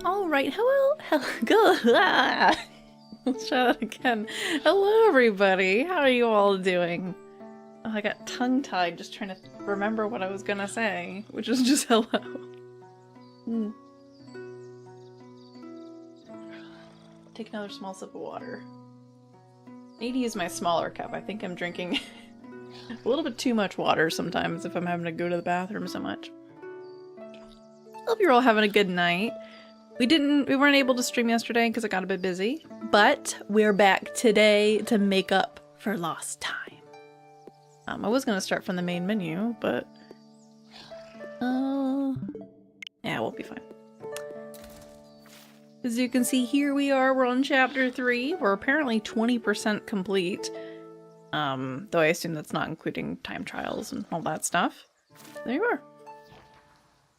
Alright, hello, good. Let's try that again. Hello everybody, how are you all doing? Oh, I got tongue-tied just trying to remember what I was gonna say, which is just hello. Take another small sip of water. I need to use my smaller cup. I think I'm drinking a little bit too much water sometimes if I'm having to go to the bathroom so much. Hope you're all having a good night. We weren't able to stream yesterday because I got a bit busy, but we're back today to make up for lost time. I was gonna start from the main menu, but yeah, we'll be fine. As you can see, here we are. We're on chapter 3. We're apparently 20% complete, though I assume that's not including time trials and all that stuff. There you are.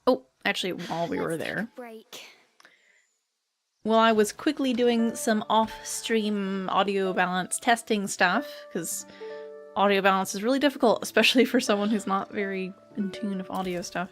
Oh, actually, while we were there. Well, I was quickly doing some off-stream audio balance testing stuff, because audio balance is really difficult, especially for someone who's not very in tune with audio stuff.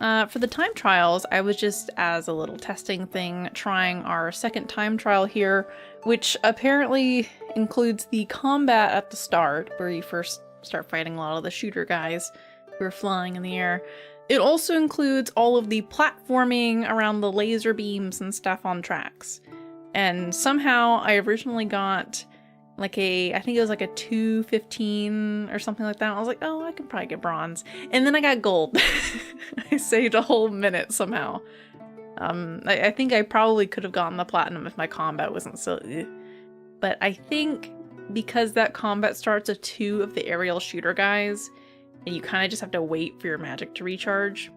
For the time trials, I was just, as a little testing thing, trying our second time trial here, which apparently includes the combat at the start, where you first start fighting a lot of the shooter guys who are flying in the air. It also includes all of the platforming around the laser beams and stuff on tracks. And somehow I originally got like I think it was like a 215 or something like that. I was like, oh, I can probably get bronze. And then I got gold. I saved a whole minute somehow. I think I probably could have gotten the platinum if my combat wasn't so... But I think because that combat starts with 2 of the aerial shooter guys, and you kind of just have to wait for your magic to recharge.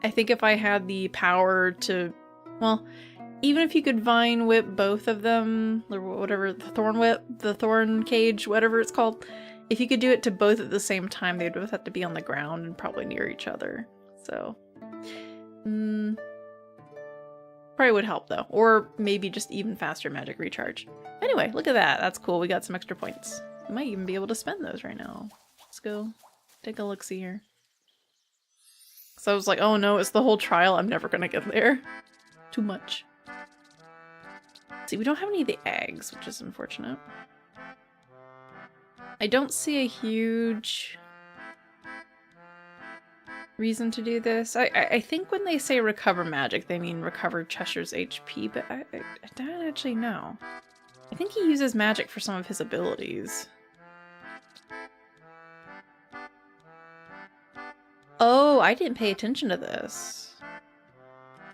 I think if I had the power to, well, even if you could vine whip both of them, or whatever, the thorn whip, the thorn cage, whatever it's called, if you could do it to both at the same time, they'd both have to be on the ground and probably near each other. So, probably would help though. Or maybe just even faster magic recharge. Anyway, look at that. That's cool. We got some extra points. We might even be able to spend those right now. Let's go. Take a look-see here. So I was like, oh no, it's the whole trial. I'm never gonna get there. Too much. See, we don't have any of the eggs, which is unfortunate. I don't see a huge reason to do this. I think when they say recover magic, they mean recover Cheshire's HP, but I don't actually know. I think he uses magic for some of his abilities. Oh, I didn't pay attention to this.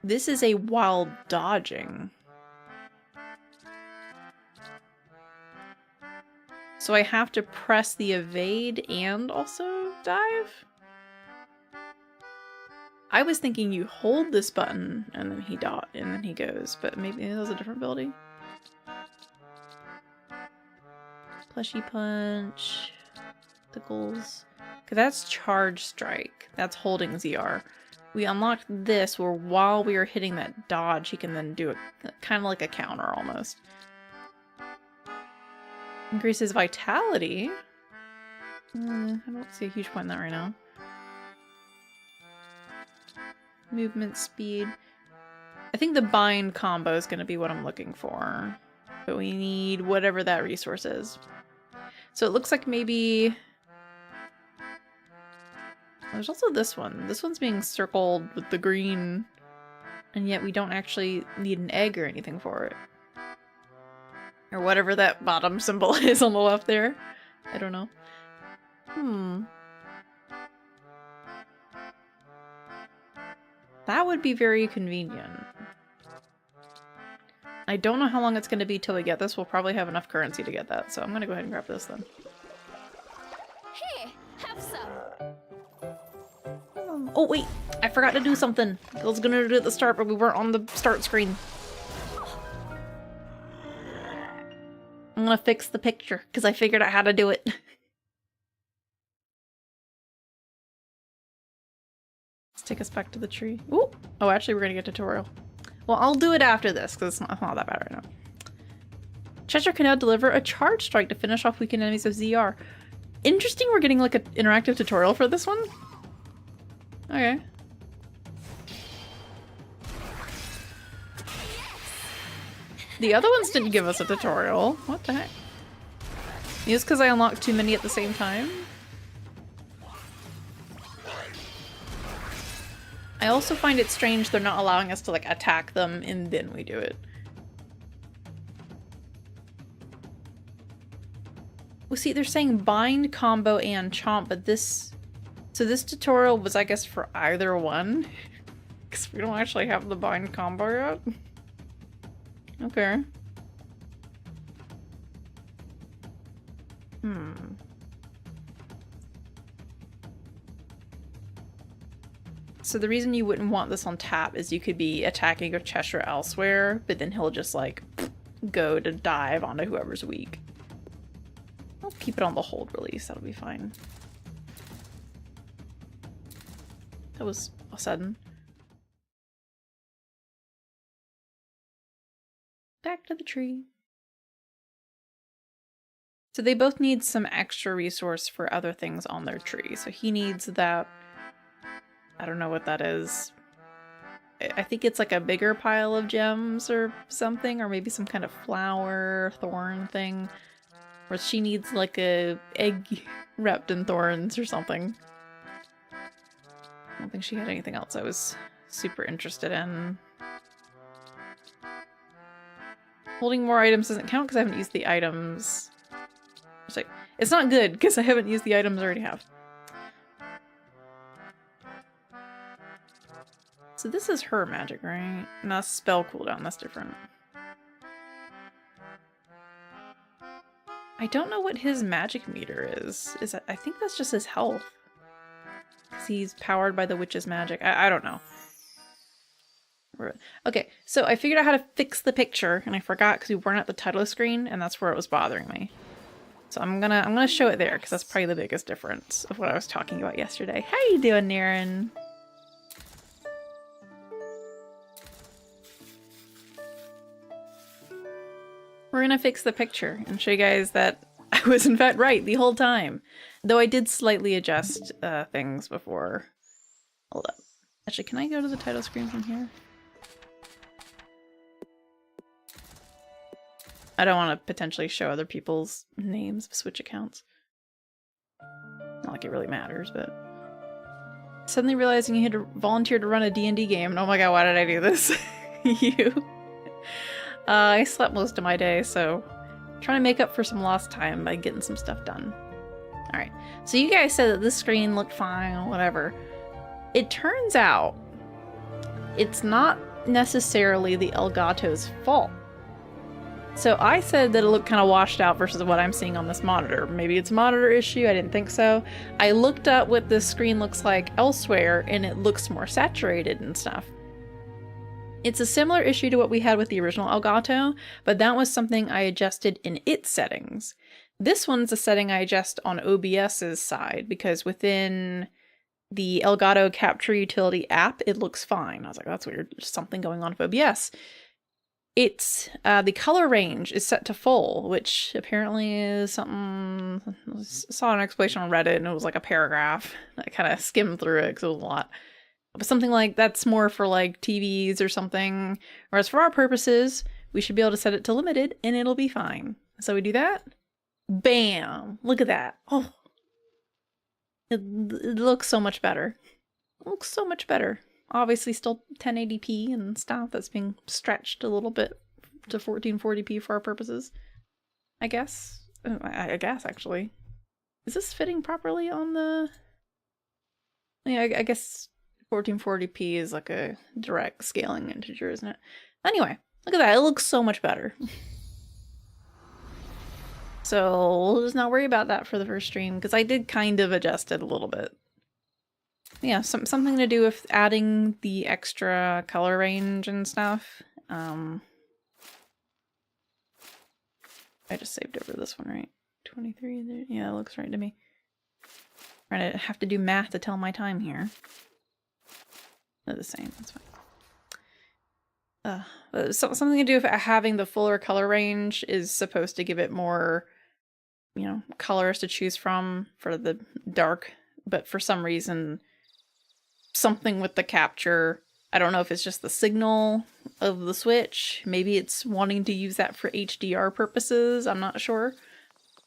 This is a while dodging. So I have to press the evade and also dive? I was thinking you hold this button and then he goes, but maybe that was a different ability. Plushy punch. Tickles. Cause that's charge strike. That's holding ZR. We unlocked this where while we are hitting that dodge, he can then do a kind of like a counter almost. Increases vitality. I don't see a huge point in that right now. Movement speed. I think the bind combo is going to be what I'm looking for. But we need whatever that resource is. So it looks like maybe... There's also this one. This one's being circled with the green, and yet we don't actually need an egg or anything for it. Or whatever that bottom symbol is on the left there. I don't know. That would be very convenient. I don't know how long it's going to be till we get this. We'll probably have enough currency to get that, so I'm going to go ahead and grab this then. Here, have some. Oh wait, I forgot to do something. I was gonna do it at the start, but we weren't on the start screen. I'm gonna fix the picture, because I figured out how to do it. Let's take us back to the tree. Ooh! Oh, actually we're gonna get tutorial. Well, I'll do it after this, because it's not that bad right now. Cheshire can now deliver a charge strike to finish off weakened enemies of ZR. Interesting, we're getting like an interactive tutorial for this one. Okay. The other ones didn't give us a tutorial. What the heck? Just because I unlocked too many at the same time? I also find it strange they're not allowing us to like attack them and then we do it. Well, see, they're saying bind, combo, and chomp, but this... So this tutorial was, I guess, for either one. Because we don't actually have the bind combo yet. Okay. So the reason you wouldn't want this on tap is you could be attacking a Cheshire elsewhere, but then he'll just, like, go to dive onto whoever's weak. I'll keep it on the hold release, that'll be fine. That was sudden. Back to the tree. So they both need some extra resource for other things on their tree. So he needs that... I don't know what that is. I think it's like a bigger pile of gems or something, or maybe some kind of flower, thorn thing. Or she needs like a egg wrapped in thorns or something. I don't think she had anything else I was super interested in. Holding more items doesn't count because I haven't used the items. It's not good because I haven't used the items I already have. So this is her magic, right? And that's spell cooldown, that's different. I don't know what his magic meter is. I think that's just his health. Because he's powered by the witch's magic. I don't know. Okay, so I figured out how to fix the picture, and I forgot because we weren't at the title screen, and that's where it was bothering me. So I'm gonna show it there, because that's probably the biggest difference of what I was talking about yesterday. How you doing, Naren? We're gonna fix the picture and show you guys that I was in fact right the whole time. Though I did slightly adjust things before. Hold up. Actually, can I go to the title screen from here? I don't want to potentially show other people's names of Switch accounts. Not like it really matters, but... Suddenly realizing you had to volunteer to run a D&D game, and oh my god, why did I do this? You... I slept most of my day, so I'm trying to make up for some lost time by getting some stuff done. Alright, so you guys said that this screen looked fine or whatever. It turns out it's not necessarily the Elgato's fault. So I said that it looked kind of washed out versus what I'm seeing on this monitor. Maybe it's a monitor issue, I didn't think so. I looked up what this screen looks like elsewhere and it looks more saturated and stuff. It's a similar issue to what we had with the original Elgato, but that was something I adjusted in its settings. This one's a setting I adjust on OBS's side, because within the Elgato Capture Utility app, it looks fine. I was like, that's weird, there's something going on with OBS. It's, the color range is set to full, which apparently is something, I saw an explanation on Reddit and it was like a paragraph. I kind of skimmed through it because it was a lot. But something like that's more for like TVs or something. Whereas for our purposes, we should be able to set it to limited and it'll be fine. So we do that. Bam! Look at that. Oh, it looks so much better. It looks so much better. Obviously still 1080p and stuff that's being stretched a little bit to 1440p for our purposes. I guess. I guess, actually. Is this fitting properly on the... Yeah, I guess 1440p is like a direct scaling integer, isn't it? Anyway, look at that. It looks so much better. So we'll just not worry about that for the first stream, because I did kind of adjust it a little bit. Yeah, something to do with adding the extra color range and stuff. I just saved over this one, right? 23 there. Yeah, it looks right to me. I'm gonna have to do math to tell my time here. They're the same, that's fine. Something to do with having the fuller color range is supposed to give it more, you know, colors to choose from for the dark, but for some reason, something with the capture I don't know if it's just the signal of the Switch. Maybe it's wanting to use that for HDR purposes. I'm not sure.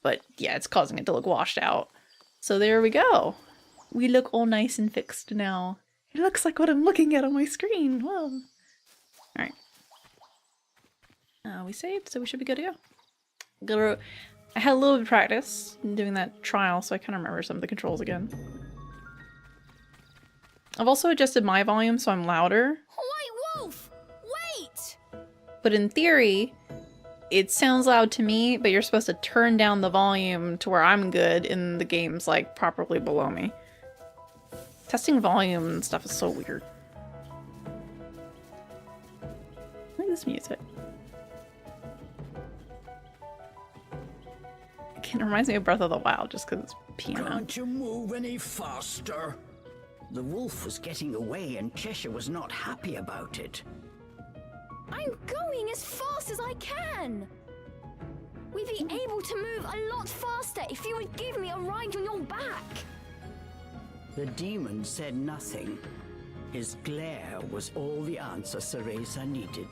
But yeah, it's causing it to look washed out. So there we go. We look all nice and fixed now. It looks like what I'm looking at on my screen. Whoa. Alright. We saved, so we should be good to go. I had a little bit of practice in doing that trial, so I kind of remember some of the controls again. I've also adjusted my volume so I'm louder. White Wolf! Wait! But in theory, it sounds loud to me, but you're supposed to turn down the volume to where I'm good and the game's like properly below me. Testing volume and stuff is so weird. I like this music. It reminds me of Breath of the Wild just because it's piano. Can't you move any faster? The wolf was getting away and Cheshire was not happy about it. I'm going as fast as I can! We'd be able to move a lot faster if you would give me a ride on your back! The demon said nothing. His glare was all the answer Cereza needed.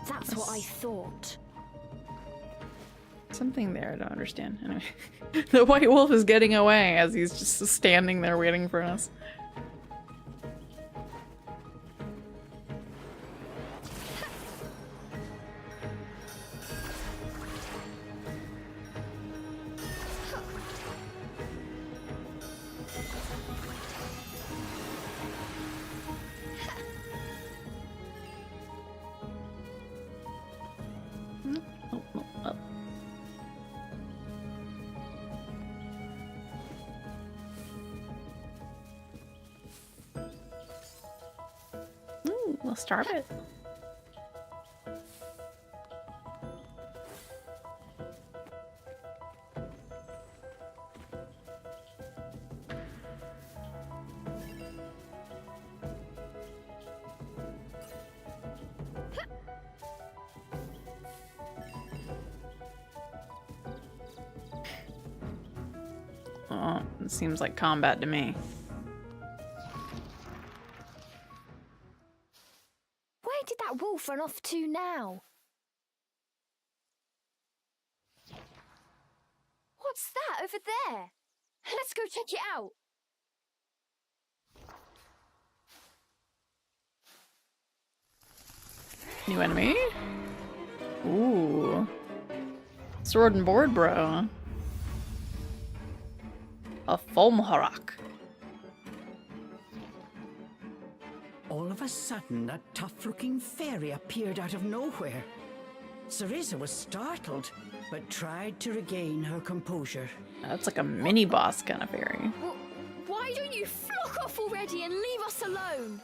That's what I thought. Something there I don't understand. Anyway, the white wolf is getting away as he's just standing there waiting for us. We'll start it. Oh, it seems like combat to me. Where did that wolf run off to now? What's that over there? Let's go check it out. New enemy? Ooh. Sword and board, bro. A Fulmharak. All of a sudden, a tough-looking fairy appeared out of nowhere. Cereza was startled, but tried to regain her composure. That's like a mini boss kind of fairy. Well, why don't you flock off already and leave us alone?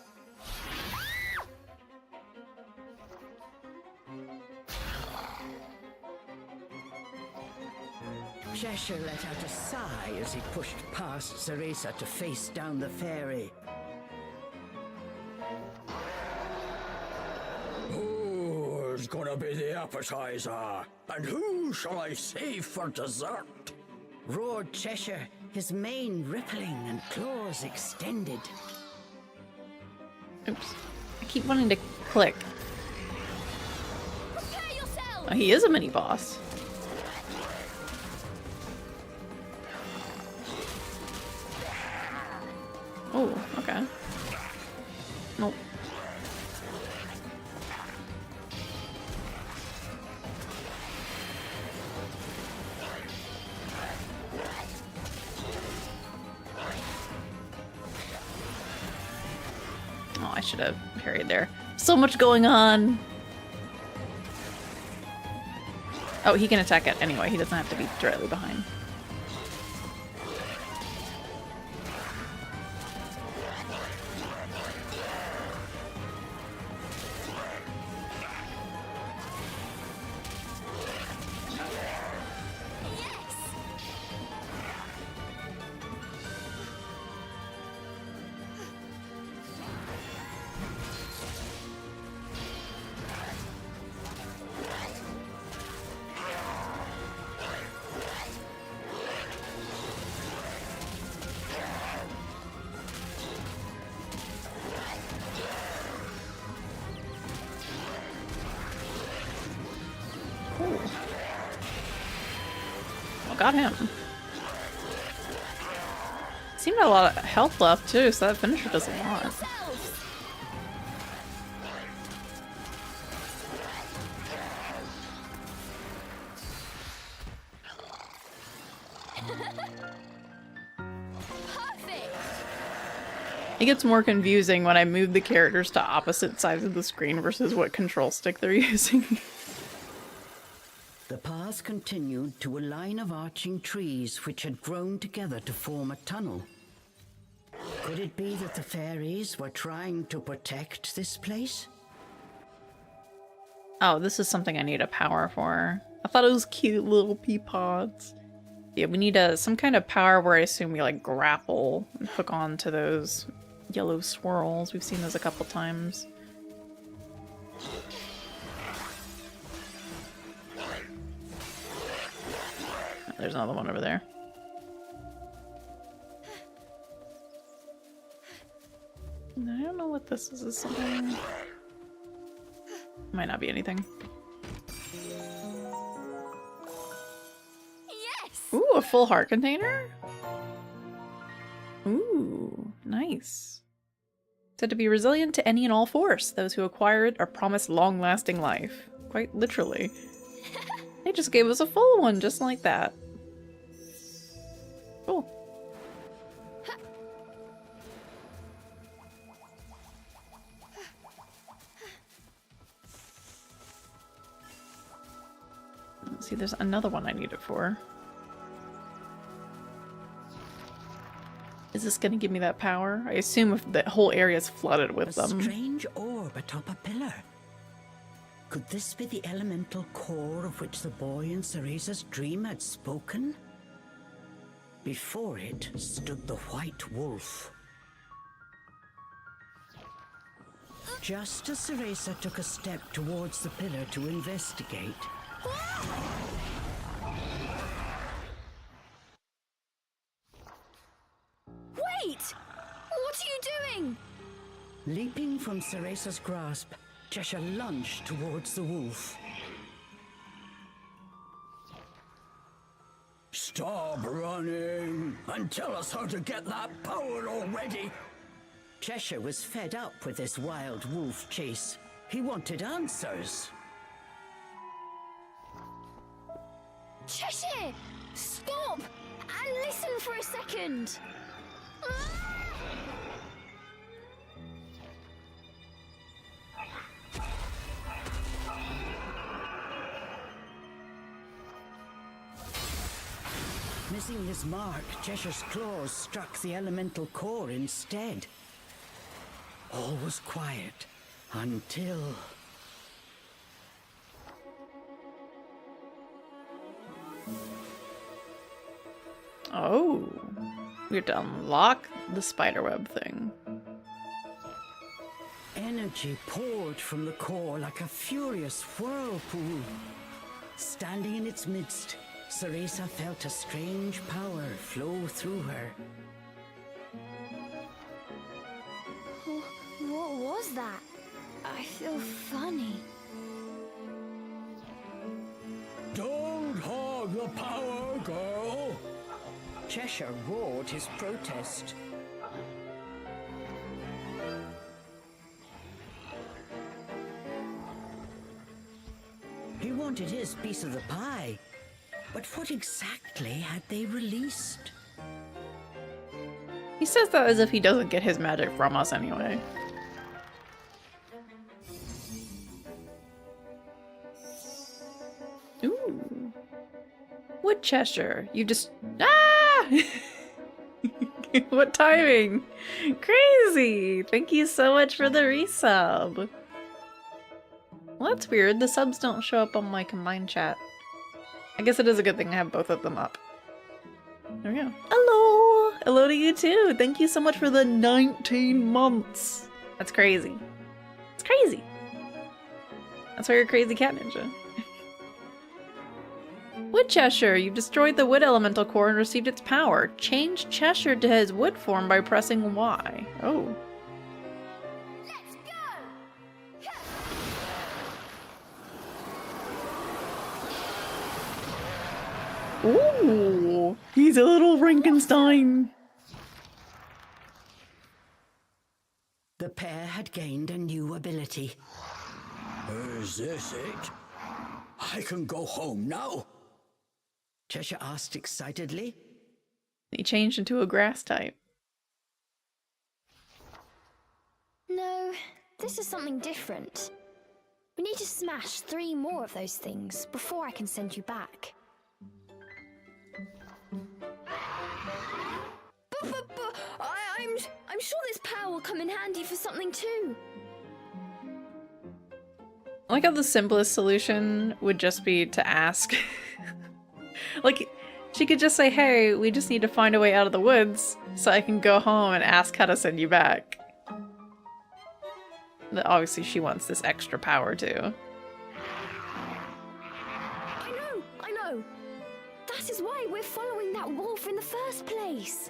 Cheshire let out a sigh as he pushed past Cereza to face down the fairy. Who's gonna be the appetizer? And who shall I save for dessert? Roared Cheshire, his mane rippling and claws extended. Oops. I keep wanting to click. Prepare yourself! Oh, he is a mini boss. Oh, okay. Nope. Oh, I should have parried there. So much going on. Oh, he can attack it anyway. He doesn't have to be directly behind. got him. Seemed to have a lot of health left too, so that finisher does a lot. It gets more confusing when I move the characters to opposite sides of the screen versus what control stick they're using. The path continued to a line of arching trees which had grown together to form a tunnel. Could it be that the fairies were trying to protect this place? Oh, this is something I need a power for. I thought it was cute little pea pods. Yeah, we need some kind of power where I assume we like grapple and hook on to those yellow swirls. We've seen those a couple times. Oh, there's another one over there. I don't know what this is. Is something? Might not be anything. Yes! Ooh, a full heart container? Ooh, nice. Said to be resilient to any and all force. Those who acquire it are promised long-lasting life. Quite literally. They just gave us a full one, just like that. Cool. Let's see, there's another one I need it for. Is this gonna give me that power? I assume if the whole area is flooded with them. A strange orb atop a pillar. Could this be the elemental core of which the boy in Cereza's dream had spoken? Before it stood the white wolf. Just as Cereza took a step towards the pillar to investigate, Wait! What are you doing? leaping from Cereza's grasp, Cheshire lunged towards the wolf. Stop running and tell us how to get that power already. Cheshire was fed up with this wild wolf chase. He wanted answers. Cheshire! Stop! And listen for a second! Missing his mark, Cheshire's claws struck the elemental core instead. All was quiet until... Oh, we have to unlock the spiderweb thing. Energy poured from the core like a furious whirlpool. Standing in its midst, Cereza felt a strange power flow through her. What was that? I feel funny. Don't hog the power, girl! Cheshire roared his protest. He wanted his piece of the pie. But what exactly had they released? He says that as if he doesn't get his magic from us anyway. Ooh. Wood Cheshire, you just... Ah! What timing! Crazy! Thank you so much for the resub! Well, that's weird. The subs don't show up on my combined chat. I guess it is a good thing I have both of them up. There we go. Hello! Hello to you too! Thank you so much for the 19 months! That's crazy. It's crazy! That's why you're a crazy cat ninja. Wood Cheshire, you've destroyed the wood elemental core and received its power. Change Cheshire to his wood form by pressing Y. Oh. Let's go! Ooh, he's a little Frankenstein. The pair had gained a new ability. Is this it? I can go home now? Cheshire asked excitedly. He changed into a grass type. No, this is something different. We need to smash 3 more of those things before I can send you back. But I'm sure this power will come in handy for something too. I like how the simplest solution would just be to ask. Like, she could just say, hey, we just need to find a way out of the woods so I can go home and ask how to send you back. But obviously she wants this extra power too. I know. That is why we're following that wolf in the first place.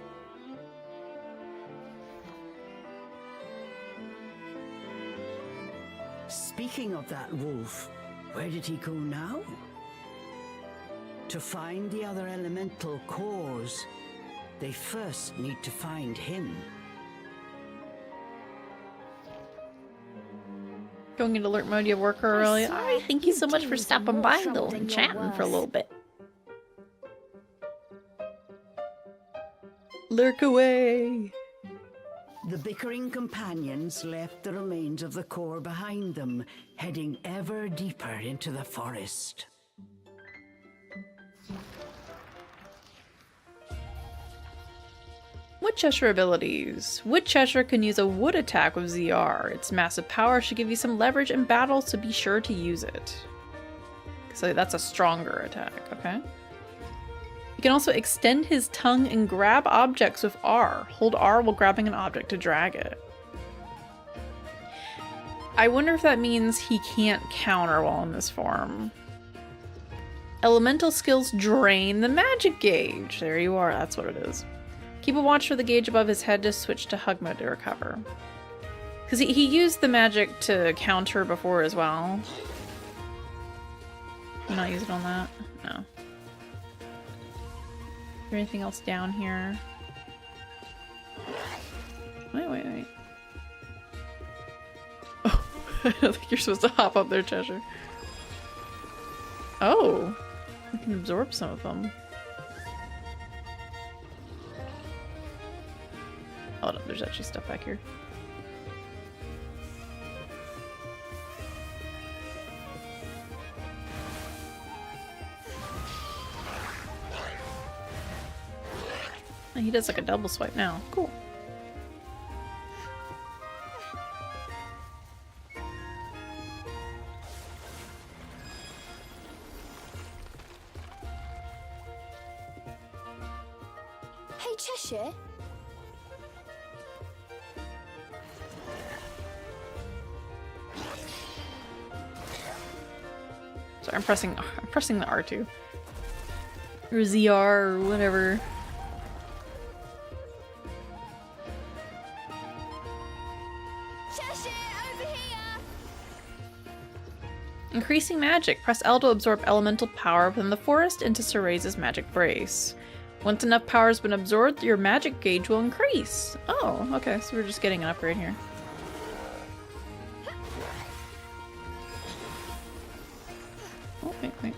Speaking of that wolf, where did he go now? To find the other elemental cores, they first need to find him. Going into alert mode, you have worker early. Alright, thank you so much for stopping by though and chatting for a little bit. Lurk away! The bickering companions left the remains of the core behind them, heading ever deeper into the forest. Wood Cheshire abilities. Wood Cheshire can use a wood attack with ZR. Its massive power should give you some leverage in battle, so be sure to use it. So that's a stronger attack, okay? He can also extend his tongue and grab objects with R. Hold R while grabbing an object to drag it. I wonder if that means he can't counter while in this form. Elemental skills drain the magic gauge. There you are, that's what it is. Keep a watch for the gauge above his head to switch to hug mode to recover. Because he used the magic to counter before as well. Can not use it on that? No. Is there anything else down here? Wait. Oh, I don't think you're supposed to hop up there, Cheshire. Oh, I can absorb some of them. Hold up, there's actually stuff back here. Oh, he does like a double swipe now. Cool. Hey, Cheshire. Sorry, I'm pressing the R2. Or ZR or whatever. Cheshire, over here! Increasing magic. Press L to absorb elemental power within the forest into Cereza's magic brace. Once enough power has been absorbed, your magic gauge will increase. Oh, okay, so we're just getting an upgrade here. Oh, wait.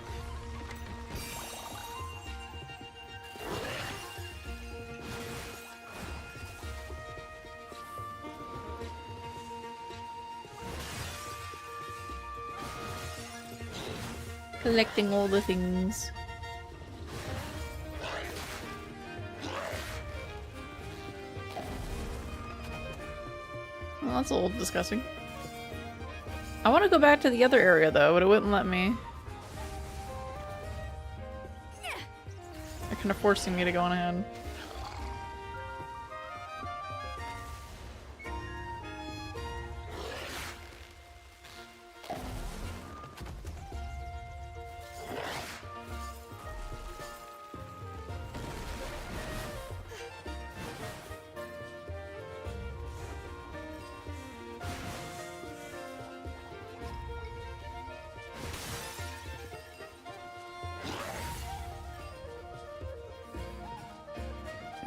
Collecting all the things. Well, that's a little disgusting. I want to go back to the other area though, but it wouldn't let me. They're kind of forcing me to go on ahead.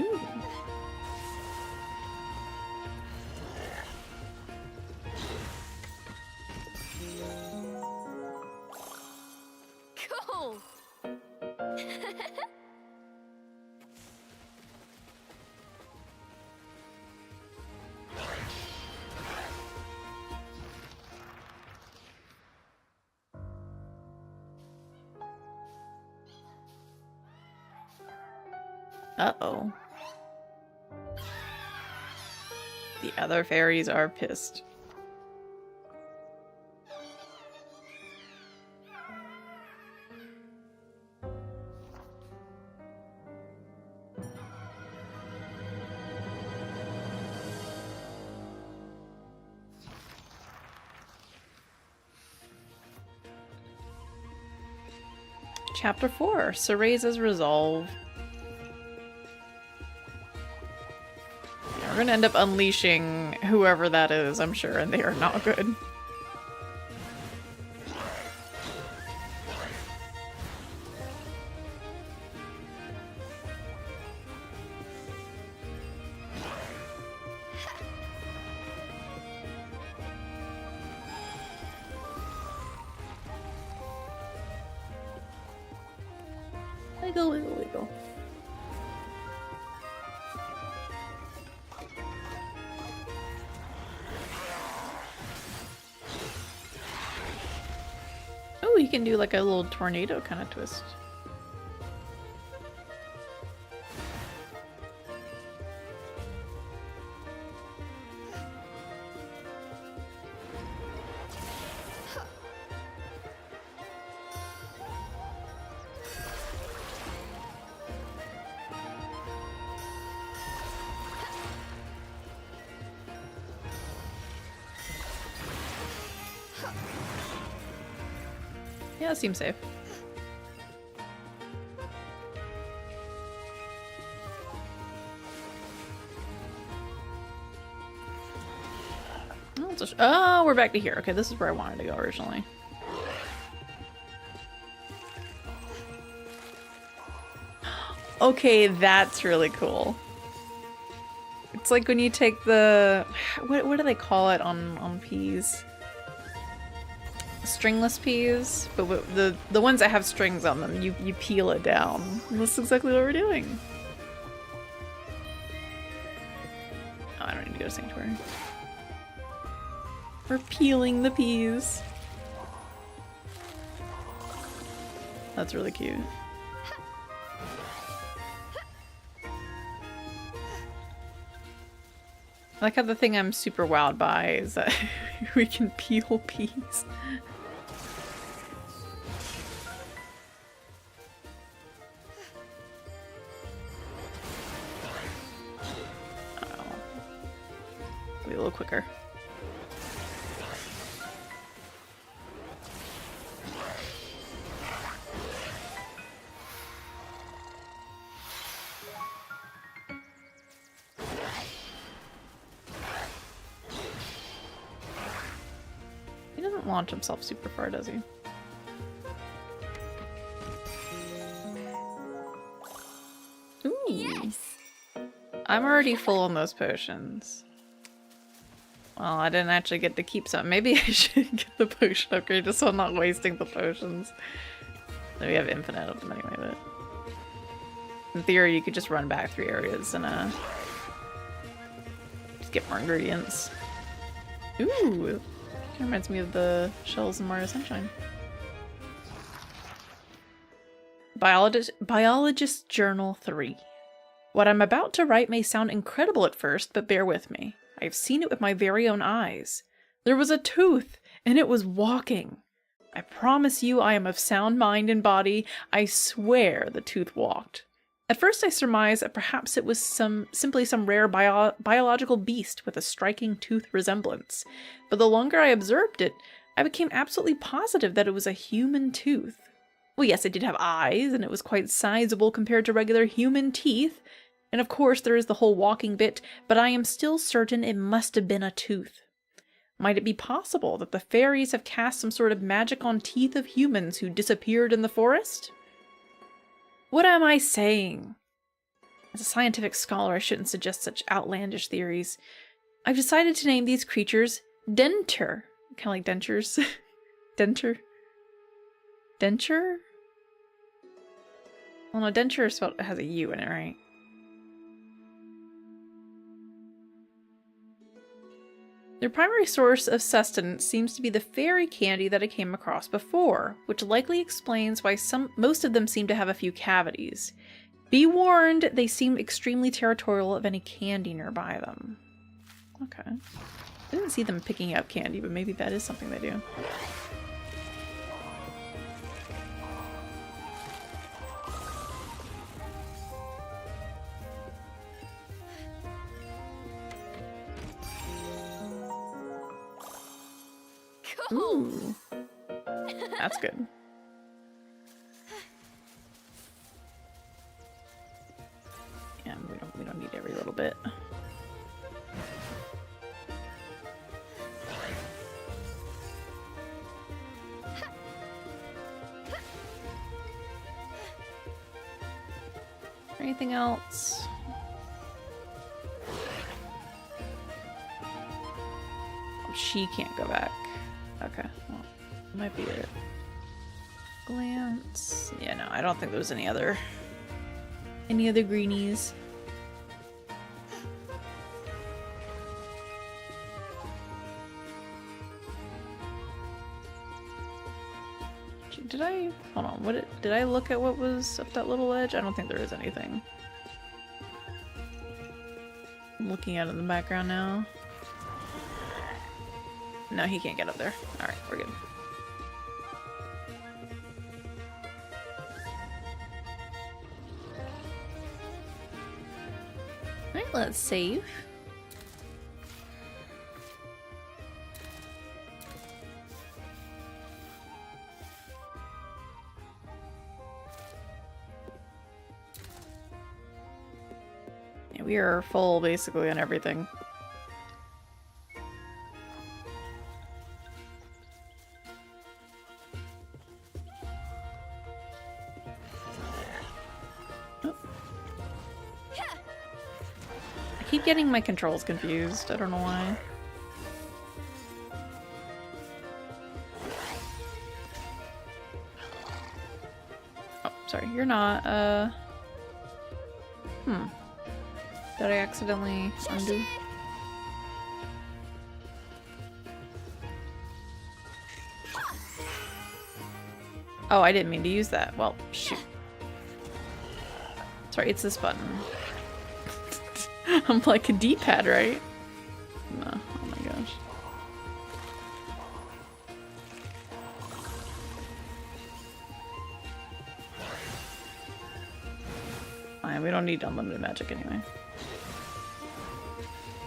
Ooh. Cool. Uh-oh. The other fairies are pissed. Chapter 4, Cereza's Resolve. Yeah, we're gonna end up unleashing whoever that is, I'm sure, and they are not good. Wiggle, wiggle, wiggle. Oh, you can do like a little tornado kind of twist. Yeah, it seems safe. Oh, we're back to here. Okay, this is where I wanted to go originally. Okay, that's really cool. It's like when you take the... What do they call it on peas? Stringless peas? But the ones that have strings on them, you peel it down. And that's exactly what we're doing. Oh, I don't need to go to Sanctuary. We're peeling the peas. That's really cute. I like how the thing I'm super wowed by is that we can peel peas. Oh. Be a little quicker. He doesn't launch himself super far, does he? Ooh. Yes. I'm already full on those potions. Well, I didn't actually get to keep some. Maybe I should get the potion upgrade just so I'm not wasting the potions. We have infinite of them anyway, but... In theory, you could just run back 3 areas and just get more ingredients. Ooh! Kind of reminds me of the shells in Mario Sunshine. Biologist Journal 3. What I'm about to write may sound incredible at first, but bear with me. I've seen it with my very own eyes. There was a tooth, and it was walking. I promise you I am of sound mind and body. I swear the tooth walked. At first I surmised that perhaps it was simply some rare biological beast with a striking tooth resemblance. But the longer I observed it, I became absolutely positive that it was a human tooth. Well, yes, it did have eyes, and it was quite sizable compared to regular human teeth. And of course there is the whole walking bit, but I am still certain it must have been a tooth. Might it be possible that the fairies have cast some sort of magic on teeth of humans who disappeared in the forest? What am I saying? As a scientific scholar, I shouldn't suggest such outlandish theories. I've decided to name these creatures Denture. Kind of like dentures. Denture? Denture? Well, no, denture is spelled, has a U in it, right? Their primary source of sustenance seems to be the fairy candy that I came across before, which likely explains why most of them seem to have a few cavities. Be warned, they seem extremely territorial of any candy nearby them. Okay. I didn't see them picking up candy, but maybe that is something they do. Ooh. That's good. Yeah, we don't need every little bit. Anything else? Oh, she can't go back. Okay, well, might be it. Glance. Yeah, no, I don't think there was any other greenies. Did I hold on? Did I look at what was up that little edge? I don't think there is anything. I'm looking at it in the background now. No, he can't get up there. Alright, we're good. Alright, let's save. Yeah, we are full basically on everything. I keep getting my controls confused. I don't know why. Oh, sorry. You're not, Did I accidentally undo? Oh, I didn't mean to use that. Well, shoot. Sorry, it's this button. I'm like a D-pad, right? No. Oh my gosh. Fine, we don't need unlimited magic anyway.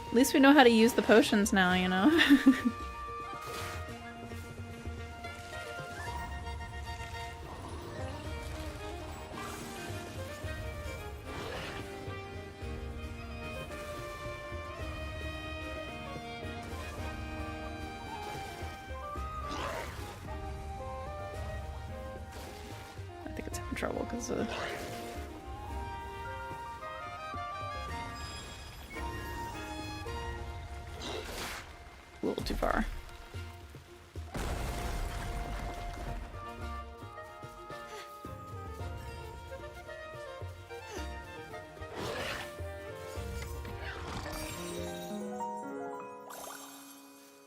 At least we know how to use the potions now, you know? I think it's having trouble because of... a little too far.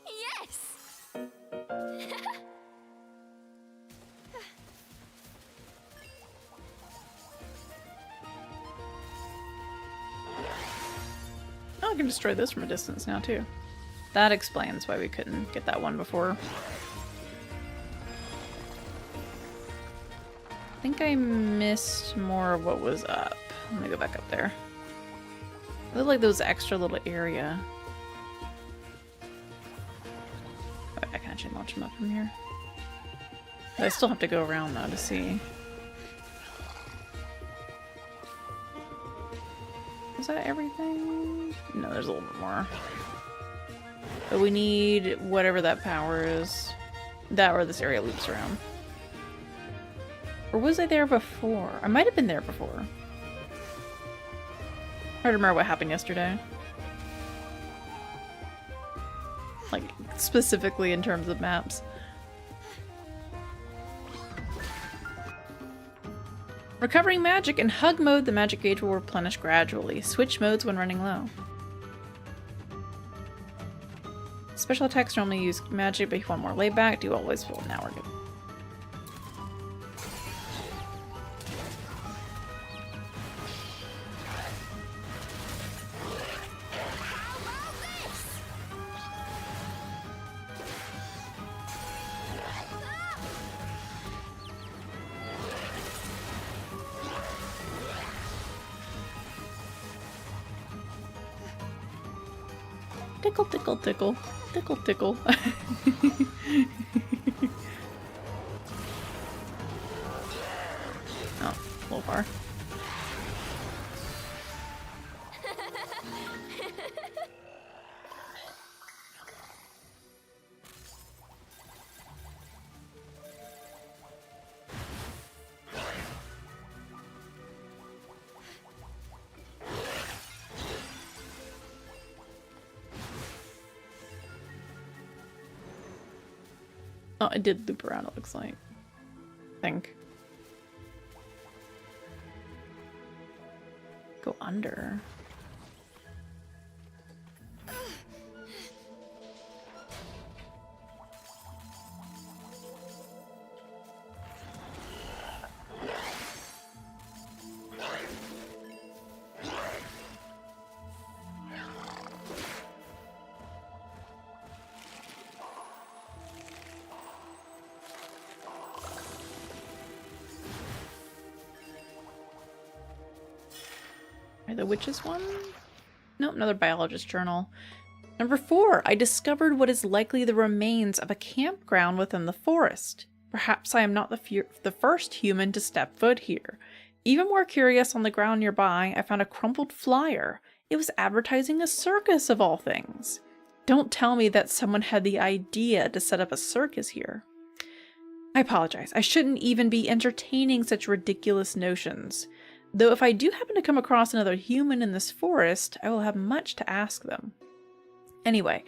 Yes. Oh, I can destroy this from a distance now too. That explains why we couldn't get that one before. I think I missed more of what was up. Let me go back up there. It looked like there was an extra little area. Oh, I can actually launch them up from here. But I still have to go around though to see. Is that everything? No, there's a little bit more. But we need whatever that power is. That or this area loops around. Or was I there before? I might have been there before. I remember what happened yesterday. Like, specifically in terms of maps. Recovering magic. In hug mode, the magic gauge will replenish gradually. Switch modes when running low. Special attacks normally use magic, but if you want more laid back, do always full. Now we're good. Tickle, tickle, tickle. Tickle, tickle. Oh, a little far. Oh, I did loop around, it looks like. I think. Go under. The witches one? Nope, another biologist journal. Number 4, I discovered what is likely the remains of a campground within the forest. Perhaps I am not the first human to step foot here. Even more curious, on the ground nearby, I found a crumpled flyer. It was advertising a circus of all things. Don't tell me that someone had the idea to set up a circus here. I apologize. I shouldn't even be entertaining such ridiculous notions. Though if I do happen to come across another human in this forest, I will have much to ask them. Anyway,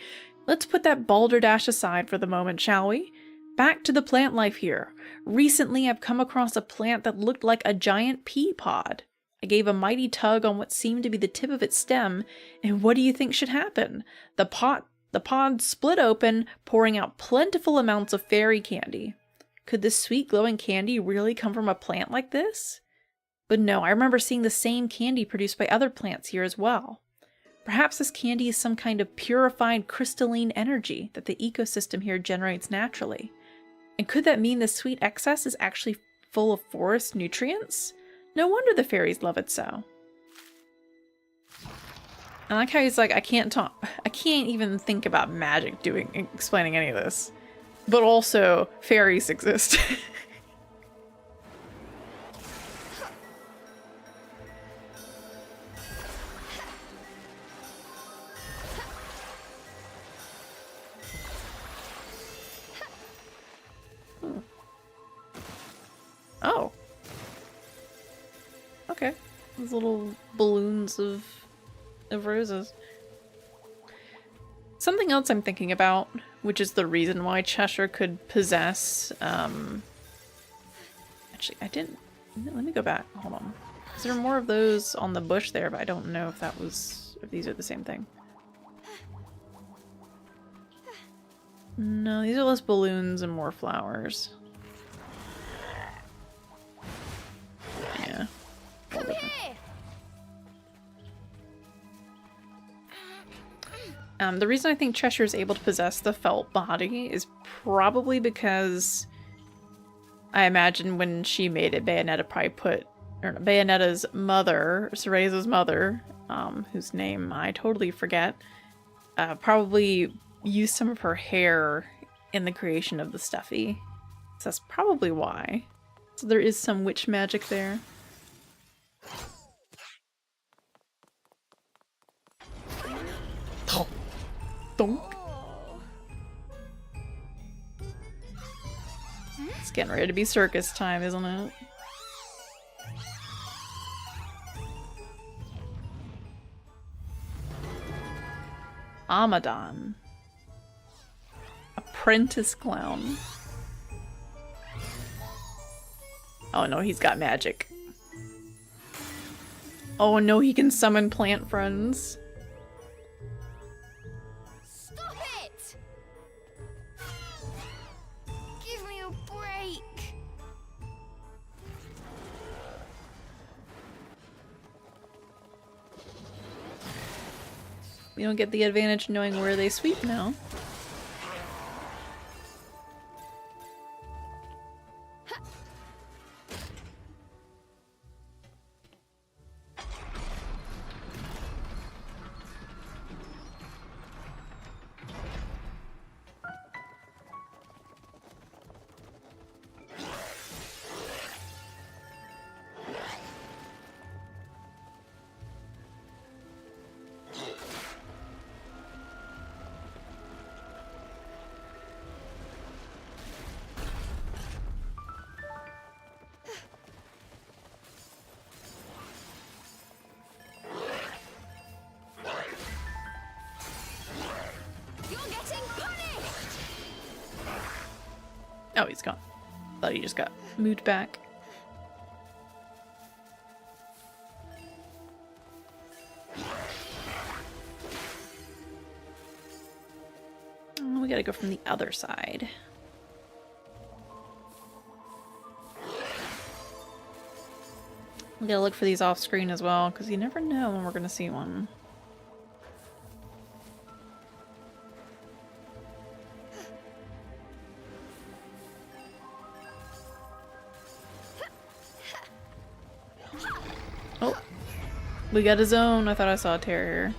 let's put that balderdash aside for the moment, shall we? Back to the plant life here. Recently, I've come across a plant that looked like a giant pea pod. I gave a mighty tug on what seemed to be the tip of its stem, and what do you think should happen? The pod split open, pouring out plentiful amounts of fairy candy. Could this sweet glowing candy really come from a plant like this? But no, I remember seeing the same candy produced by other plants here as well. Perhaps this candy is some kind of purified crystalline energy that the ecosystem here generates naturally. And could that mean the sweet excess is actually full of forest nutrients? No wonder the fairies love it so. I like how he's like, I can't even think about magic explaining any of this. But also, fairies exist. Oh. Okay. Those little balloons of roses. Something else I'm thinking about, which is the reason why Cheshire could possess, actually, I didn't... Let me go back. Hold on. Is there more of those on the bush there, but I don't know if if these are the same thing. No, these are less balloons and more flowers. Yeah. Come here! The reason I think Cheshire is able to possess the felt body is probably because I imagine when she made it, Bayonetta's mother, Cereza's mother, whose name I totally forget, probably used some of her hair in the creation of the stuffy. So that's probably why. So there is some witch magic there. Donk. It's getting ready to be circus time, isn't it? Amadon. Apprentice clown. Oh no, he's got magic. Oh no, he can summon plant friends. Stop it! Give me a break. We don't get the advantage knowing where they sweep now. Oh, he's gone. Thought he just got moved back. Oh, we gotta go from the other side. We gotta look for these off screen as well, because you never know when we're gonna see one. Oh, we got a zone. I thought I saw a terrier.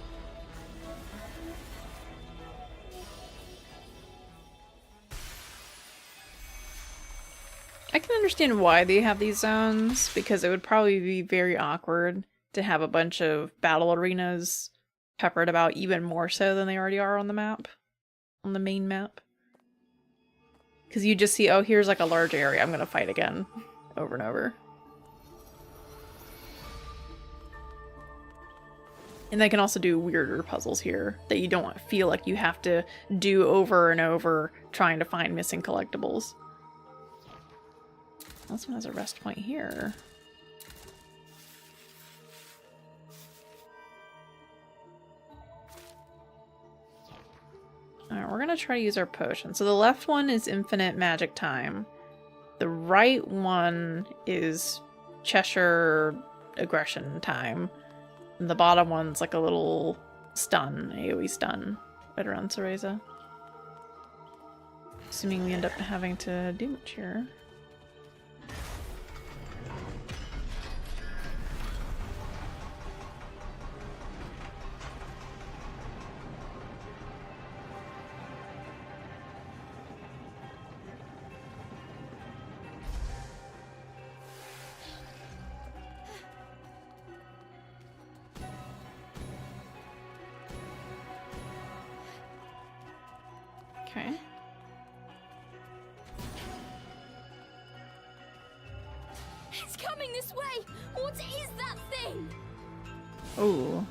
I can understand why they have these zones, because it would probably be very awkward to have a bunch of battle arenas peppered about even more so than they already are on the map, on the main map. Because you just see, oh, here's like a large area I'm gonna fight again, over and over. And they can also do weirder puzzles here that you don't feel like you have to do over and over trying to find missing collectibles. This one has a rest point here. Alright, we're gonna try to use our potion. So the left one is infinite magic time. The right one is Cheshire aggression time. And the bottom one's like a little stun, AoE stun, right around Cereza. Assuming we end up having to do much here. Okay. It's coming this way! What is that thing? Ooh.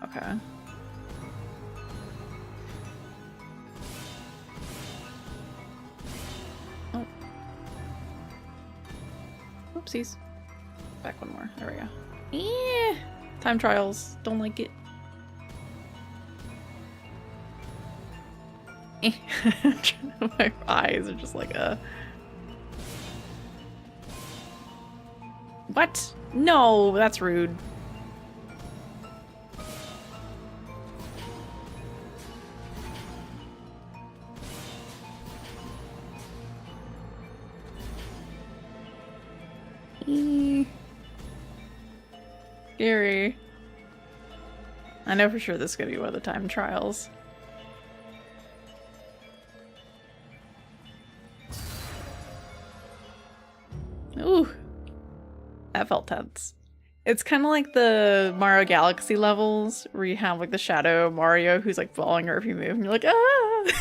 Okay. Oh. Oopsies. Back one more. There we go. Yeah. Time trials. Don't like it. My eyes are just like What? No, that's rude. Scary. I know for sure this is gonna be one of the time trials. Ooh, that felt tense. It's kind of like the Mario Galaxy levels where you have like the shadow Mario who's like following her if you move and you're like, ah!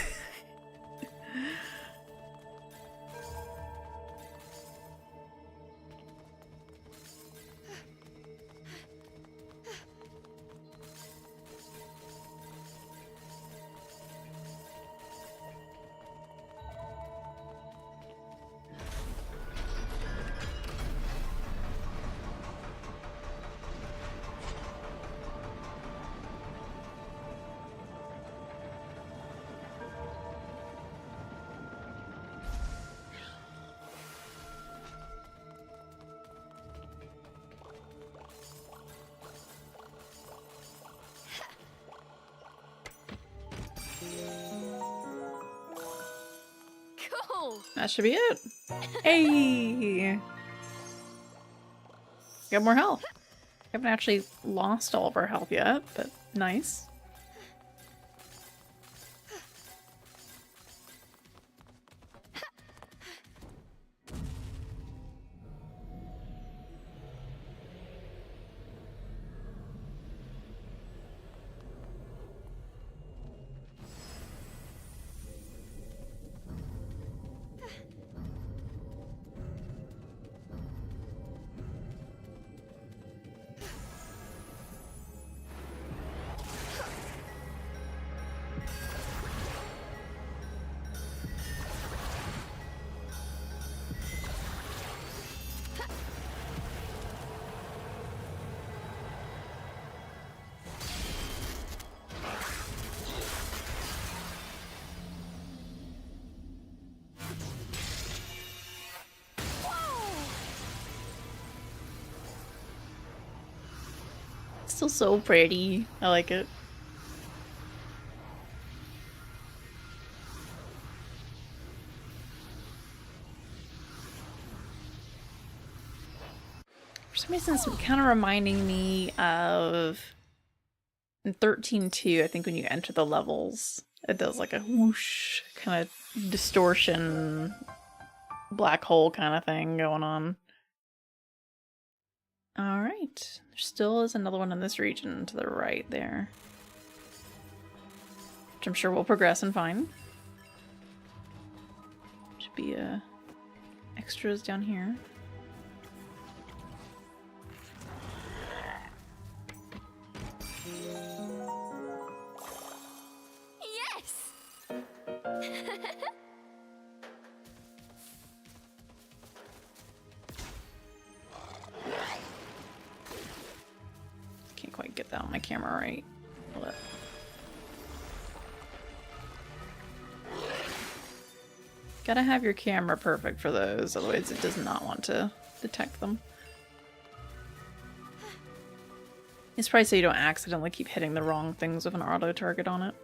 That should be it. Hey! Got more health. We haven't actually lost all of our health yet, but nice. Still so pretty. I like it. For some reason, it's kind of reminding me of in 13.2, I think when you enter the levels, it does like a whoosh kind of distortion, black hole kind of thing going on. Alright, there still is another one in this region to the right there, which I'm sure we'll progress and find. Should be extras down here. Yes! Can't quite get that on my camera right. Hold up. Gotta have your camera perfect for those, otherwise it does not want to detect them. It's probably so you don't accidentally keep hitting the wrong things with an auto target on it.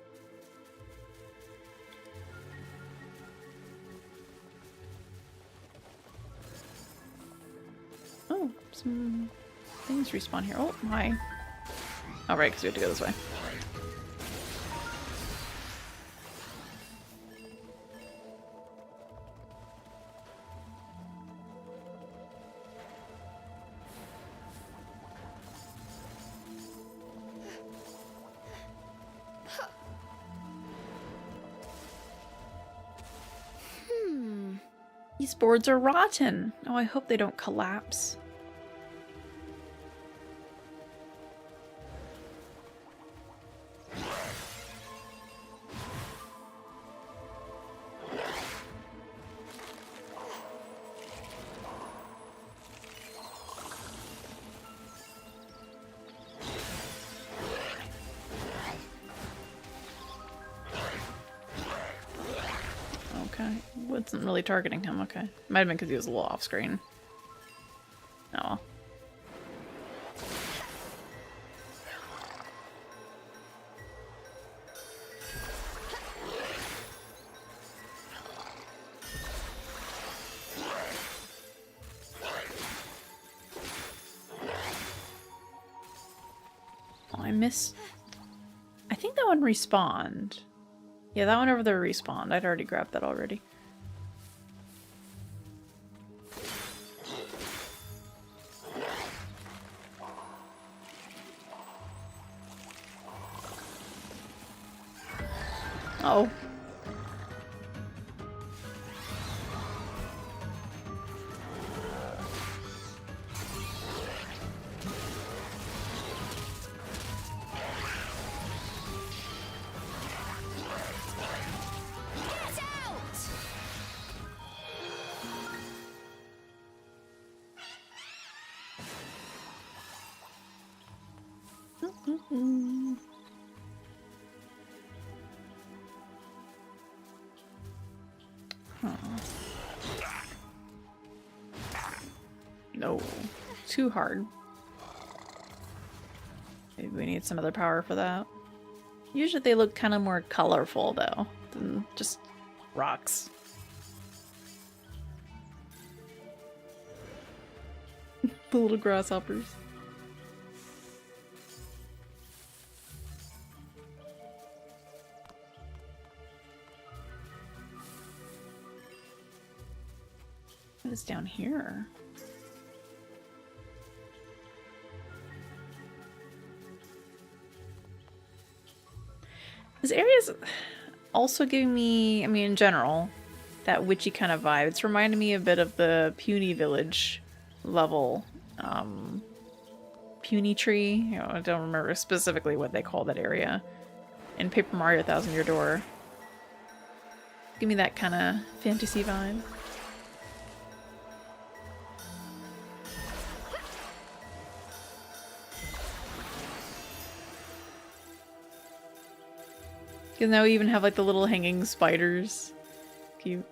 Oh, some things respawn here. Oh, my. Oh, right, because we have to go this way. These boards are rotten. Oh, I hope they don't collapse. Okay, wasn't really targeting him, okay. Might have been because he was a little off screen. Oh well. Oh, I missed. I think that one respawned. Yeah, that one over there respawned. I'd already grabbed that already. Oh. Get out! No. Too hard. Maybe we need some other power for that. Usually they look kind of more colorful, though, than just rocks. The little grasshoppers. What is down here? This area's also giving me, I mean, in general, that witchy kind of vibe. It's reminding me a bit of the Puny Village level. Puny Tree. You know, I don't remember specifically what they call that area. In Paper Mario Thousand Year Door. Give me that kind of fantasy vibe. And now we even have like the little hanging spiders. Cute.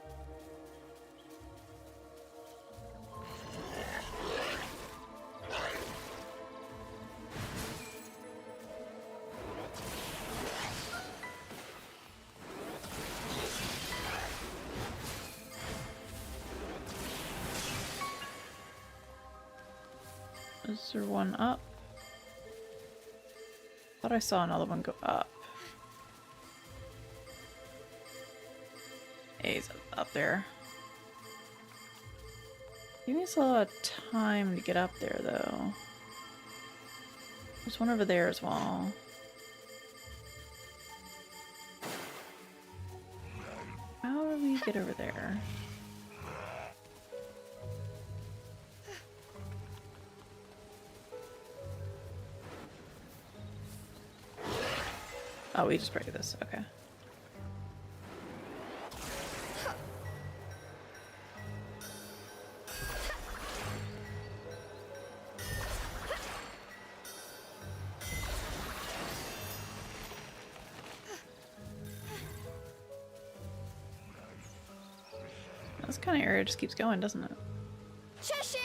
Is there one up? Thought I saw another one go up. He's up there. Give me a lot of time to get up there, though. There's one over there as well. How do we get over there? Oh, we just break this. Okay. This kind of area just keeps going, doesn't it? Cheshire!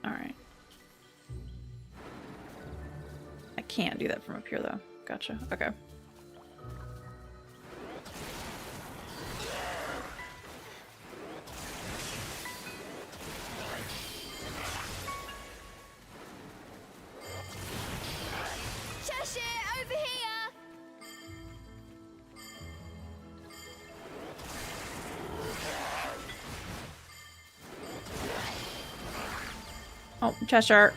Alright. I can't do that from up here, though. Gotcha. Okay. Oh, Cheshire.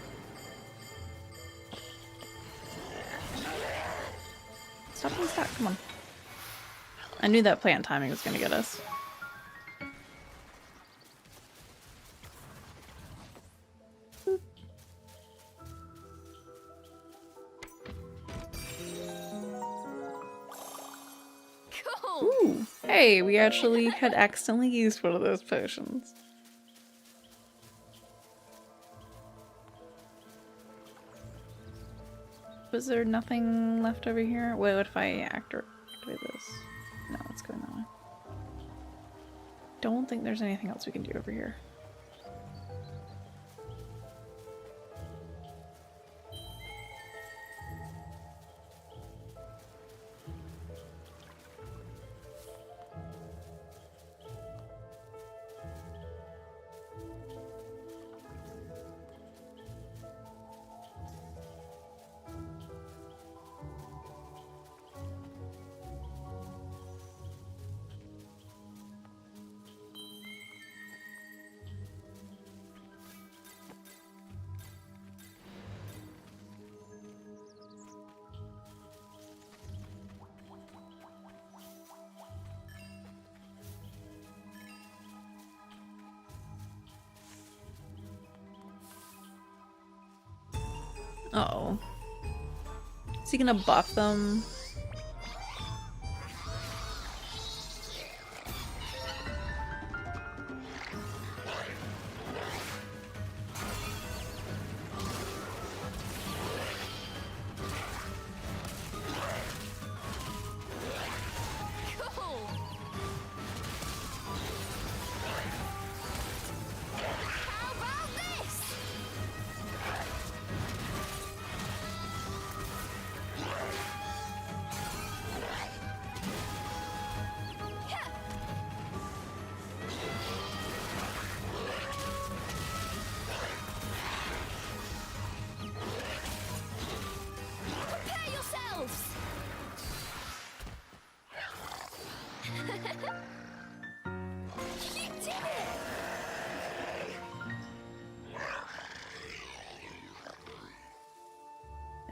Stop being stuck. Come on. I knew that plant timing was going to get us. Boop. Cool. Ooh. Hey, we actually had accidentally used one of those potions. Was there nothing left over here? Wait, what if I activate this? No, it's going that way. Don't think there's anything else we can do over here. Uh-oh. Is he gonna buff them?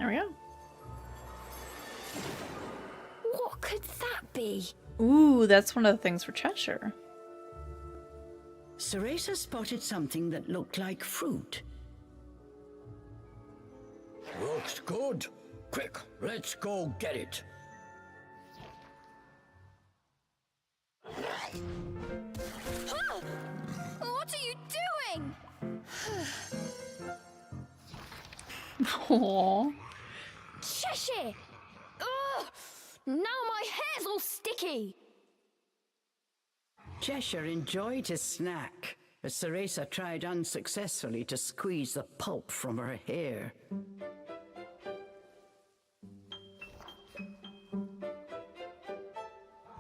There we go. What could that be? Ooh, that's one of the things for Cheshire. Cereza spotted something that looked like fruit. Looks good. Quick, let's go get it. Huh? What are you doing? Aww. Cheshire! Ugh! Now my hair's all sticky! Cheshire enjoyed his snack as Cereza tried unsuccessfully to squeeze the pulp from her hair.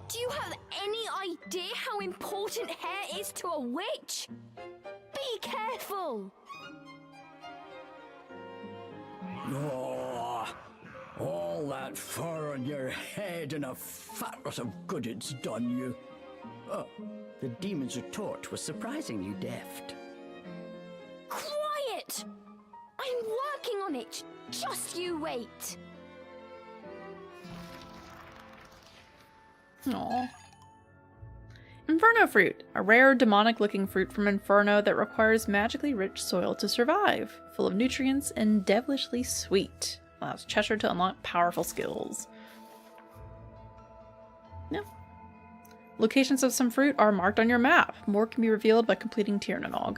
Do you have any idea how important hair is to a witch? Be careful! Oh, all that fur on your head and a fat lot of good it's done you. Oh, the demon's retort was surprisingly deft. Quiet! I'm working on it. Just you wait. Aww. Inferno fruit, a rare demonic-looking fruit from Inferno that requires magically rich soil to survive, full of nutrients and devilishly sweet. Allows Cheshire to unlock powerful skills. Yeah. Locations of some fruit are marked on your map. More can be revealed by completing Tiernanog.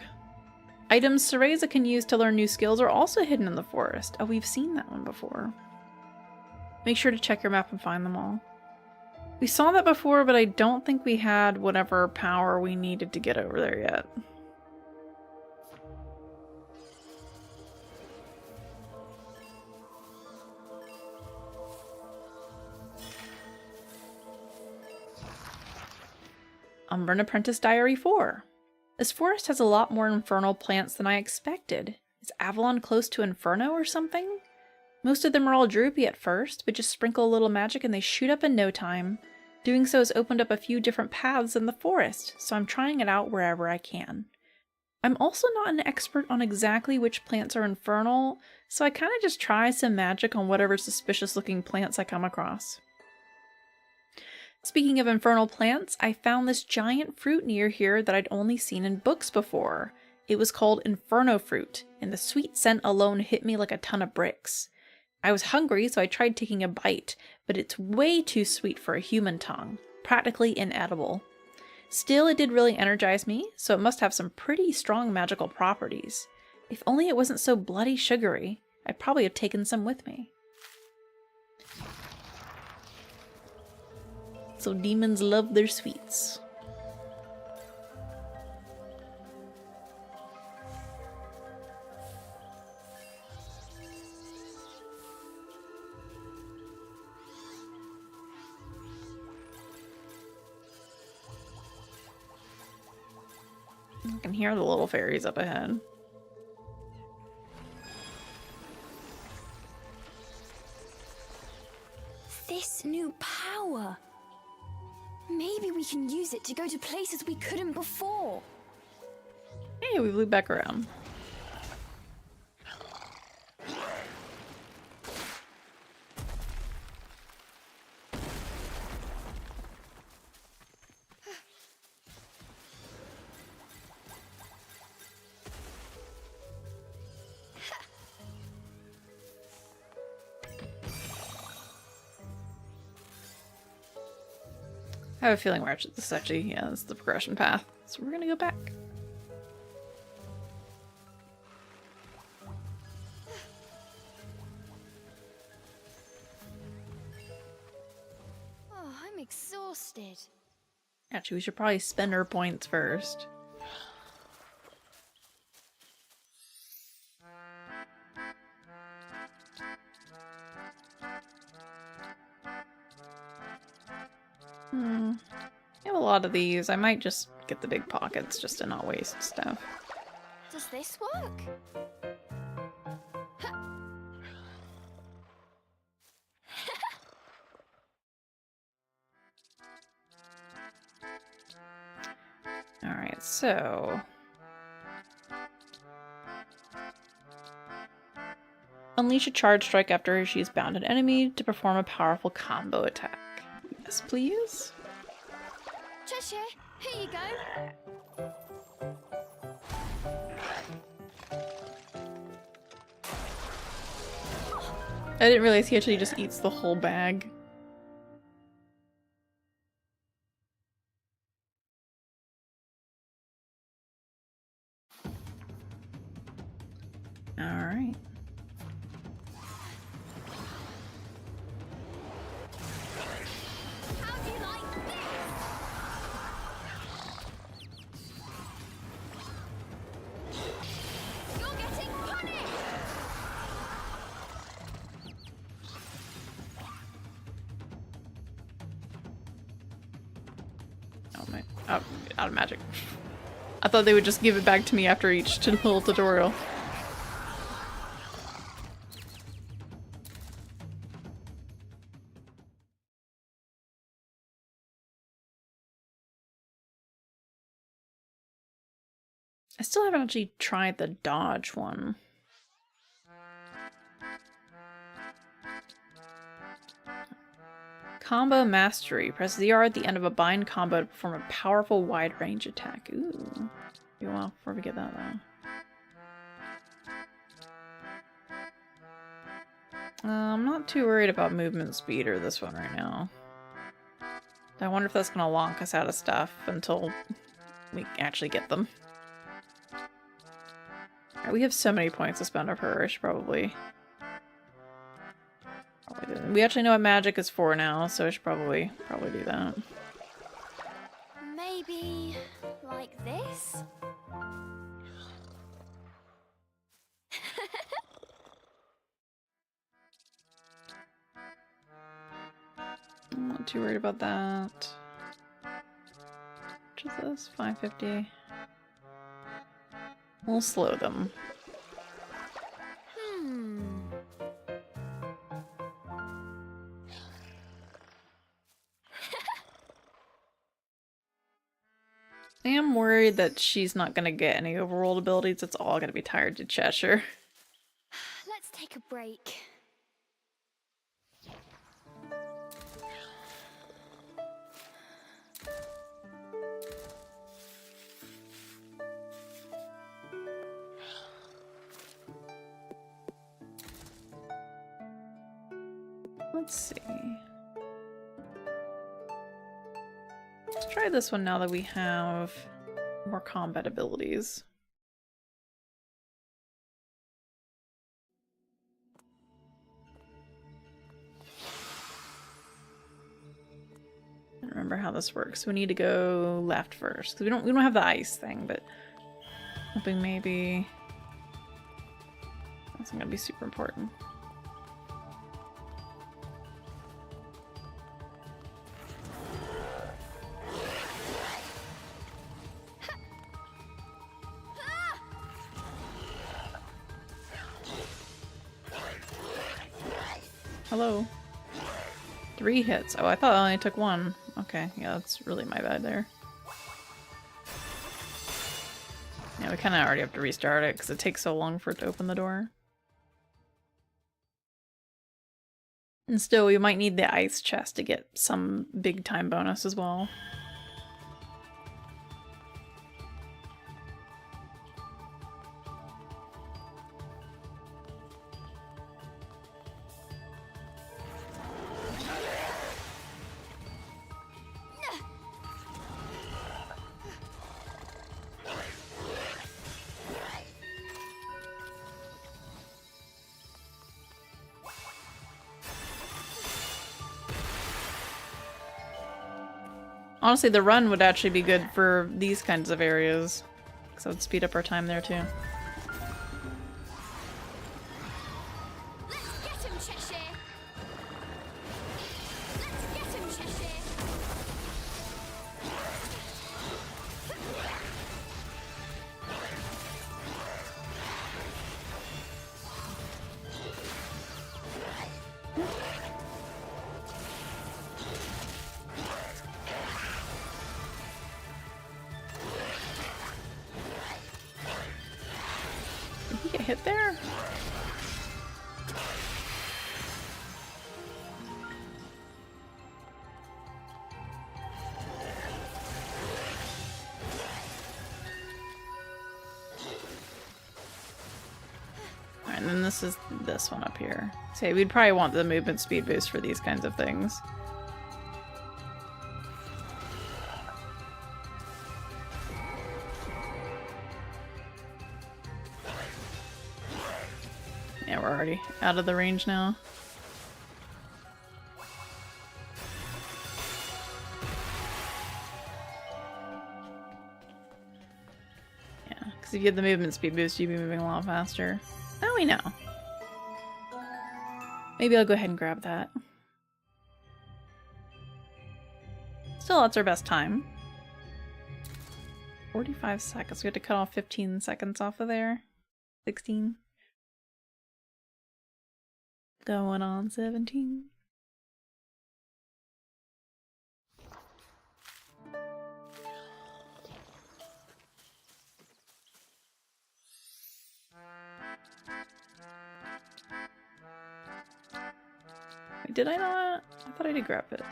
Items Cereza can use to learn new skills are also hidden in the forest. Oh, we've seen that one before. Make sure to check your map and find them all. We saw that before, but I don't think we had whatever power we needed to get over there yet. Umbran Apprentice Diary 4. This forest has a lot more infernal plants than I expected. Is Avalon close to Inferno or something? Most of them are all droopy at first, but just sprinkle a little magic and they shoot up in no time. Doing so has opened up a few different paths in the forest, so I'm trying it out wherever I can. I'm also not an expert on exactly which plants are infernal, so I kind of just try some magic on whatever suspicious looking plants I come across. Speaking of infernal plants, I found this giant fruit near here that I'd only seen in books before. It was called Inferno fruit, and the sweet scent alone hit me like a ton of bricks. I was hungry, so I tried taking a bite, but it's way too sweet for a human tongue, practically inedible. Still, it did really energize me, so it must have some pretty strong magical properties. If only it wasn't so bloody sugary, I'd probably have taken some with me. So demons love their sweets. I can hear the little fairies up ahead. This new power. Maybe we can use it to go to places we couldn't before. Hey, we flew back around. I have a feeling this is actually, yeah, this is the progression path. So we're gonna go back. Oh, I'm exhausted. Actually, we should probably spend our points first. I have a lot of these. I might just get the big pockets just to not waste stuff. Does this work? Alright, so... Unleash a charge strike after she's bound an enemy to perform a powerful combo attack. Yes, please. Cheshire, here you go. I didn't realize he actually just eats the whole bag. Alright. How do you like this? You're getting punished! Oh my, out of magic. I thought they would just give it back to me after each little tutorial. I still haven't actually tried the dodge one. Combo Mastery. Press ZR at the end of a bind combo to perform a powerful wide range attack. Ooh. You want before we get that though. I'm not too worried about movement speed or this one right now. I wonder if that's gonna lonk us out of stuff until we actually get them. Alright, we have so many points to spend on her. I should probably do that. We actually know what magic is for now, so I should probably do that. Maybe like this? I'm not too worried about that. Which is this? 550. We'll slow them. I am worried that she's not gonna get any overworld abilities. It's all gonna be tired to Cheshire. Let's take a break. Let's see. Let's try this one now that we have more combat abilities. I don't remember how this works. We need to go left first because we don't have the ice thing, but hoping maybe that's gonna be super important. Hello. 3 hits. Oh, I thought I only took 1. Okay, yeah, that's really my bad there. Yeah, we kind of already have to restart it because it takes so long for it to open the door. And still, we might need the ice chest to get some big time bonus as well. Honestly, the run would actually be good for these kinds of areas, because it would speed up our time there too. Let's get him, Cheshire! Let's get him, Cheshire! Did he get hit there? and then this is this one up here. So we'd probably want the movement speed boost for these kinds of things. Yeah, we're already out of the range now. Because if you get the movement speed boost, you'd be moving a lot faster. Now we know. Maybe I'll go ahead and grab that. Still, that's our best time. 45 seconds. We have to cut off 15 seconds off of there. 16. Going on 17. Wait, did I not? I thought I did grab it.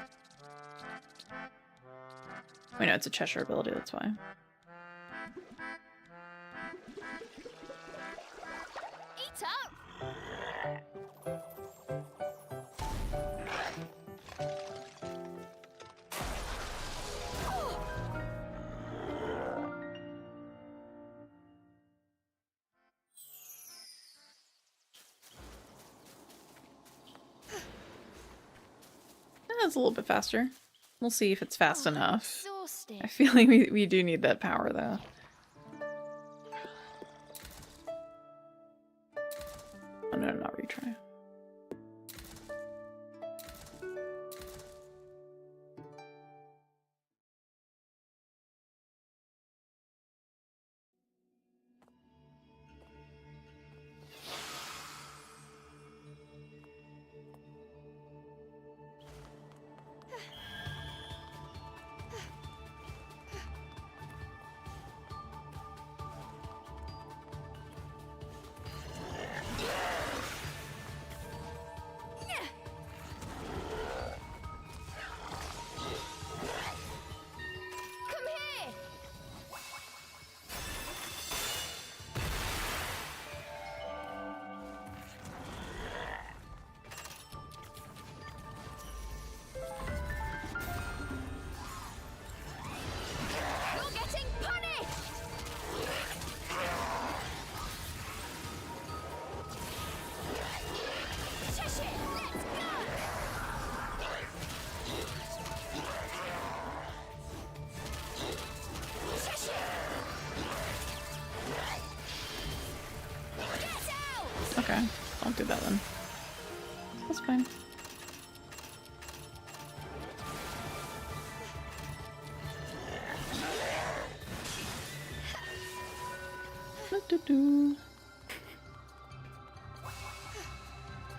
Wait, no, it's a Cheshire ability, that's why. Eat up! That's a little bit faster. We'll see if it's fast enough. Exhausted. I feel like we do need that power, though. Oh no, not retry. Okay, don't do that then. That's fine.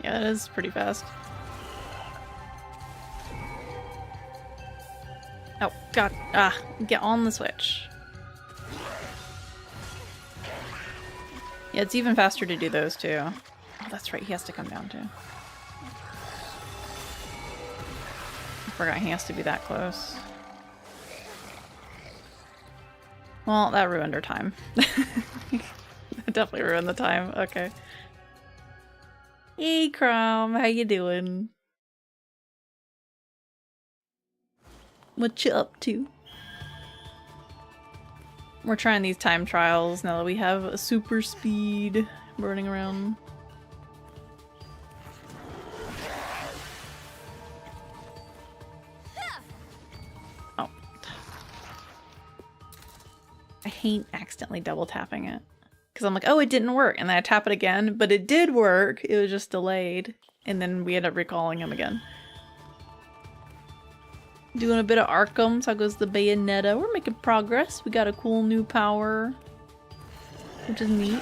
Yeah, that is pretty fast. Oh, God. Ah, get on the switch. Yeah, it's even faster to do those too. Oh, that's right, he has to come down too. I forgot he has to be that close. Well, that ruined our time. That definitely ruined the time. Okay. Hey, Crom, how you doing? What you up to? We're trying these time trials now that we have a super speed running around. Oh. I hate accidentally double tapping it. Because I'm like, oh, it didn't work. And then I tap it again, but it did work. It was just delayed. And then we end up recalling him again. Doing a bit of Arkham, so goes the Bayonetta. We're making progress. We got a cool new power, which is neat.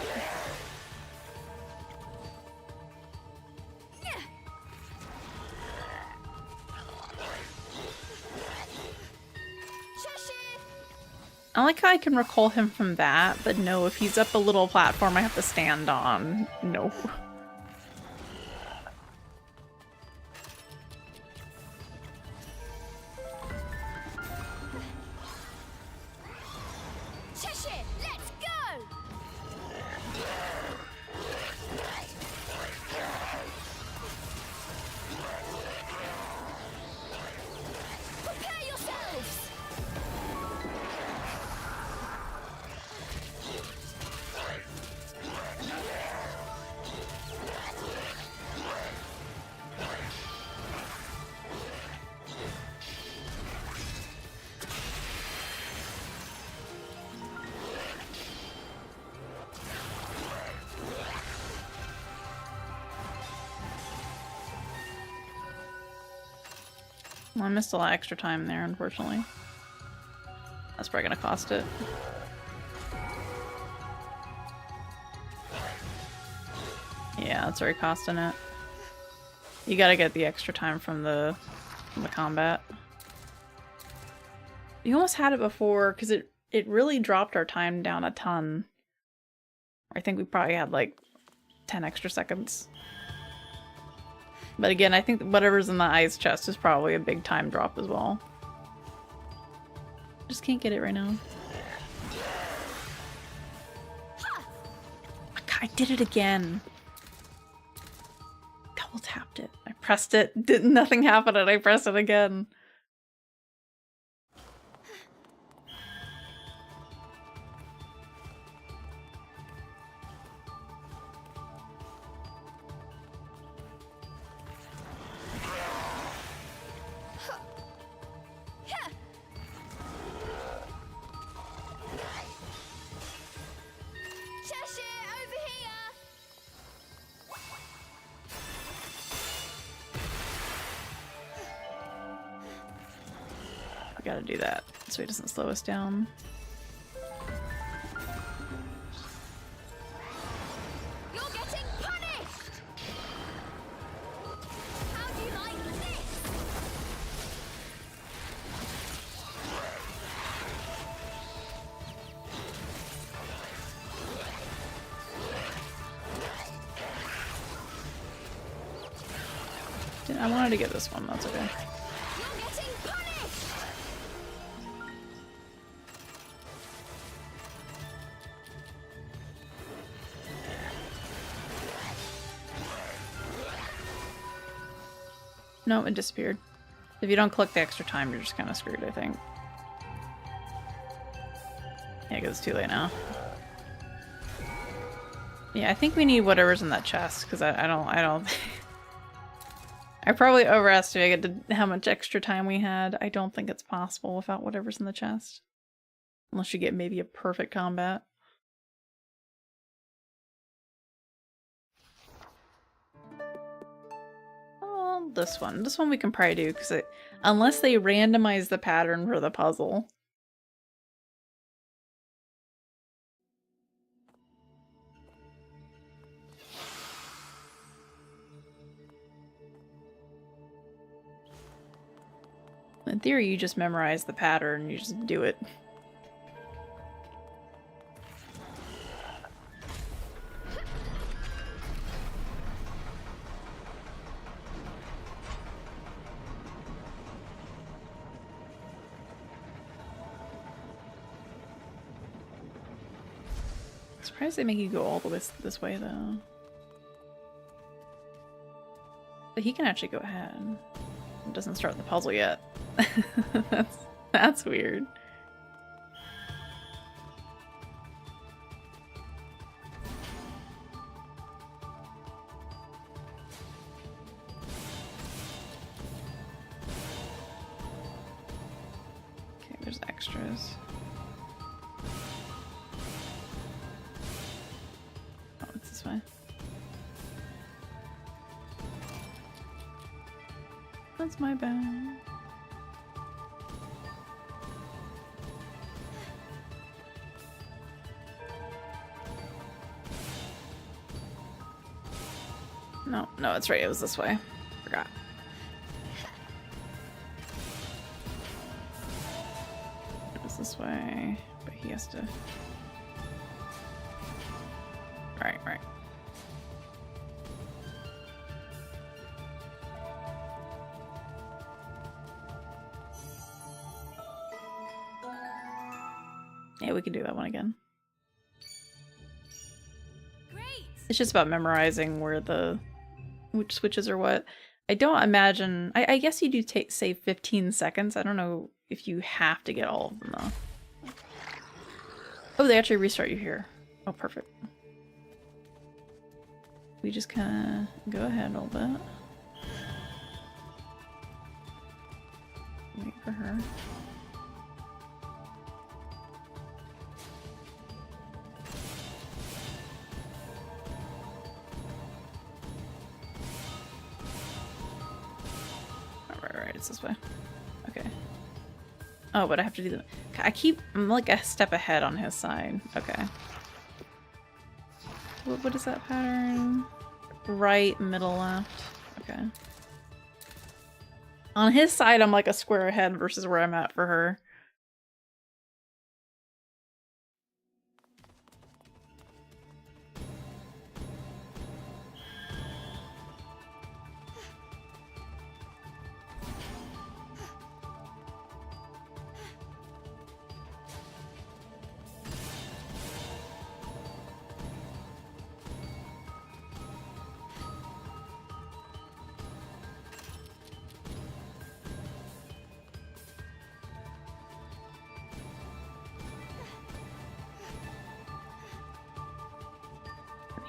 I like how I can recall him from that, but no, if he's up a little platform I have to stand on, no. Well, I missed a lot of extra time there, unfortunately. That's probably gonna cost it. Yeah, that's already costing it. You gotta get the extra time from the combat. You almost had it before, because it really dropped our time down a ton. I think we probably had like 10 extra seconds. But again, I think whatever's in the ice chest is probably a big time drop as well. Just can't get it right now. I did it again. Double tapped it. I pressed it. Nothing happened and I pressed it again. Gotta do that so he doesn't slow us down. You're getting punished! How do you like this? I wanted to get this one, that's okay. You're getting punished! No, it disappeared. If you don't collect the extra time, you're just kind of screwed, I think. Yeah, because it's too late now. Yeah, I think we need whatever's in that chest, because I don't I probably overestimated how much extra time we had. I don't think it's possible without whatever's in the chest. Unless you get maybe a perfect combat. Oh, this one. This one we can probably do, because unless they randomize the pattern for the puzzle. In theory, you just memorize the pattern, you just do it. Surprised they make you go all the way this way, though. But he can actually go ahead. It doesn't start the puzzle yet. That's weird. Okay, there's extras. Oh, it's this way. That's my bad. No, it's right. It was this way. Forgot. It was this way, but he has to... Right. Yeah, we can do that one again. Great! It's just about memorizing which switches are what. I don't imagine... I guess you do save 15 seconds. I don't know if you have to get all of them, though. Oh, they actually restart you here. Oh, perfect. We just kind of go ahead a little bit. Wait for her. it's this way. Okay. Oh, but I have to do the... I'm like a step ahead on his side. Okay. What is that pattern? Right, middle, left. Okay. On his side, I'm like a square ahead versus where I'm at for her.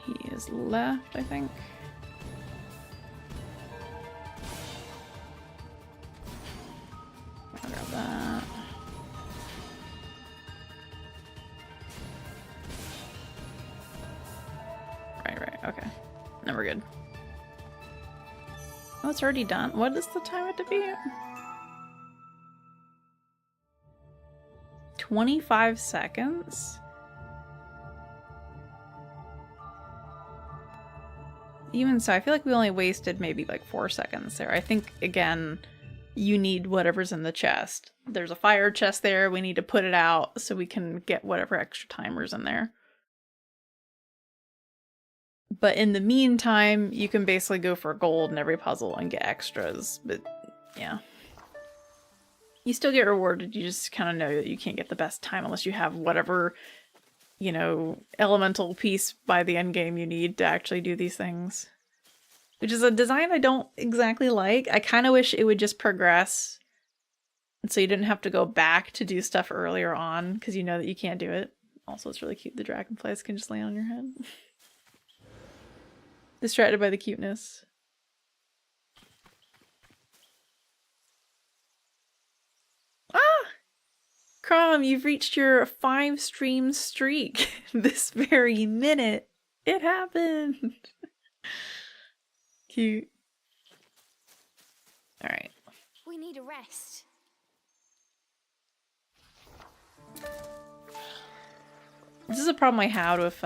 He is left, I think. I'll grab that. Right, okay. Now we're good. Oh, it's already done. What is the time it to be? 25 seconds? Even so, I feel like we only wasted maybe like 4 seconds there. I think, again, you need whatever's in the chest. There's a fire chest there. We need to put it out so we can get whatever extra timers in there. But in the meantime, you can basically go for gold in every puzzle and get extras. But, yeah. You still get rewarded. You just kind of know that you can't get the best time unless you have whatever... you know, elemental piece by the end game you need to actually do these things. Which is a design I don't exactly like. I kind of wish it would just progress. And so you didn't have to go back to do stuff earlier on, because you know that you can't do it. Also, it's really cute. The dragonflies can just land on your head. Distracted by the cuteness. Ah! Crom, you've reached your 5-stream streak this very minute. It happened. Cute. All right. We need a rest. This is a problem I had with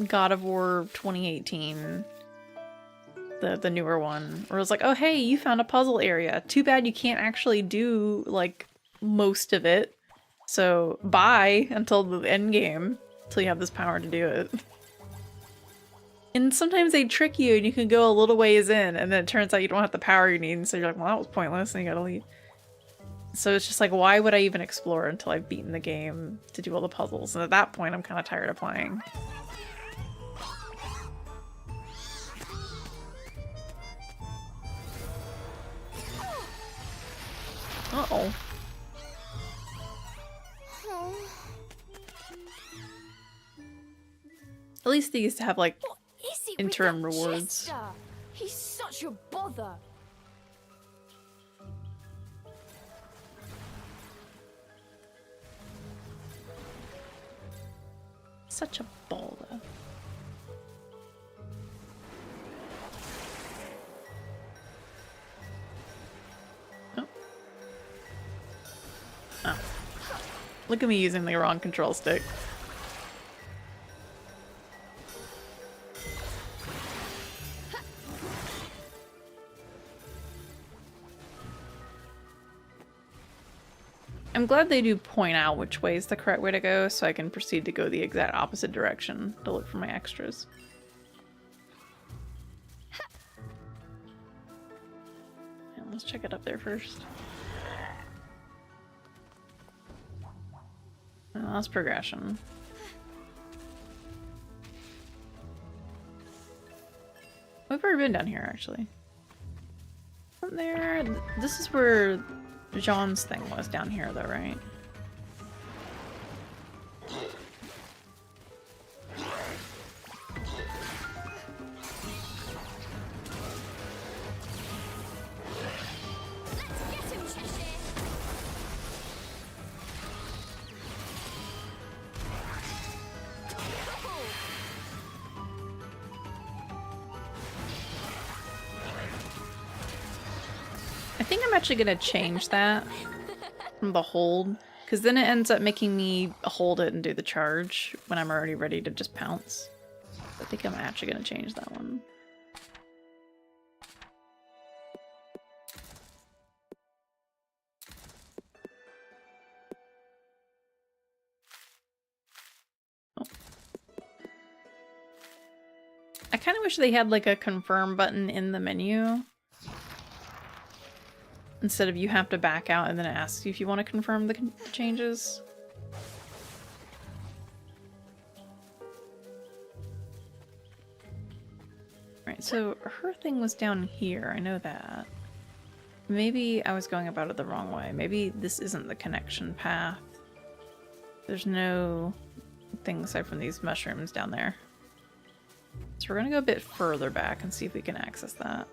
God of War 2018. The newer one. Where it was like, oh hey, you found a puzzle area. Too bad you can't actually do, like, most of it. So bye until the end game, until you have this power to do it. And sometimes they trick you and you can go a little ways in and then it turns out you don't have the power you need, and so you're like, well, that was pointless, and you gotta leave. So it's just like, why would I even explore until I've beaten the game to do all the puzzles? And at that point I'm kind of tired of playing. Uh-oh. At least they used to have, like, interim rewards. Chester? He's such a bother. Such a bother. Oh. Oh. Look at me using the wrong control stick. I'm glad they do point out which way is the correct way to go, so I can proceed to go the exact opposite direction to look for my extras. Yeah, let's check it up there first. Oh, that's progression. We've already been down here, actually. Isn't there? This is where Jean's thing was down here, though, right? Let's get him, Cheshire. I think I'm actually gonna change that from the hold, because then it ends up making me hold it and do the charge when I'm already ready to just pounce. I think I'm actually gonna change that one. Oh. I kind of wish they had like a confirm button in the menu. Instead of you have to back out and then it asks you if you want to confirm the changes. Right, so her thing was down here, I know that. Maybe I was going about it the wrong way. Maybe this isn't the connection path. There's no thing aside from these mushrooms down there. So we're gonna go a bit further back and see if we can access that.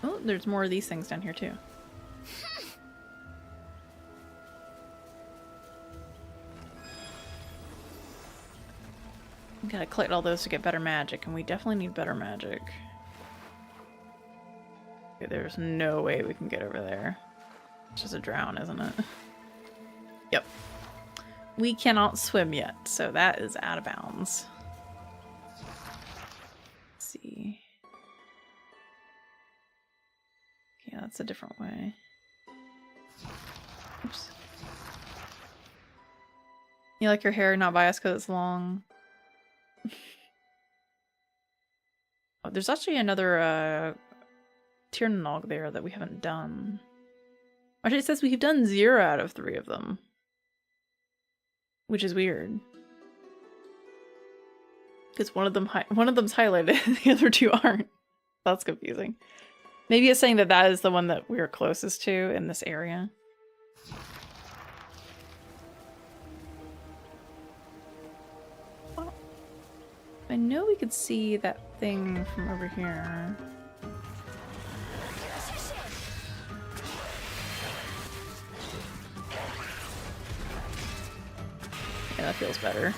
Oh, there's more of these things down here too. We gotta collect all those to get better magic, and we definitely need better magic. Okay, there's no way we can get over there. It's just a drown, isn't it? Yep. We cannot swim yet, so that is out of bounds. Let's see. Yeah, that's a different way. Oops. You like your hair not biased because it's long? Oh, there's actually another Tiernog there that we haven't done. Actually, it says we've done 0 out of 3 of them. Which is weird. Because one of them's highlighted, the other 2 aren't. That's confusing. Maybe it's saying that that is the one that we're closest to in this area. Well, I know we could see that thing from over here. Yeah, that feels better.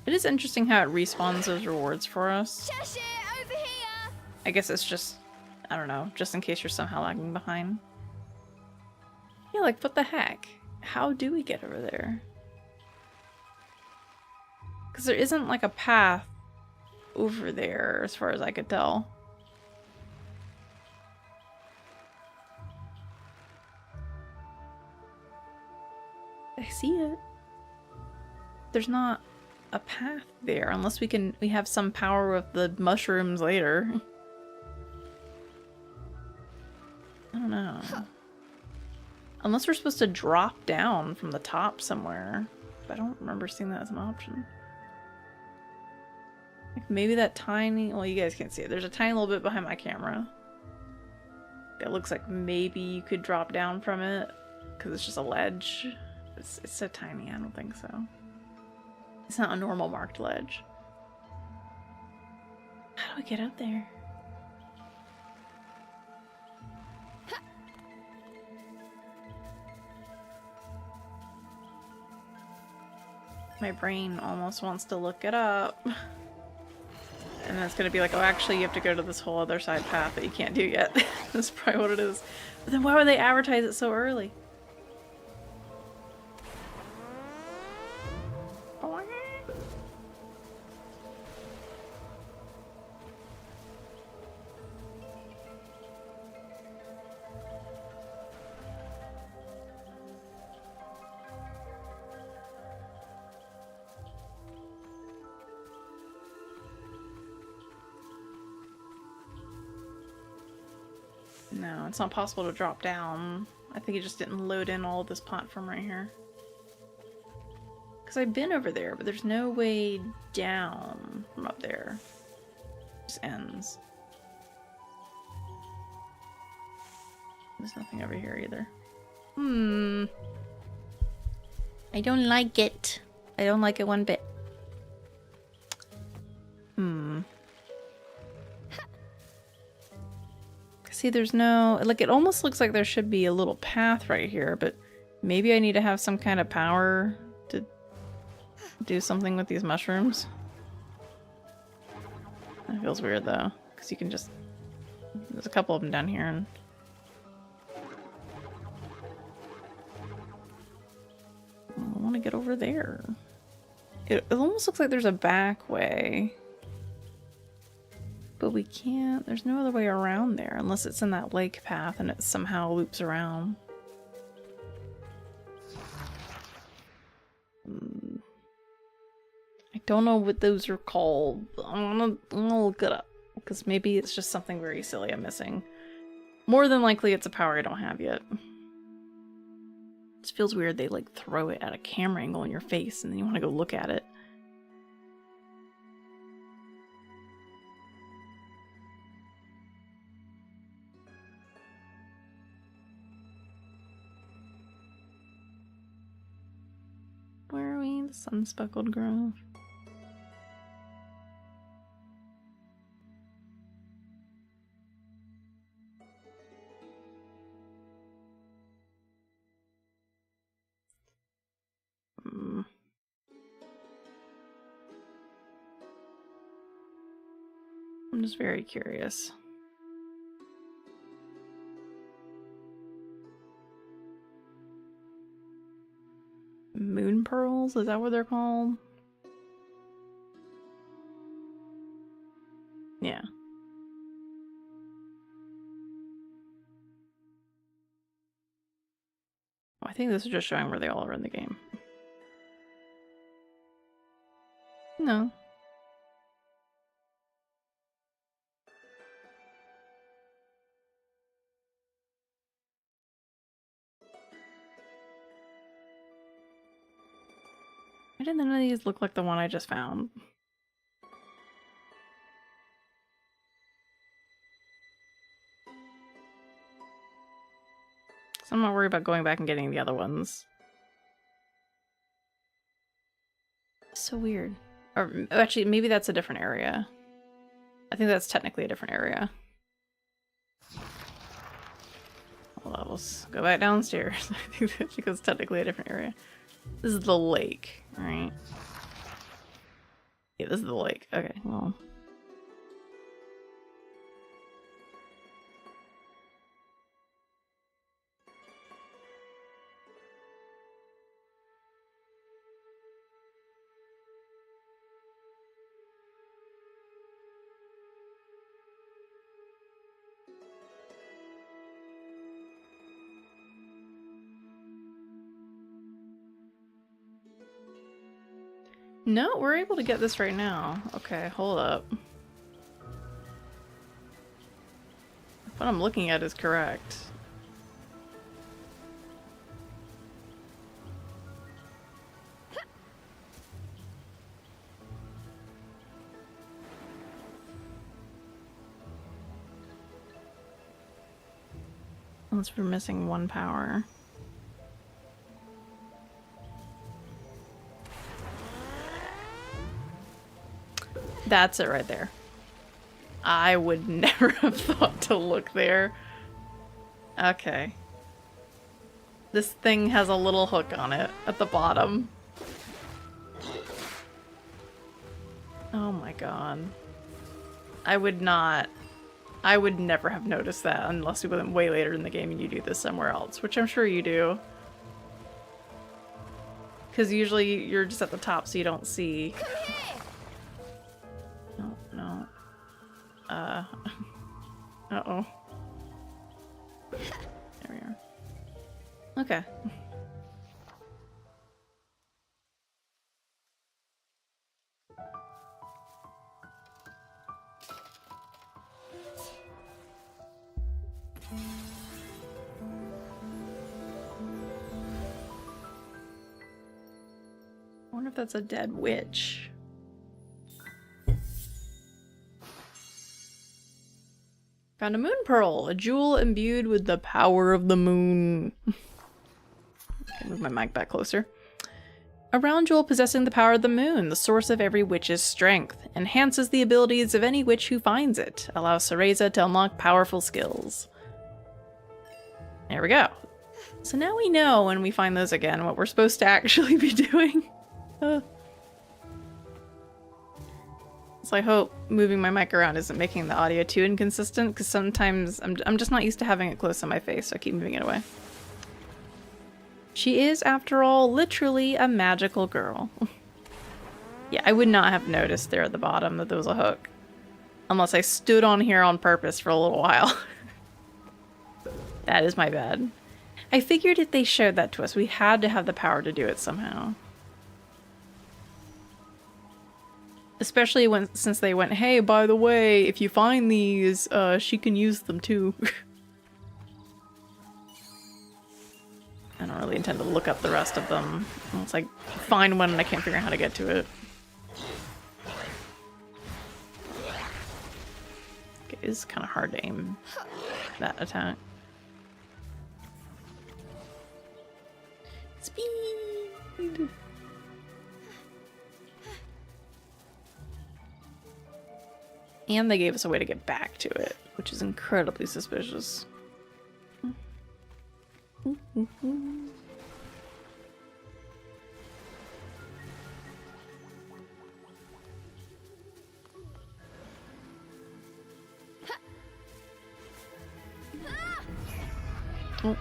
It is interesting how it respawns those rewards for us. Cheshire, over here! I guess it's just, I don't know, just in case you're somehow lagging behind. Yeah, like, what the heck? How do we get over there? Because there isn't, like, a path over there, as far as I could tell. I see it. There's not a path there, unless we have some power with the mushrooms later. I don't know. Unless we're supposed to drop down from the top somewhere. But I don't remember seeing that as an option. Like maybe that tiny... Well, you guys can't see it. There's a tiny little bit behind my camera. It looks like maybe you could drop down from it. Because it's just a ledge. It's so tiny, I don't think so. It's not a normal marked ledge. How do we get up there? My brain almost wants to look it up. And then it's gonna be like, oh, actually you have to go to this whole other side path that you can't do yet. That's probably what it is. But then why would they advertise it so early? No, it's not possible to drop down. I think it just didn't load in all of this platform right here. Because I've been over there, but there's no way down from up there. It just ends. There's nothing over here either. I don't like it. I don't like it one bit. See, there's no... Like, it almost looks like there should be a little path right here, but maybe I need to have some kind of power to do something with these mushrooms. That feels weird, though, because you can just... There's a couple of them down here, and... I want to get over there. It almost looks like there's a back way. But we can't... There's no other way around there, unless it's in that lake path and it somehow loops around. I don't know what those are called. I'm gonna look it up, because maybe it's just something very silly I'm missing. More than likely it's a power I don't have yet. It feels weird they like throw it at a camera angle in your face and then you want to go look at it. Where are we? The Sun-Speckled Grove. I'm just very curious. Moon pearls? Is that what they're called? Yeah. I think this is just showing where they all are in the game. No. Why did none of these look like the one I just found? So I'm not worried about going back and getting the other ones. So weird. Or actually, maybe that's a different area. I think that's technically a different area. Well, let's go back downstairs. I think that's because it's technically a different area. This is the lake, right? Yeah, this is the lake. Okay, well. No, we're able to get this right now. Okay, hold up. What I'm looking at is correct. Unless we're missing one power. That's it right there. I would never have thought to look there. Okay. This thing has a little hook on it at the bottom. Oh my god. I would never have noticed that unless we went way later in the game and you do this somewhere else, which I'm sure you do. Because usually you're just at the top so you don't see. No. Uh-oh. There we are. Okay. I wonder if that's a dead witch. Found a moon pearl, a jewel imbued with the power of the moon. Okay, move my mic back closer. A round jewel possessing the power of the moon, the source of every witch's strength. Enhances the abilities of any witch who finds it. Allows Cereza to unlock powerful skills. There we go. So now we know when we find those again what we're supposed to actually be doing. So I hope moving my mic around isn't making the audio too inconsistent, because sometimes I'm just not used to having it close to my face, so I keep moving it away. She is, after all, literally a magical girl. Yeah, I would not have noticed there at the bottom that there was a hook. Unless I stood on here on purpose for a little while. That is my bad. I figured if they showed that to us, we had to have the power to do it somehow. Especially since they went, hey, by the way, if you find these, she can use them too. I don't really intend to look up the rest of them unless I find one and I can't figure out how to get to it. Okay, it's kind of hard to aim that attack. Speed! And they gave us a way to get back to it, which is incredibly suspicious. Oh.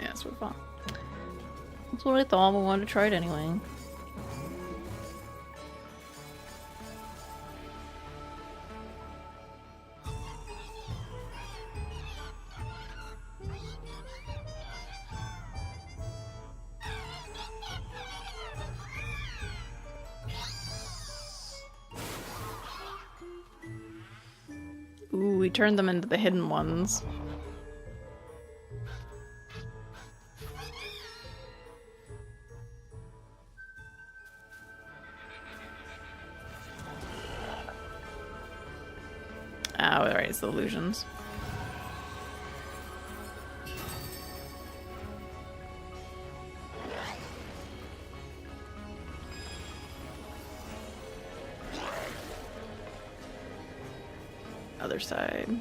Yeah, that's what I thought. That's what I thought, but I wanted to try it anyway. Ooh, we turned them into the hidden ones. Oh, alright, it's the illusions. Other side.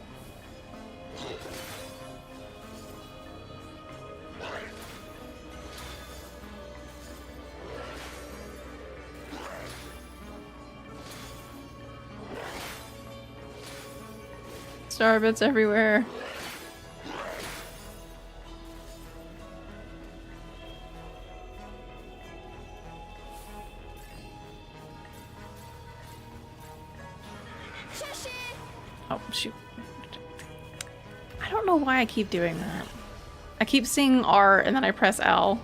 Star bits everywhere. Oh, shoot. I don't know why I keep doing that. I keep seeing R and then I press L.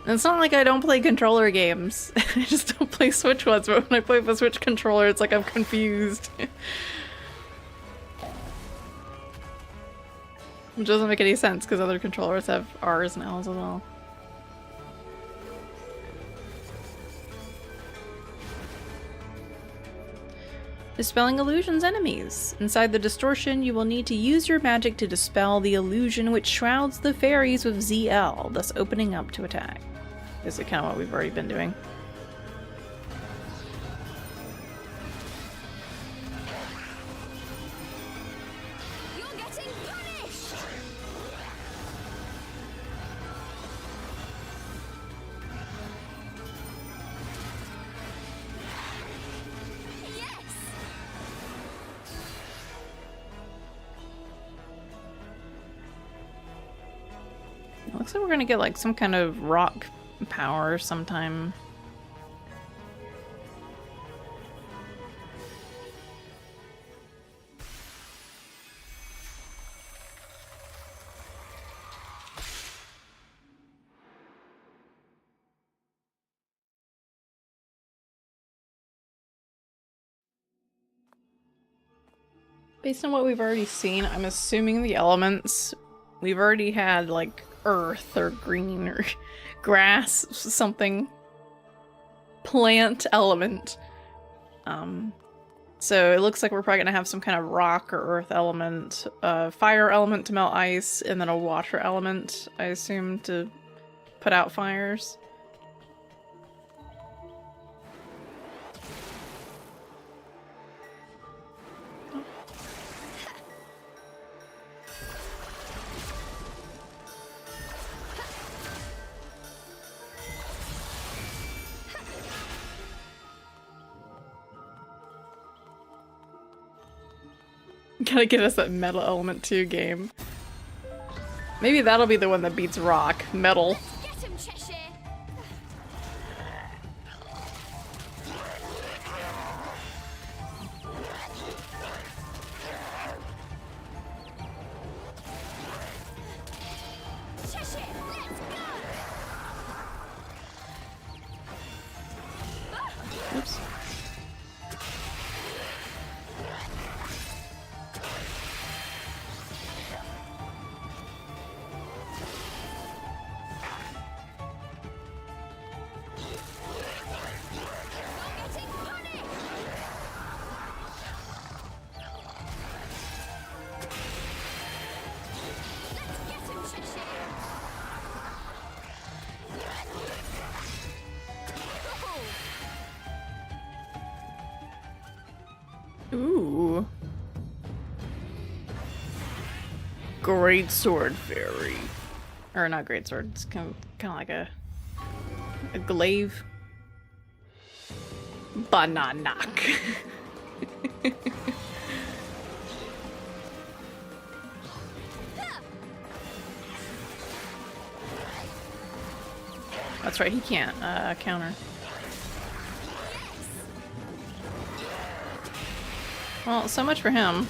And it's not like I don't play controller games. I just don't play Switch ones, but when I play the Switch controller, it's like I'm confused. Which doesn't make any sense because other controllers have R's and L's as well. Dispelling illusions enemies. Inside the distortion, you will need to use your magic to dispel the illusion which shrouds the fairies with ZL, thus opening up to attack. This is kind of what we've already been doing. Looks like we're gonna get like some kind of rock power sometime. Based on what we've already seen, I'm assuming the elements, we've already had like earth or green or grass, something, plant element. So it looks like we're probably gonna have some kind of rock or earth element, fire element to melt ice, and then a water element, I assume, to put out fires. Gotta get us that metal element too game. Maybe that'll be the one that beats rock. Metal. Get him, Cheshire! Cheshire, let's go! Oops. Ooh. Great sword fairy. Or not great sword, it's kind of like a glaive. Bananak. That's right, he can't counter. Well, so much for him.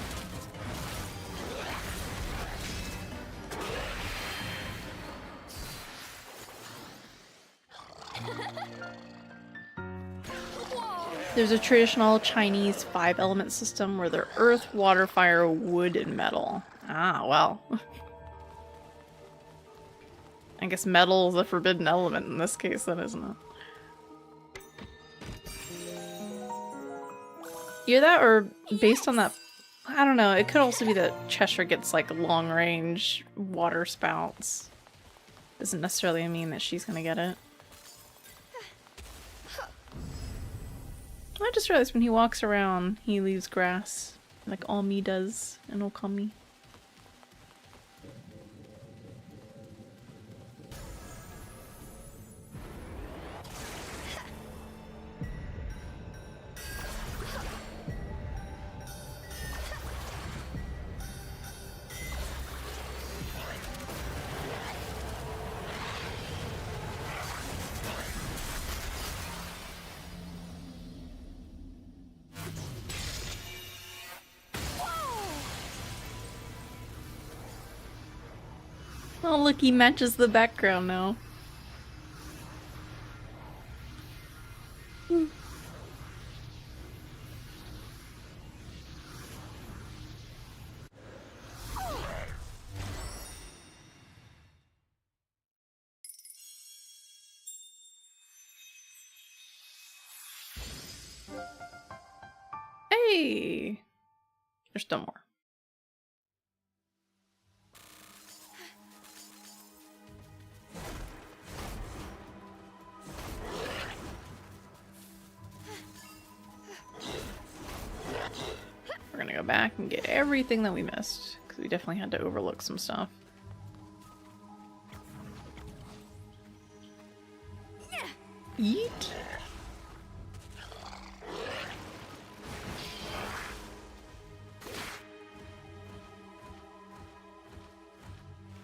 There's a traditional Chinese 5-element system where they're earth, water, fire, wood, and metal. Ah, well. I guess metal is the forbidden element in this case, then, isn't it? Either that, or based on that, I don't know, it could also be that Cheshire gets like long-range water spouts. Doesn't necessarily mean that she's gonna get it. I just realized when he walks around, he leaves grass, like all me does in Okami. Oh look, he matches the background now. Hey! There's still more. We're gonna go back and get everything that we missed, because we definitely had to overlook some stuff. Eat?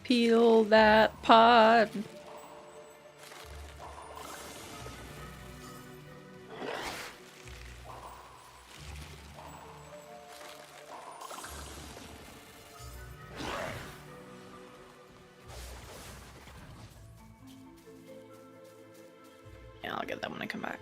Peel that pod. Yeah, I'll get that when I come back.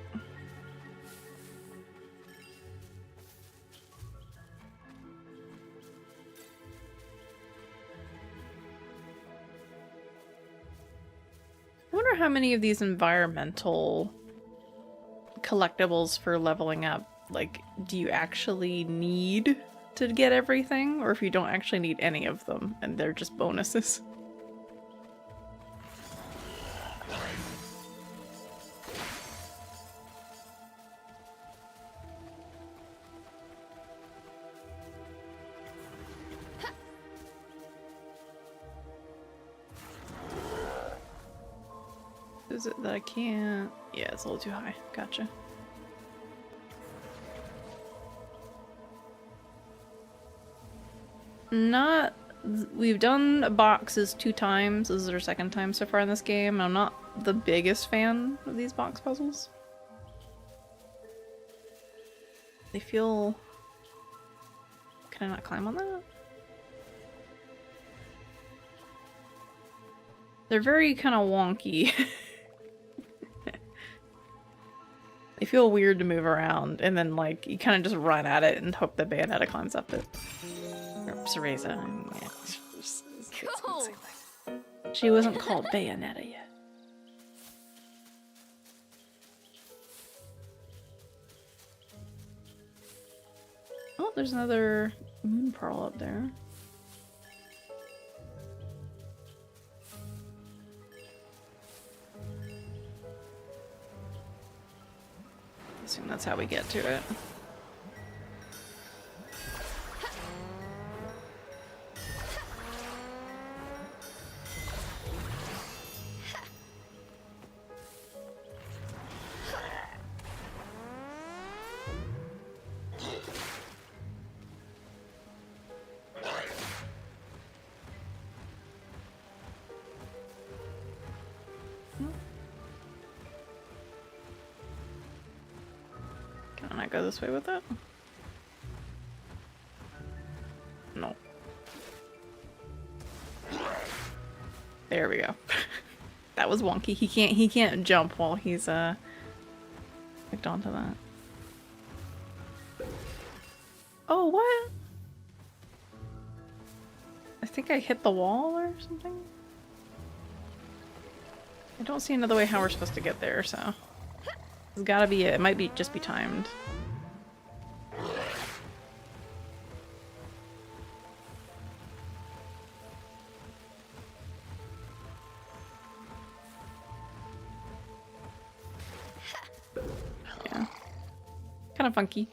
how many of these environmental collectibles for leveling up, like, do you actually need to get everything, or if you don't actually need any of them and they're just bonuses? Is it that I can't? Yeah, it's a little too high. Gotcha. Not... We've done boxes 2 times. This is our 2nd time so far in this game. I'm not the biggest fan of these box puzzles. They feel... Can I not climb on that? They're very kind of wonky. They feel weird to move around, and then, like, you kind of just run at it and hope that Bayonetta climbs up it. Or Cereza. Yeah, Cool. she wasn't called Bayonetta yet. Oh, there's another moon pearl up there. I assume that's how we get to it. Can I go this way with it? No. There we go. That was wonky. He can't jump while he's hooked onto that. Oh, what? I think I hit the wall or something? I don't see another way how we're supposed to get there, so... It's gotta be it. It might be just be timed. Yeah. Kind of funky.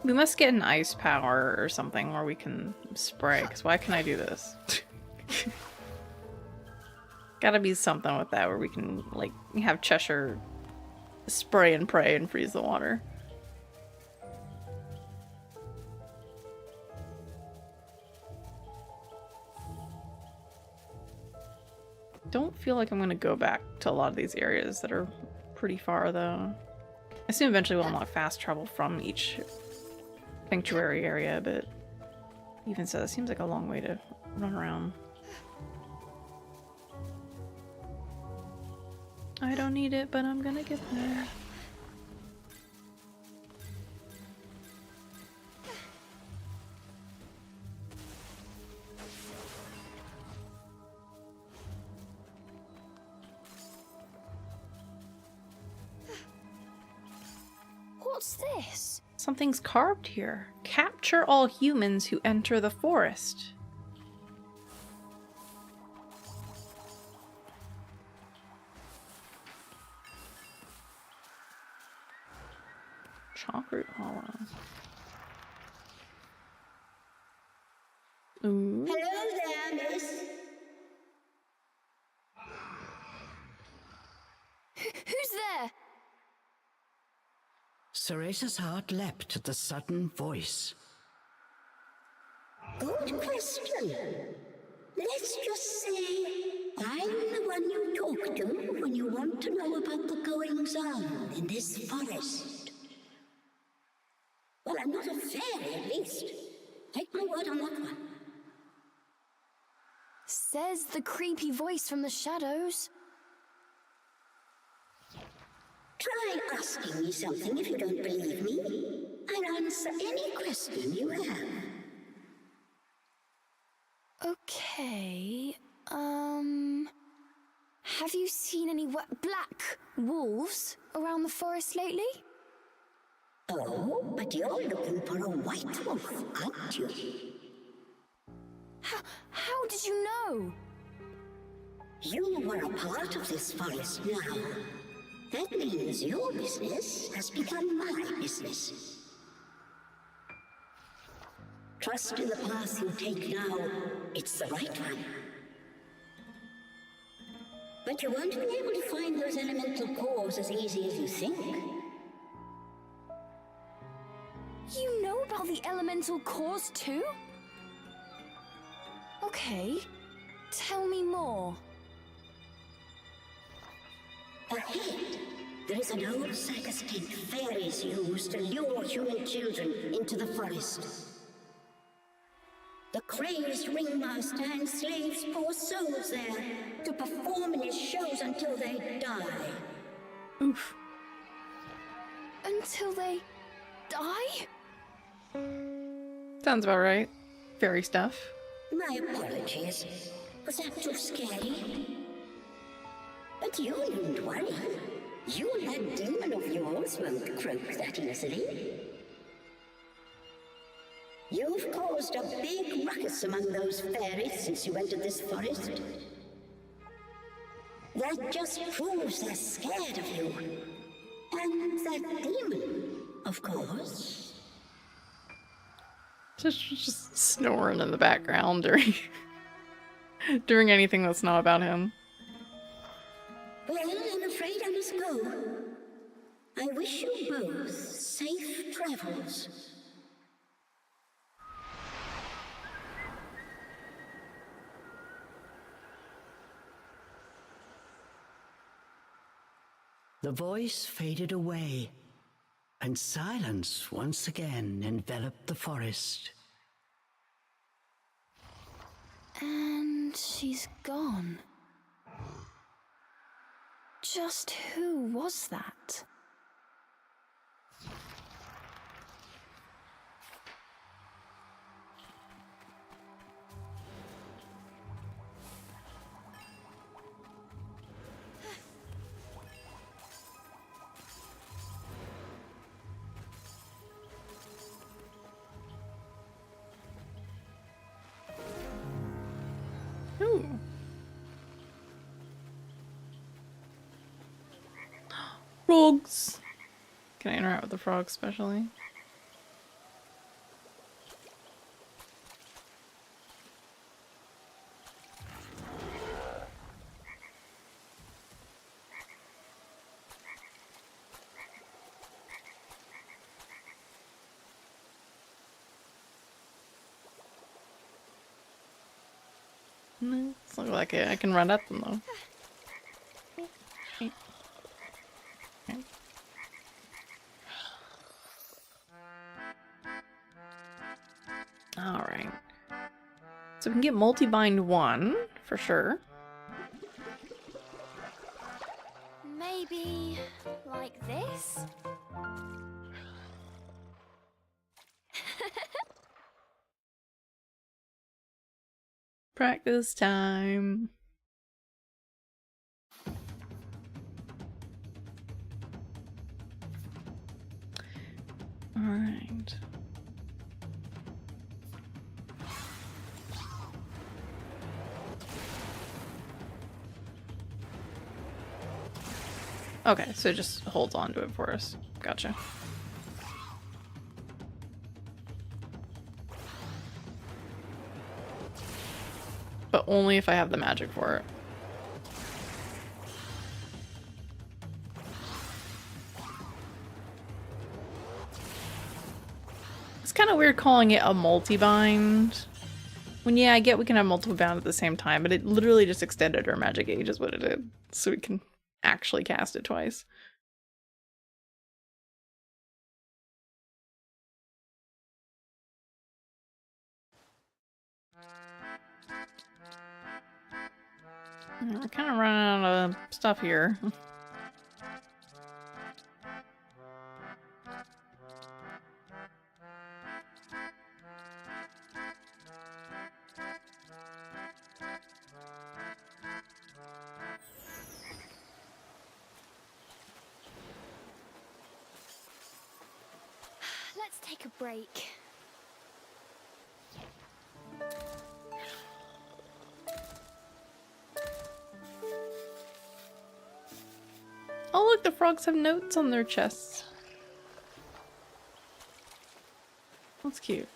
We must get an ice power or something where we can spray, because why can I do this? Gotta be something with that where we can, like, have Cheshire spray and pray and freeze the water. Don't feel like I'm gonna go back to a lot of these areas that are pretty far, though. I assume eventually we'll unlock fast travel from each sanctuary area, but even so, that seems like a long way to run around. I don't need it, but I'm gonna get there. What's this? Something's carved here. Capture all humans who enter the forest. Chalkroot Hollow. Ooh. Hello there, miss. Who's there? Cereza's heart leapt at the sudden voice. good question. Let's just say I'm the one you talk to when you want to know about the goings-on in this forest. Well, I'm not a fairy, at least. Take my word on that one. Says the creepy voice from the shadows. Try asking me something if you don't believe me. I'll answer any question you have. Okay, have you seen any black wolves around the forest lately? Oh, but you're looking for a white wolf, aren't you? How did you know? You were a part of this forest now. That means your business has become my business. Trust in the path you take now. It's the right one. But you won't be able to find those elemental cores as easy as you think. You know about the elemental cores too? Okay, tell me more. Ahead, there is an old circus tent fairies use to lure human children into the forest. The crazed ringmaster enslaves poor souls there to perform in his shows until they die. Oof. Until they die? Sounds about right. Fairy stuff. My apologies. Was that too scary? But you needn't worry. You and that demon of yours won't croak that easily. You've caused a big ruckus among those fairies since you entered this forest. That just proves they're scared of you. And that demon, of course. Just snoring in the background during anything that's not about him. Well, I'm afraid I must go. I wish you both safe travels. The voice faded away, and silence once again enveloped the forest. And she's gone. Just who was that? Ooh. Frogs! Can I interact with the frogs specially? No, it's not like it. I can run at them though. Alright. So we can get multi-bind 1, for sure. Maybe like this? Practice time. Alright. Okay, so it just holds on to it for us. Gotcha. But only if I have the magic for it. It's kind of weird calling it a multi-bind When, yeah, I get we can have multiple bound at the same time, but it literally just extended our magic age is what it did. So we can actually cast it twice. We're kind of running out of stuff here. Let's take a break. Oh look, the frogs have notes on their chests. That's cute.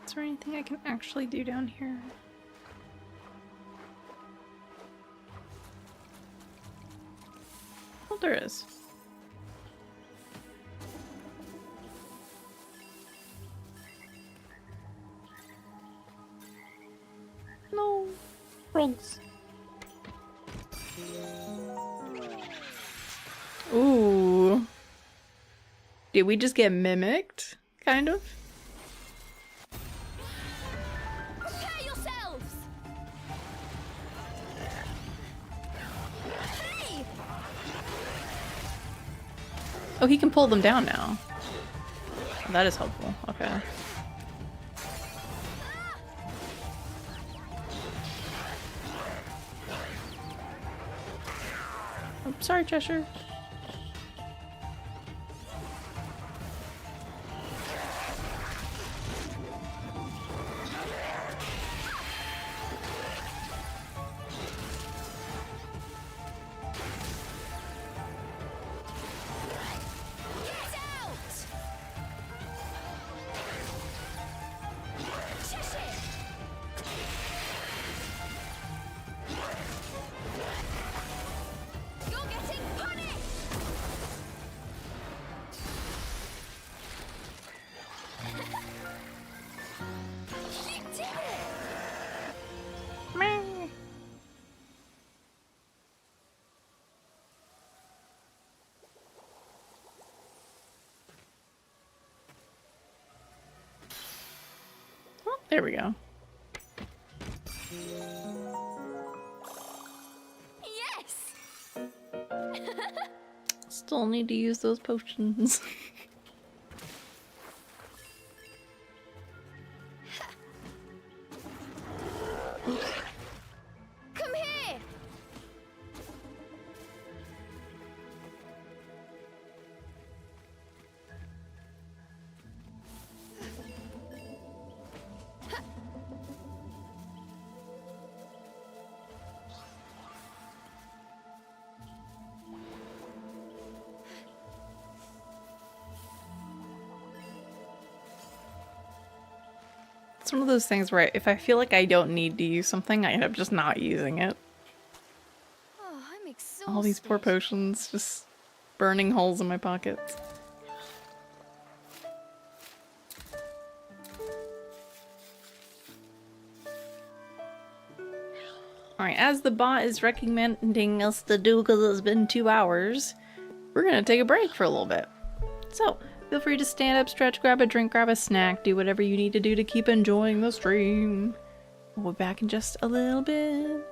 Is there anything I can actually do down here? Oh, there is. No. Frogs. Ooh. Did we just get mimicked? Kind of? Prepare yourselves! Hey! Oh, he can pull them down now. That is helpful. Okay. Oh, sorry, Cheshire. Get out! Cheshire! You're getting punished! You did it! Meh. Oh, there we go. Yes! Still need to use those potions. Come here! It's one of those things where if I feel like I don't need to use something, I end up just not using it. Oh, I'm exhausted. All these poor potions just burning holes in my pockets. Alright, as the bot is recommending us to do because it's been 2 hours, we're gonna take a break for a little bit. So, feel free to stand up, stretch, grab a drink, grab a snack, do whatever you need to do to keep enjoying the stream. We'll be back in just a little bit.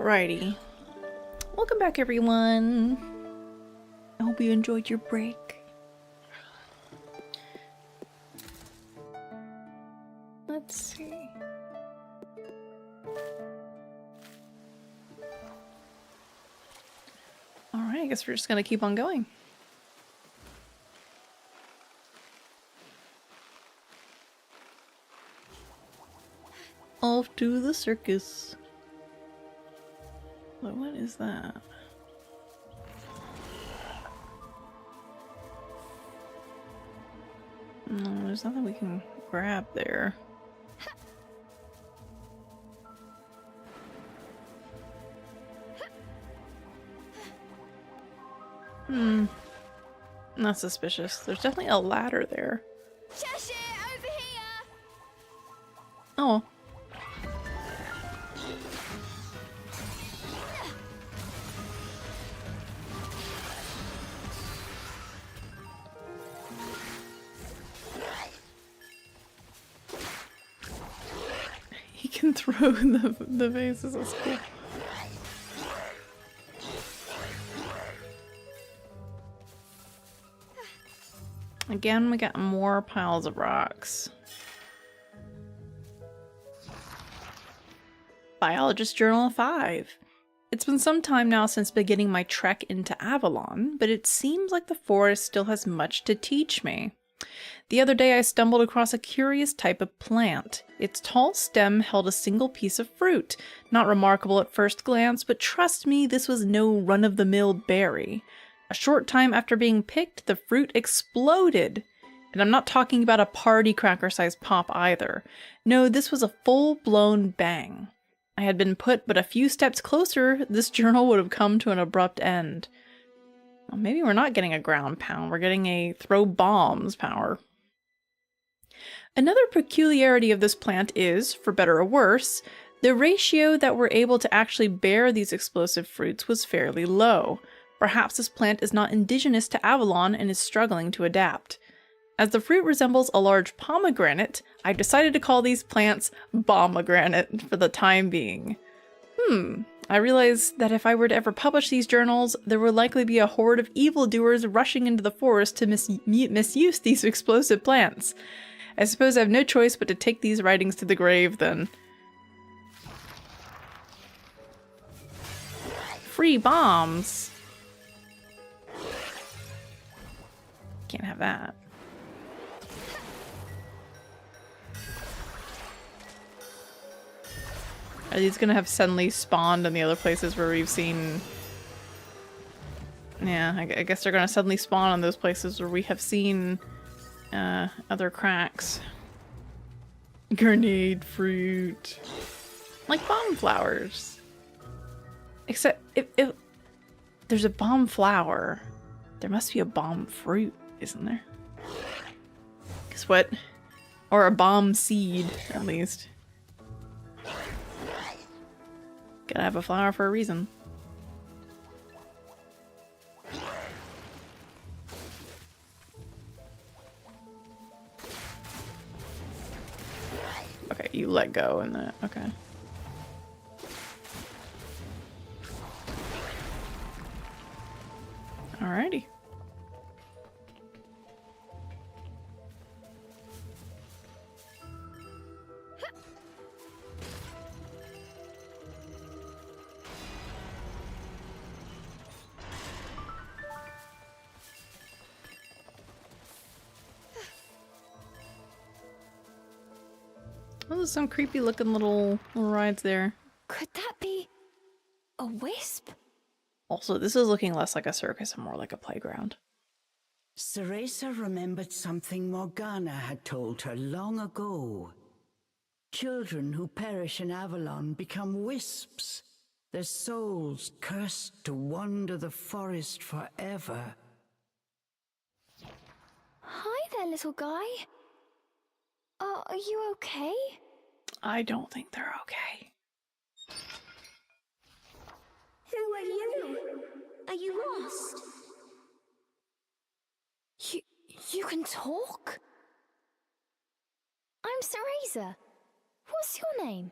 Alrighty. Welcome back, everyone. I hope you enjoyed your break. Let's see. Alright, I guess we're just gonna keep on going. Off to the circus. What is that? No, there's nothing we can grab there. Not suspicious. There's definitely a ladder there. Cheshire, over here! Oh. He can throw the vases. That's cool. Again, we got more piles of rocks. Biologist Journal 5. It's been some time now since beginning my trek into Avalon, but it seems like the forest still has much to teach me. The other day I stumbled across a curious type of plant. Its tall stem held a single piece of fruit. Not remarkable at first glance, but trust me, this was no run-of-the-mill berry. A short time after being picked, the fruit exploded. And I'm not talking about a party cracker-sized pop either. No, this was a full-blown bang. I had been put but a few steps closer, this journal would have come to an abrupt end. Well, maybe we're not getting a ground pound, we're getting a throw bombs power. Another peculiarity of this plant is, for better or worse, the ratio that we're able to actually bear these explosive fruits was fairly low. Perhaps this plant is not indigenous to Avalon and is struggling to adapt. As the fruit resembles a large pomegranate, I've decided to call these plants Bombogranate for the time being. I realize that if I were to ever publish these journals, there would likely be a horde of evildoers rushing into the forest to misuse these explosive plants. I suppose I have no choice but to take these writings to the grave, then. Free bombs! Can't have that. Are these gonna have suddenly spawned in the other places where we've seen... Yeah, I guess they're gonna suddenly spawn in those places where we have seen other cracks. Grenade fruit. Like bomb flowers. Except if there's a bomb flower, there must be a bomb fruit, isn't there? Guess what? Or a bomb seed, at least. Gotta have a flower for a reason. Okay, you let go in that. Okay. Alrighty. Oh, there's some creepy looking little rides there. Could that be a wisp? Also, this is looking less like a circus and more like a playground. Cereza remembered something Morgana had told her long ago. Children who perish in Avalon become wisps, their souls cursed to wander the forest forever. Hi there, little guy. Are you okay? I don't think they're okay. Who are you? Are you lost? You can talk? I'm Cereza. What's your name?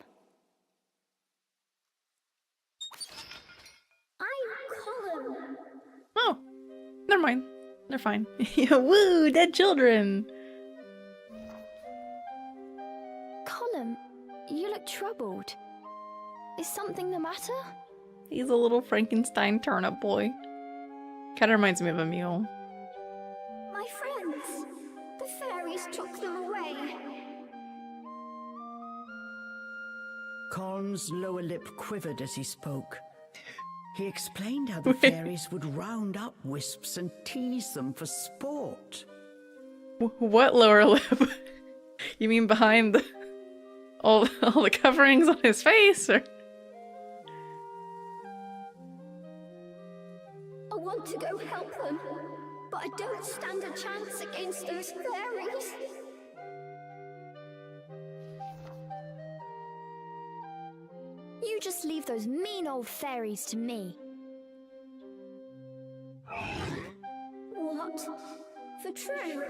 column. Oh, never mind. They're fine. Woo, dead children. Colum, you look troubled. Is something the matter? He's a little Frankenstein turnip boy. Kind of reminds me of a mule. My friends, the fairies took them away. Colm's lower lip quivered as he spoke. He explained how the fairies would round up wisps and tease them for sport. What lower lip? You mean behind the all the coverings on his face, or? I want to go help them, but I don't stand a chance against those fairies. You just leave those mean old fairies to me. What? For true?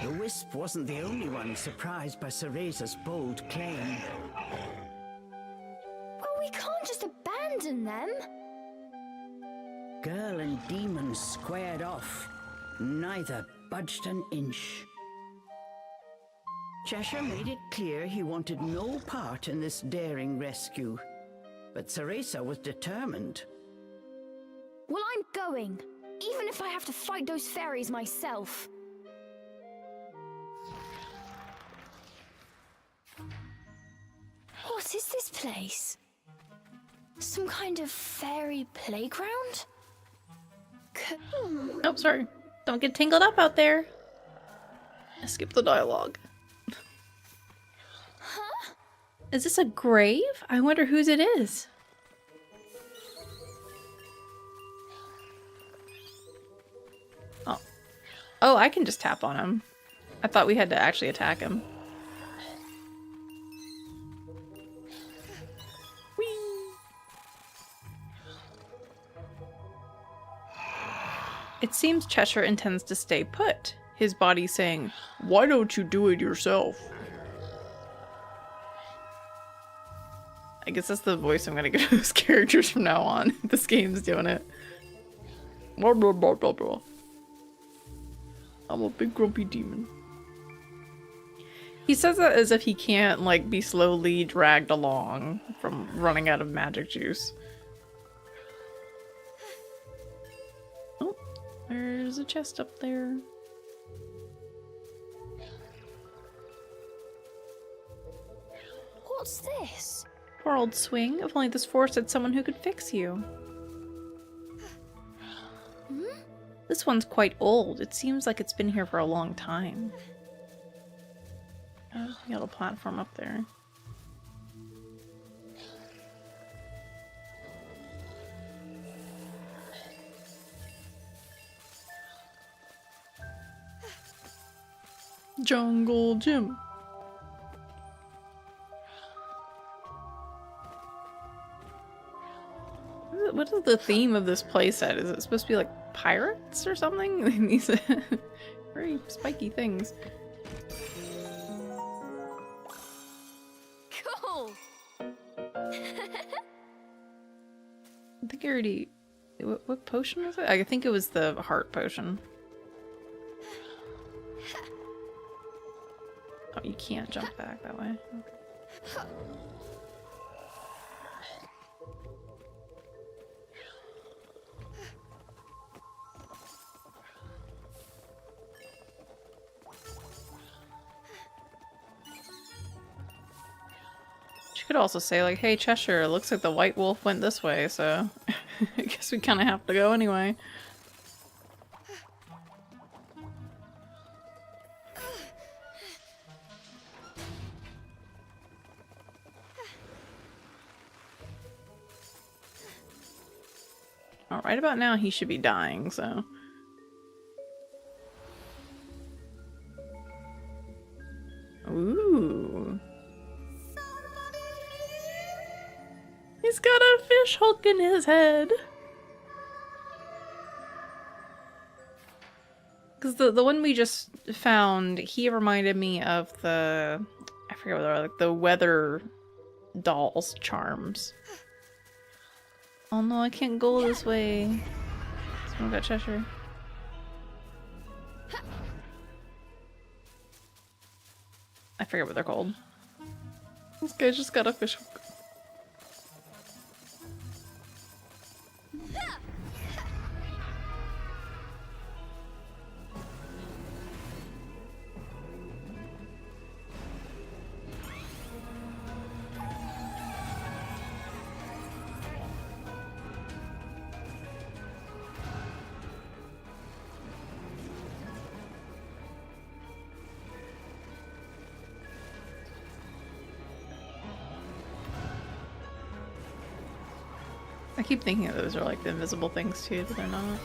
The wisp wasn't the only one surprised by Cereza's bold claim. Well, we can't just abandon them. Girl and demon squared off. Neither budged an inch. Cheshire made it clear he wanted no part in this daring rescue, but Cereza was determined. Well, I'm going, even if I have to fight those fairies myself. What is this place? Some kind of fairy playground? Oh, sorry. Don't get tangled up out there. I skipped the dialogue. Huh? Is this a grave? I wonder whose it is. Oh. Oh, I can just tap on him. I thought we had to actually attack him. It seems Cheshire intends to stay put, his body saying, "Why don't you do it yourself?" I guess that's the voice I'm gonna give those characters from now on. This game's doing it. Blah, blah, blah, blah, blah. I'm a big grumpy demon. He says that as if he can't, like, be slowly dragged along from running out of magic juice. Oh, there's a chest up there. What's this? Poor old swing. If only this forest had someone who could fix you. Hmm? This one's quite old. It seems like it's been here for a long time. Oh, you got a platform up there. Jungle Gym. What is the theme of this playset? Is it supposed to be like pirates or something? These very spiky things. Cool! I think I already... What potion was it? I think it was the heart potion. Oh, you can't jump back that way. She could also say, like, hey, Cheshire, it looks like the White Wolf went this way, so I guess we kind of have to go anyway. Right about now, he should be dying, so... Ooh. He's got a fish hook in his head. Because the one we just found, he reminded me of the... I forget what they were, like the weather doll's charms. Oh no, I can't go this way. Someone got Cheshire. I forget what they're called. This guy just got a fish hook. I keep thinking that those are like the invisible things too, but they're not.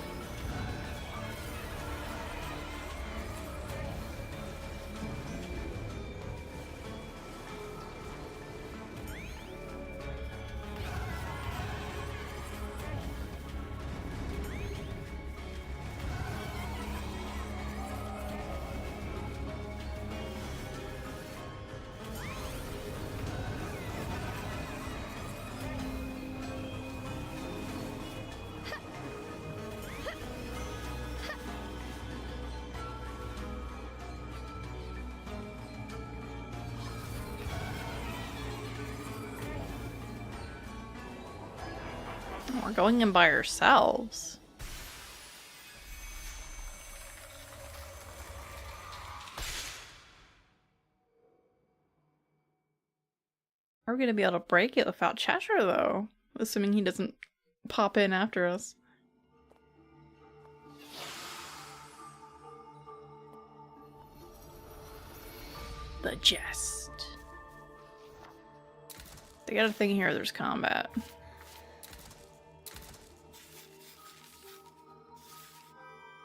We're going in by ourselves. Are we gonna be able to break it without Cheshire though? Assuming he doesn't pop in after us. The jest. They got a thing here, there's combat.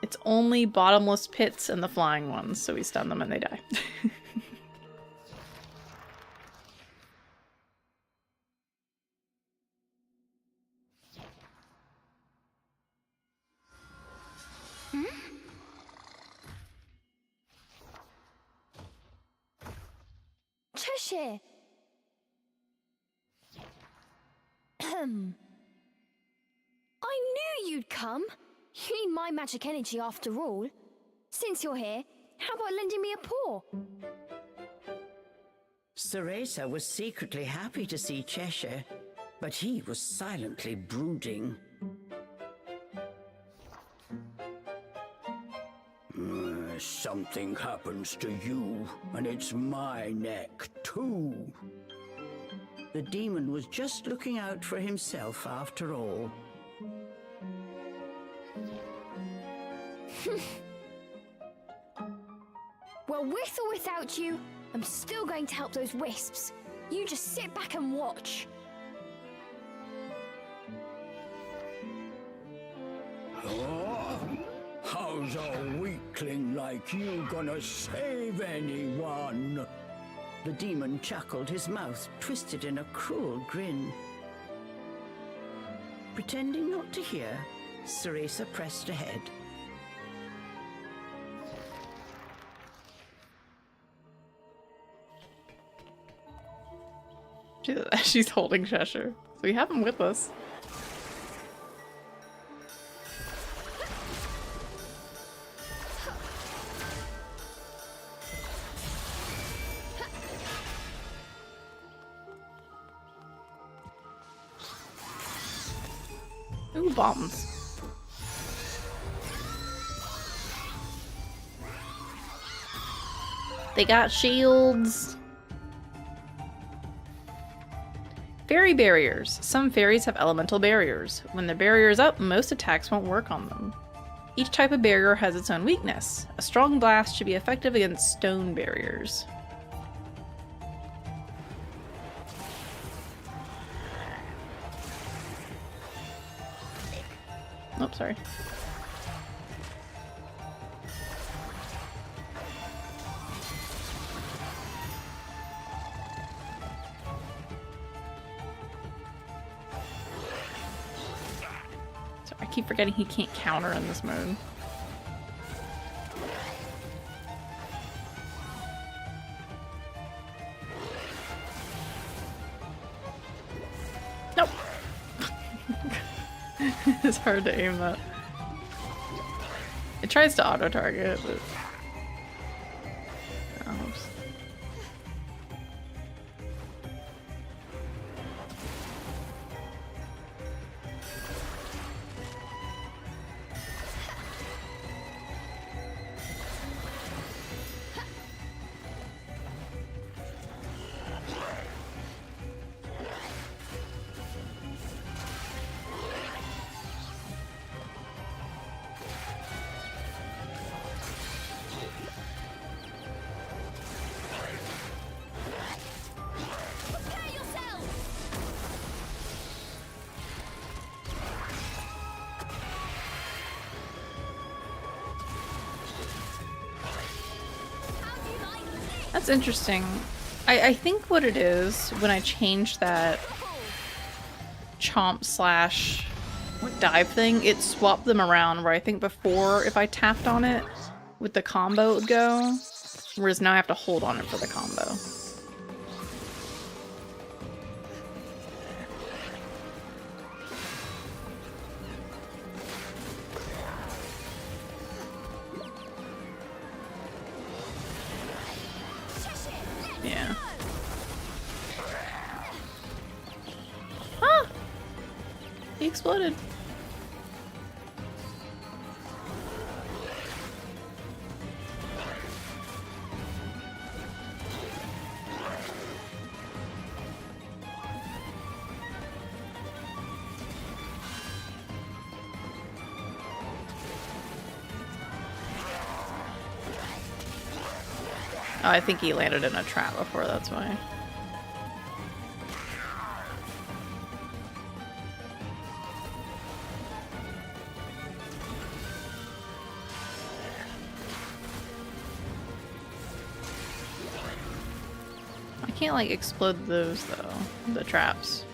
It's only bottomless pits and the flying ones, so we stun them and they die. Cheshire! I knew you'd come. You need my magic energy after all. Since you're here, how about lending me a paw? Cereza was secretly happy to see Cheshire, but he was silently brooding. Something happens to you, and it's my neck, too. The demon was just looking out for himself after all. Well, with or without you, I'm still going to help those wisps. You just sit back and watch. Oh, how's a weakling like you gonna save anyone? The demon chuckled, his mouth twisted in a cruel grin. Pretending not to hear, Cereza pressed ahead. She's holding Cheshire. So we have him with us. Ooh, bombs. They got shields. Fairy barriers. Some fairies have elemental barriers. When the barrier is up, most attacks won't work on them. Each type of barrier has its own weakness. A strong blast should be effective against stone barriers. Oh, sorry. I keep forgetting he can't counter in this mode. Nope. It's hard to aim that. It tries to auto-target, but... Oh, oops. That's interesting. I think what it is, when I changed that chomp slash dive thing, it swapped them around, where I think before, if I tapped on it with the combo, it would go, whereas now I have to hold on it for the combo. Yeah. Ah! He exploded. Oh, I think he landed in a trap before, that's why. I can't, like, explode those, though. The traps.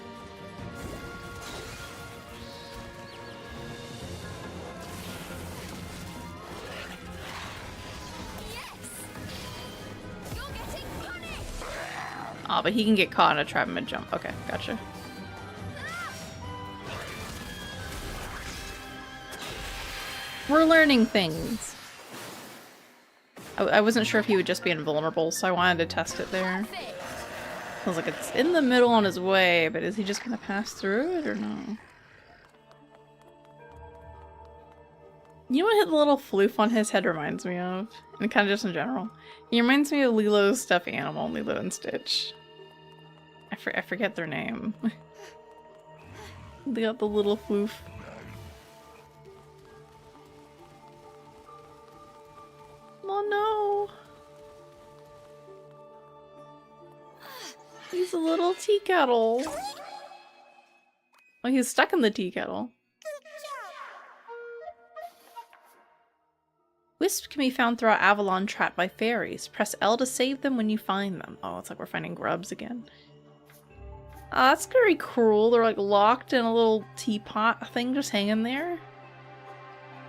Oh, but he can get caught in a trap mid-jump. Okay, gotcha. We're learning things. I wasn't sure if he would just be invulnerable, so I wanted to test it there. I was like, it's in the middle on his way, but is he just gonna pass through it or no? You know what the little floof on his head reminds me of? And kind of just in general. He reminds me of Lilo's stuffed animal, Lilo and Stitch. I forget their name. They got the little floof. Oh no! He's a little tea kettle. Oh, he's stuck in the tea kettle. Wisps can be found throughout Avalon trapped by fairies. Press L to save them when you find them. Oh, it's like we're finding grubs again. Oh, that's very cruel. They're like locked in a little teapot thing just hanging there.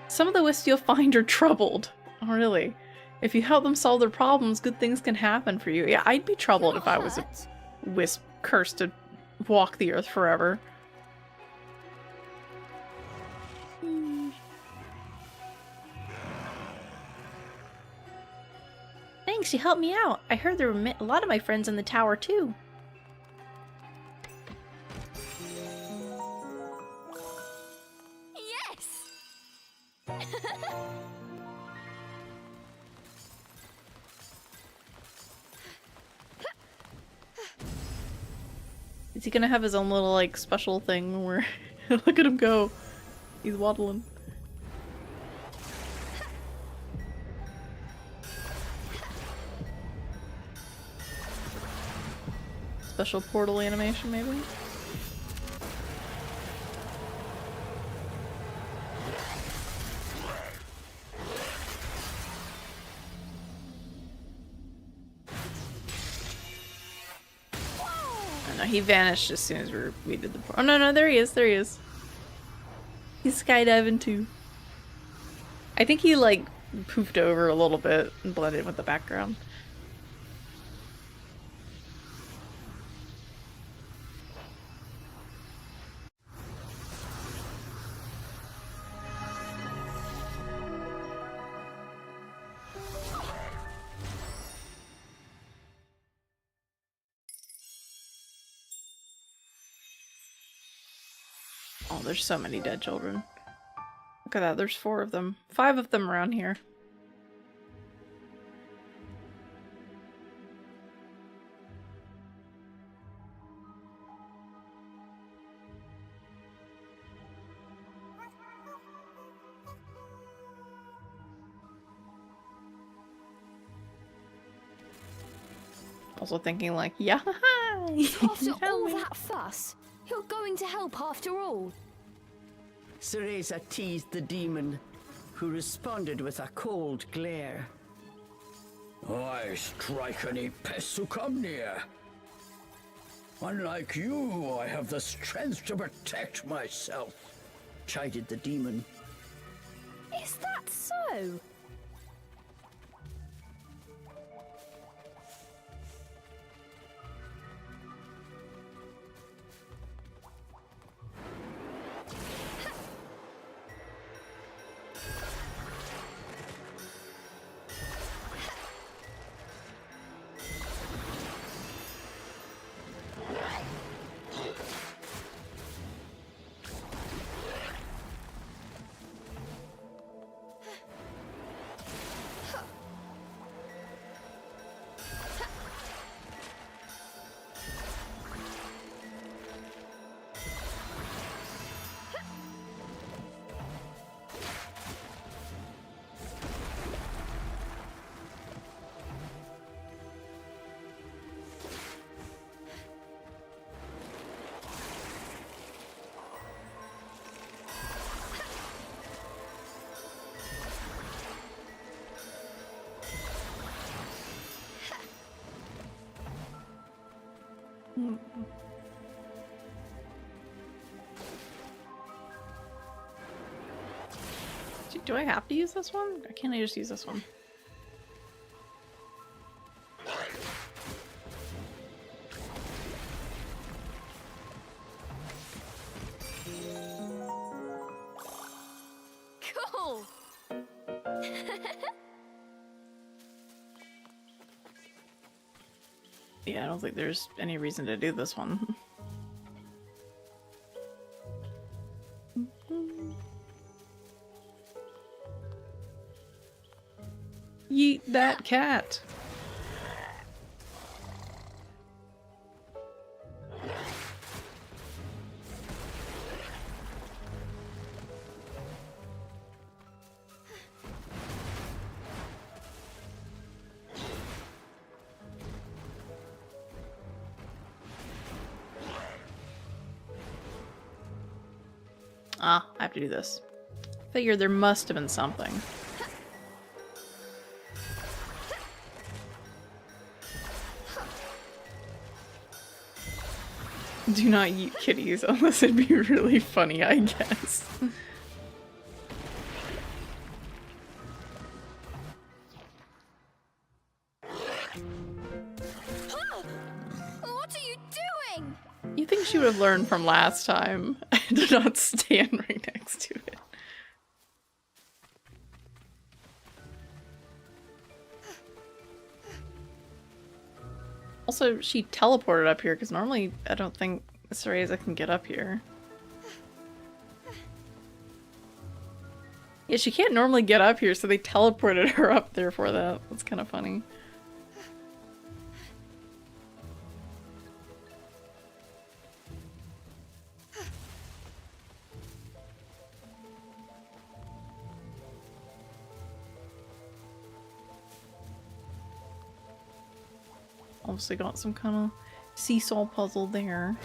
Some of the wisps you'll find are troubled. Oh, really? If you help them solve their problems, good things can happen for you. Yeah, I'd be troubled if I was a wisp cursed to walk the earth forever. Thanks, you helped me out. I heard there were a lot of my friends in the tower too. Yes! Is he gonna have his own little, like, special thing where... Look at him go. He's waddling. Special portal animation, maybe? Oh no, he vanished as soon as we did the portal. Oh no, no, there he is, there he is. He's skydiving too. I think he, like, poofed over a little bit and blended in with the background. Oh, there's so many dead children. Look at that, there's 4 of them. 5 of them around here. Also thinking like, yeah, After all that fuss, you're going to help after all. Cereza teased the demon, who responded with a cold glare. I strike any pests who come near. Unlike you, I have the strength to protect myself, Chided the demon. Is that so? Do I have to use this one? Or can't I just use this one? Cool. Yeah, I don't think there's any reason to do this one. Yeet that cat! Ah, I have to do this. Figured there must have been something. Do not eat kitties unless it'd be really funny, I guess. What are you doing? You think she would have learned from last time to not stand right next to it. Also, she teleported up here because normally I don't think Cereza can get up here. Yeah, she can't normally get up here, so they teleported her up there for that. That's kind of funny. Obviously got some kind of seesaw puzzle there.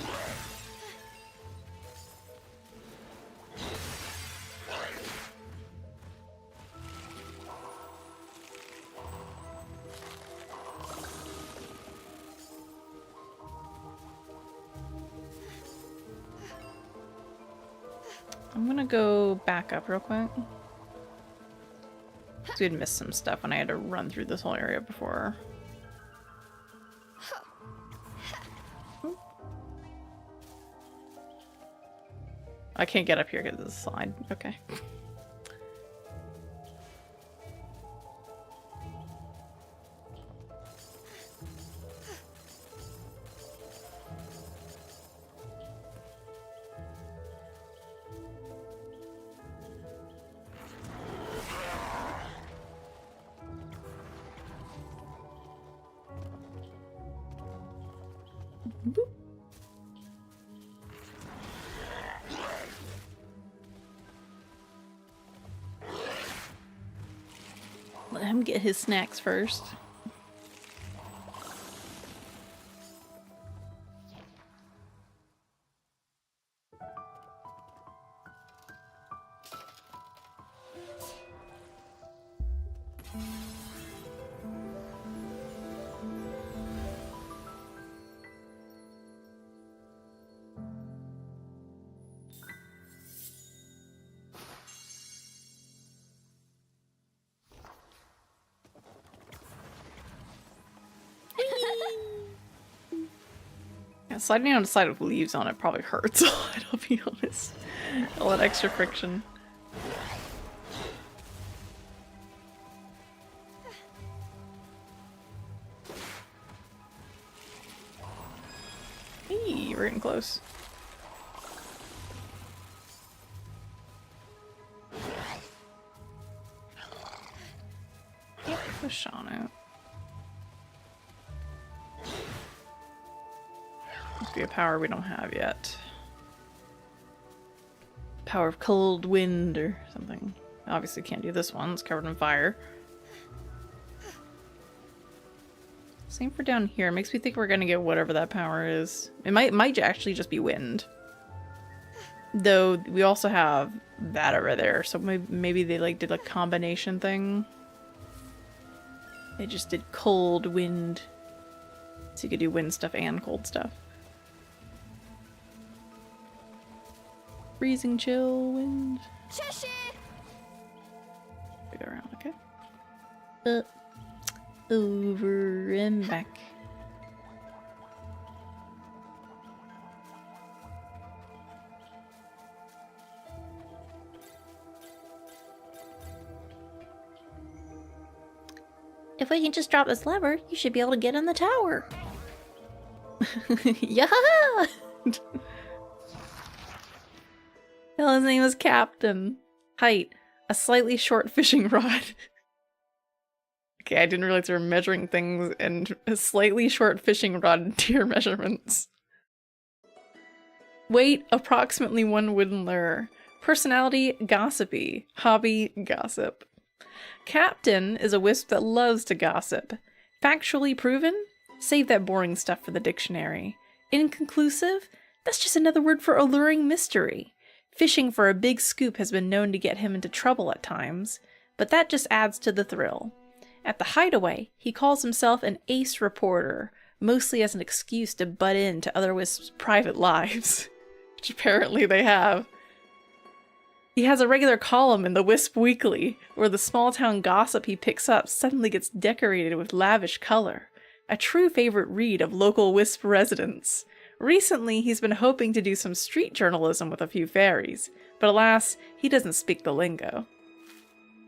I'm gonna go back up real quick. So we'd missed some stuff when I had to run through this whole area before. I can't get up here because of the slide. Okay. Boop. Let him get his snacks first. Yeah, sliding on a side with leaves on it probably hurts a lot, I'll be honest. All that extra friction. Hey, we're getting close. Yep, push on it. Must be a power we don't have yet. Power of cold wind or something. Obviously can't do this one, it's covered in fire. Same for down here. It makes me think we're gonna get whatever that power is. It might actually just be wind. Though we also have that over there, so maybe they like did a combination thing. They just did cold wind. So you could do wind stuff and cold stuff. Freezing chill wind. Cheshire! We go around, okay? Over and back. If we can just drop this lever, you should be able to get in the tower. Yeah! His name is Captain. Height, a slightly short fishing rod. Okay, I didn't realize they were measuring things in a slightly short fishing rod tier measurements. Weight, approximately 1 wooden lure. Personality, gossipy. Hobby, gossip. Captain is a wisp that loves to gossip. Factually proven? Save that boring stuff for the dictionary. Inconclusive? That's just another word for alluring mystery. Fishing for a big scoop has been known to get him into trouble at times, but that just adds to the thrill. At the hideaway, he calls himself an ace reporter, mostly as an excuse to butt into other wisps' private lives, which apparently they have. He has a regular column in the Wisp Weekly, where the small-town gossip he picks up suddenly gets decorated with lavish color. A true favorite read of local Wisp residents. Recently, he's been hoping to do some street journalism with a few fairies, but alas, he doesn't speak the lingo.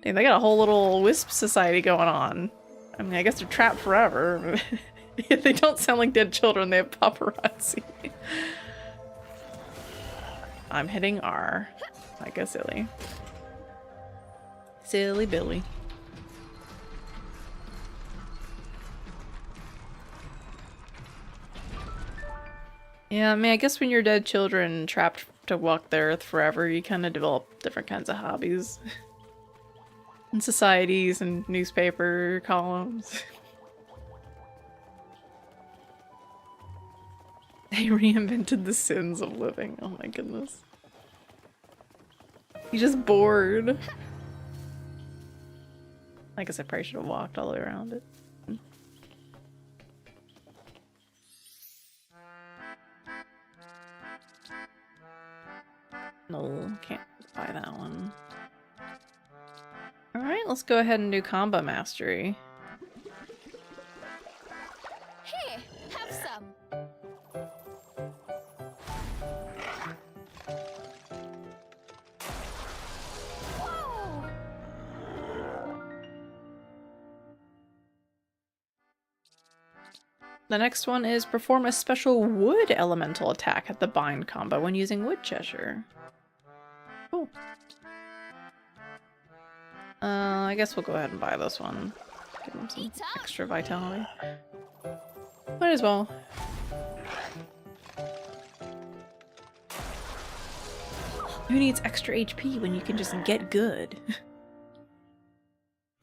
Dang, they got a whole little Wisp society going on. I mean, I guess they're trapped forever. They don't sound like dead children, they have paparazzi. I'm hitting R. Like a silly. Silly Billy. Yeah, I mean, I guess when you're dead children trapped to walk the earth forever, you kind of develop different kinds of hobbies. And societies and newspaper columns. They reinvented the sins of living. Oh my goodness. He's just bored. I guess I probably should have walked all the way around it. No, can't buy that one. Alright, let's go ahead and do combo mastery. Here, have some. Whoa! The next one is perform a special wood elemental attack at the bind combo when using wood Cheshire. Cool. I guess we'll go ahead and buy this one. Give him some extra vitality. Might as well. Who needs extra HP when you can just get good?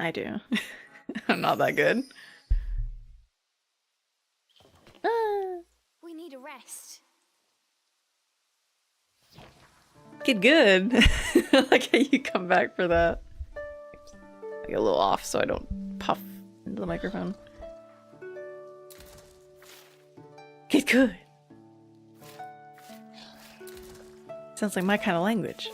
I do. I'm not that good. We need a rest. Get good. I like how you come back for that. I get a little off so I don't puff into the microphone. Get good. Sounds like my kind of language.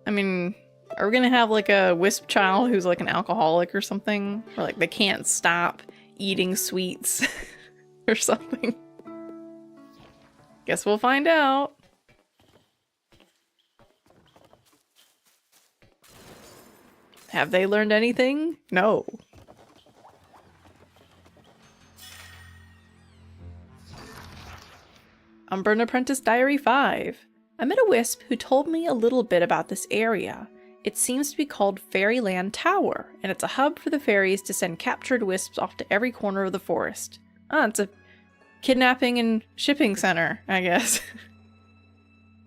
I mean, are we gonna have like a wisp child who's like an alcoholic or something? Or like they can't stop eating sweets or something? Guess we'll find out. Have they learned anything? No. Umbrella Apprentice Diary 5. I met a wisp who told me a little bit about this area. It seems to be called Fairyland Tower, and it's a hub for the fairies to send captured wisps off to every corner of the forest. Ah, it's a kidnapping and shipping center, I guess.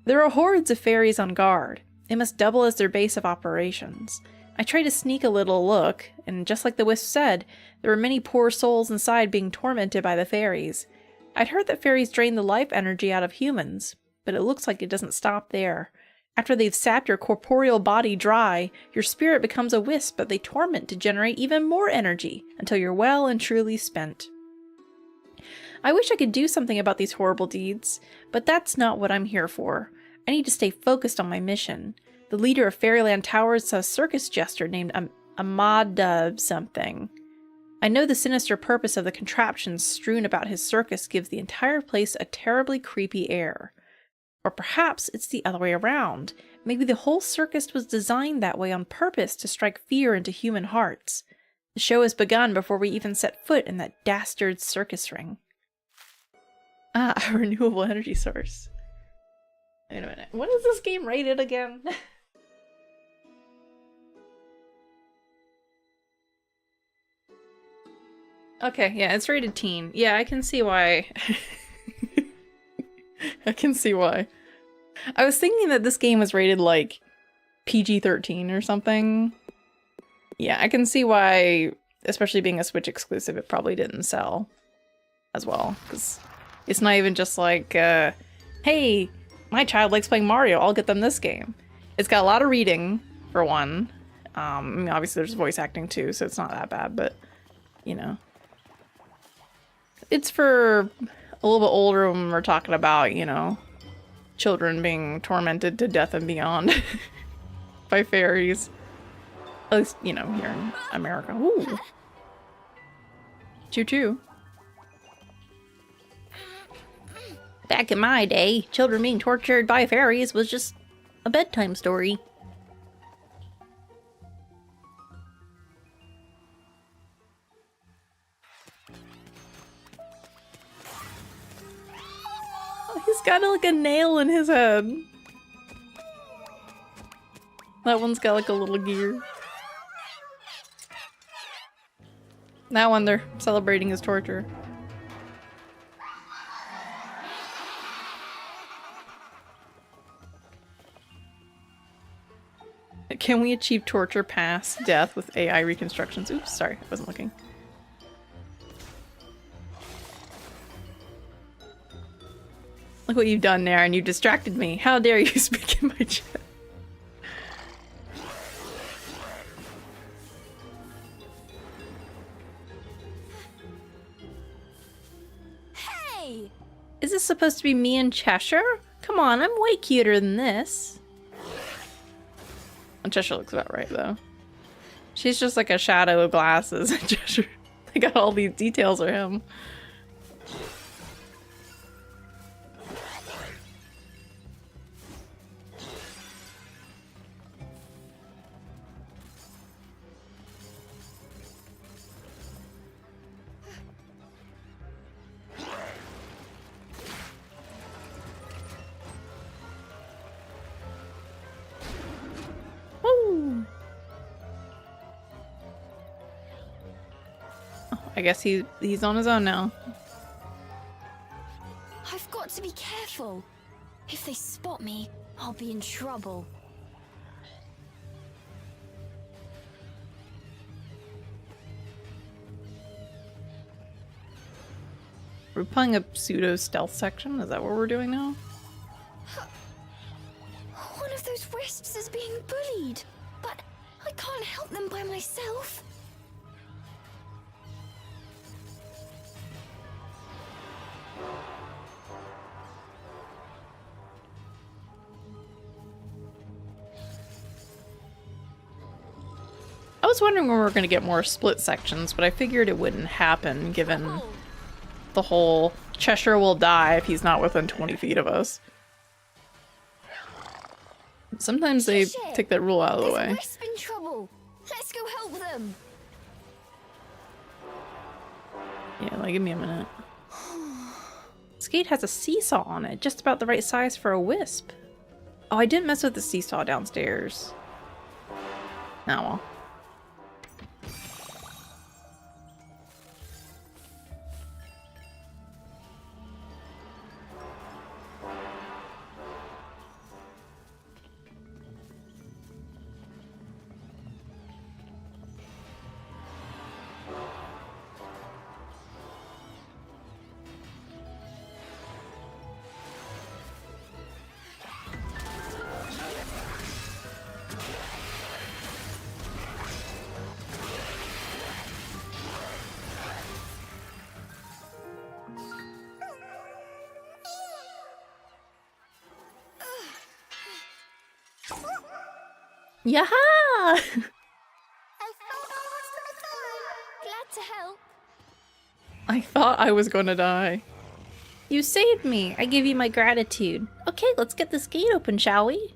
There are hordes of fairies on guard. It must double as their base of operations. I tried to sneak a little look, and just like the wisp said, there were many poor souls inside being tormented by the fairies. I'd heard that fairies drain the life energy out of humans, but it looks like it doesn't stop there. After they've sapped your corporeal body dry, your spirit becomes a wisp that they torment to generate even more energy, until you're well and truly spent. I wish I could do something about these horrible deeds, but that's not what I'm here for. I need to stay focused on my mission. The leader of Fairyland Tower is a circus jester named Amada something. I know the sinister purpose of the contraptions strewn about his circus gives the entire place a terribly creepy air. Or perhaps it's the other way around. Maybe the whole circus was designed that way on purpose to strike fear into human hearts. The show has begun before we even set foot in that dastard circus ring. Ah, a renewable energy source. Wait a minute. What is this game rated again? Okay, yeah, it's rated teen. Yeah, I can see why. I can see why. I was thinking that this game was rated like PG-13 or something. Yeah, I can see why, especially being a Switch exclusive, it probably didn't sell as well. Because it's not even just like, hey, my child likes playing Mario, I'll get them this game. It's got a lot of reading, for one. I mean, obviously there's voice acting too, so it's not that bad, but, you know. It's for a little bit older when we're talking about, you know, children being tormented to death and beyond by fairies. At least, you know, here in America. Ooh. Choo-choo. Back in my day, children being tortured by fairies was just a bedtime story. He's got like a nail in his head. That one's got like a little gear. That one, they're celebrating his torture. Can we achieve torture past death with AI reconstructions? Oops, sorry, I wasn't looking. Look what you've done there, and you distracted me. How dare you speak in my chat? Hey! Is this supposed to be me in Cheshire? Come on, I'm way cuter than this. And Cheshire looks about right, though. She's just like a shadow of glasses in Cheshire. They got all these details of him. I guess he's on his own now. careful. If they spot me, I'll be in trouble. We're playing a pseudo stealth section. Is that what we're doing now? One of those wisps is being bullied, but I can't help them by myself. I was wondering when we were going to get more split sections, but I figured it wouldn't happen given the whole Cheshire will die if he's not within 20 feet of us. Sometimes they Cheshire, take that rule out of the there's way. a wisp in trouble. Let's go help them. Yeah, like, give me a minute. This gate has a seesaw on it, just about the right size for a wisp. Oh, I didn't mess with the seesaw downstairs. Oh well. Yaha! Glad to help. I thought I was gonna die. You saved me. I give you my gratitude. Okay, let's get this gate open, shall we?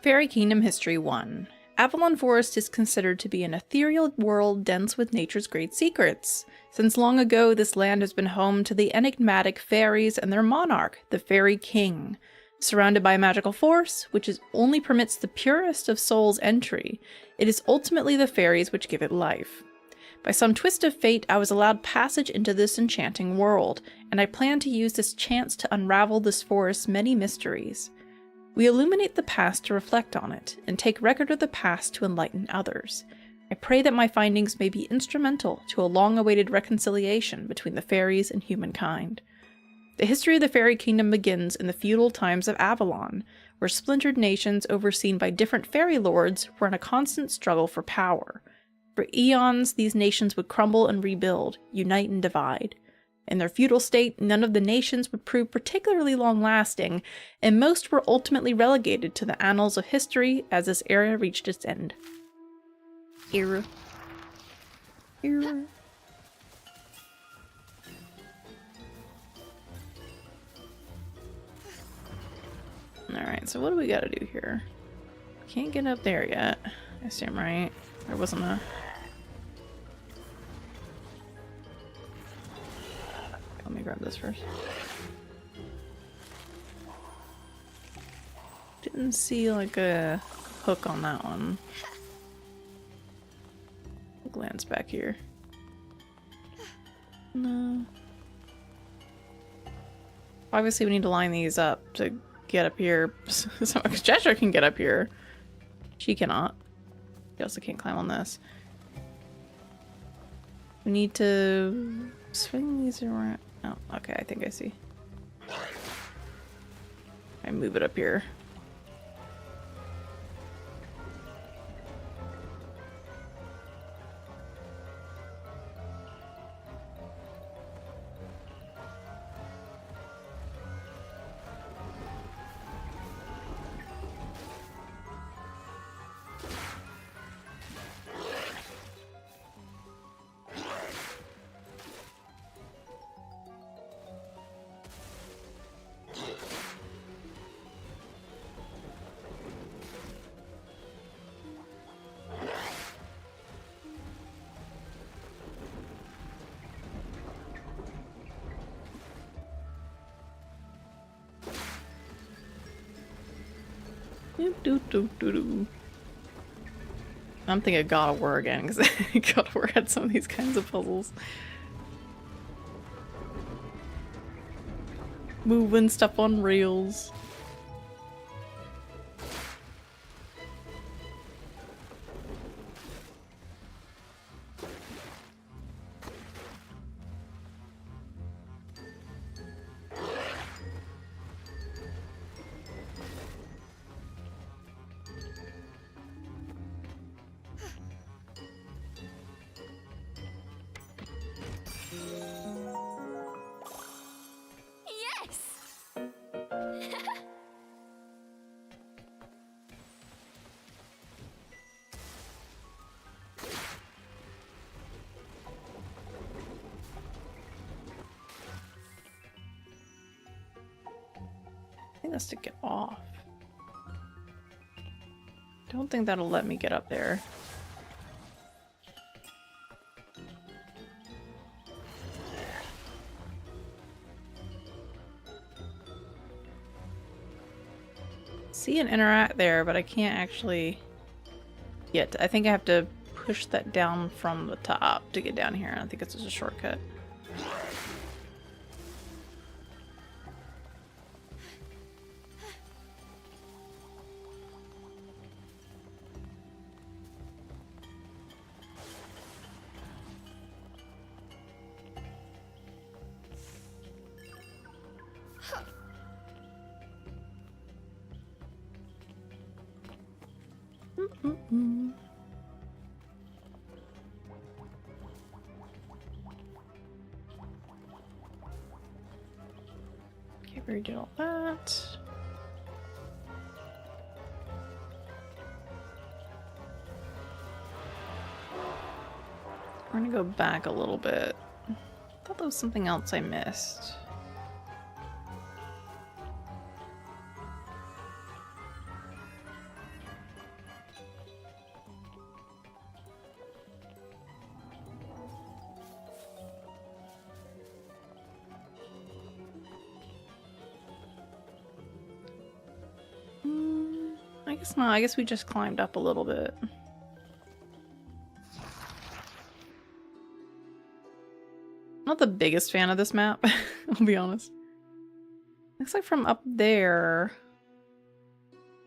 Fairy Kingdom History 1. Avalon Forest is considered to be an ethereal world dense with nature's great secrets. Since long ago, this land has been home to the enigmatic fairies and their monarch, the Fairy King. Surrounded by a magical force, which only permits the purest of souls entry, it is ultimately the fairies which give it life. By some twist of fate, I was allowed passage into this enchanting world, and I plan to use this chance to unravel this forest's many mysteries. We illuminate the past to reflect on it, and take record of the past to enlighten others. I pray that my findings may be instrumental to a long-awaited reconciliation between the fairies and humankind. The history of the Fairy Kingdom begins in the feudal times of Avalon, where splintered nations overseen by different fairy lords were in a constant struggle for power. For eons, these nations would crumble and rebuild, unite and divide. In their feudal state, none of the nations would prove particularly long-lasting, and most were ultimately relegated to the annals of history as this era reached its end. Era. Alright, so what do we gotta do here? Can't get up there yet. I assume, right? There wasn't a... Let me grab this first. Didn't see like a hook on that one. Glance back here. No. Obviously, we need to line these up to get up here. So Cheshire can get up here. She cannot. She also can't climb on this. We need to swing these around. Oh, okay, I think I see. I move it up here. I'm thinking God of War again, because God of War had some of these kinds of puzzles. Moving stuff on rails. I think that's to get off. Don't think that'll let me get up there. See and interact there, but I can't actually get. I think I have to push that down from the top to get down here. I think it's just a shortcut. Okay, we did all that. We're gonna go back a little bit. I thought there was something else I missed. I guess not. I guess we just climbed up a little bit. Not the biggest fan of this map, I'll be honest. Looks like from up there...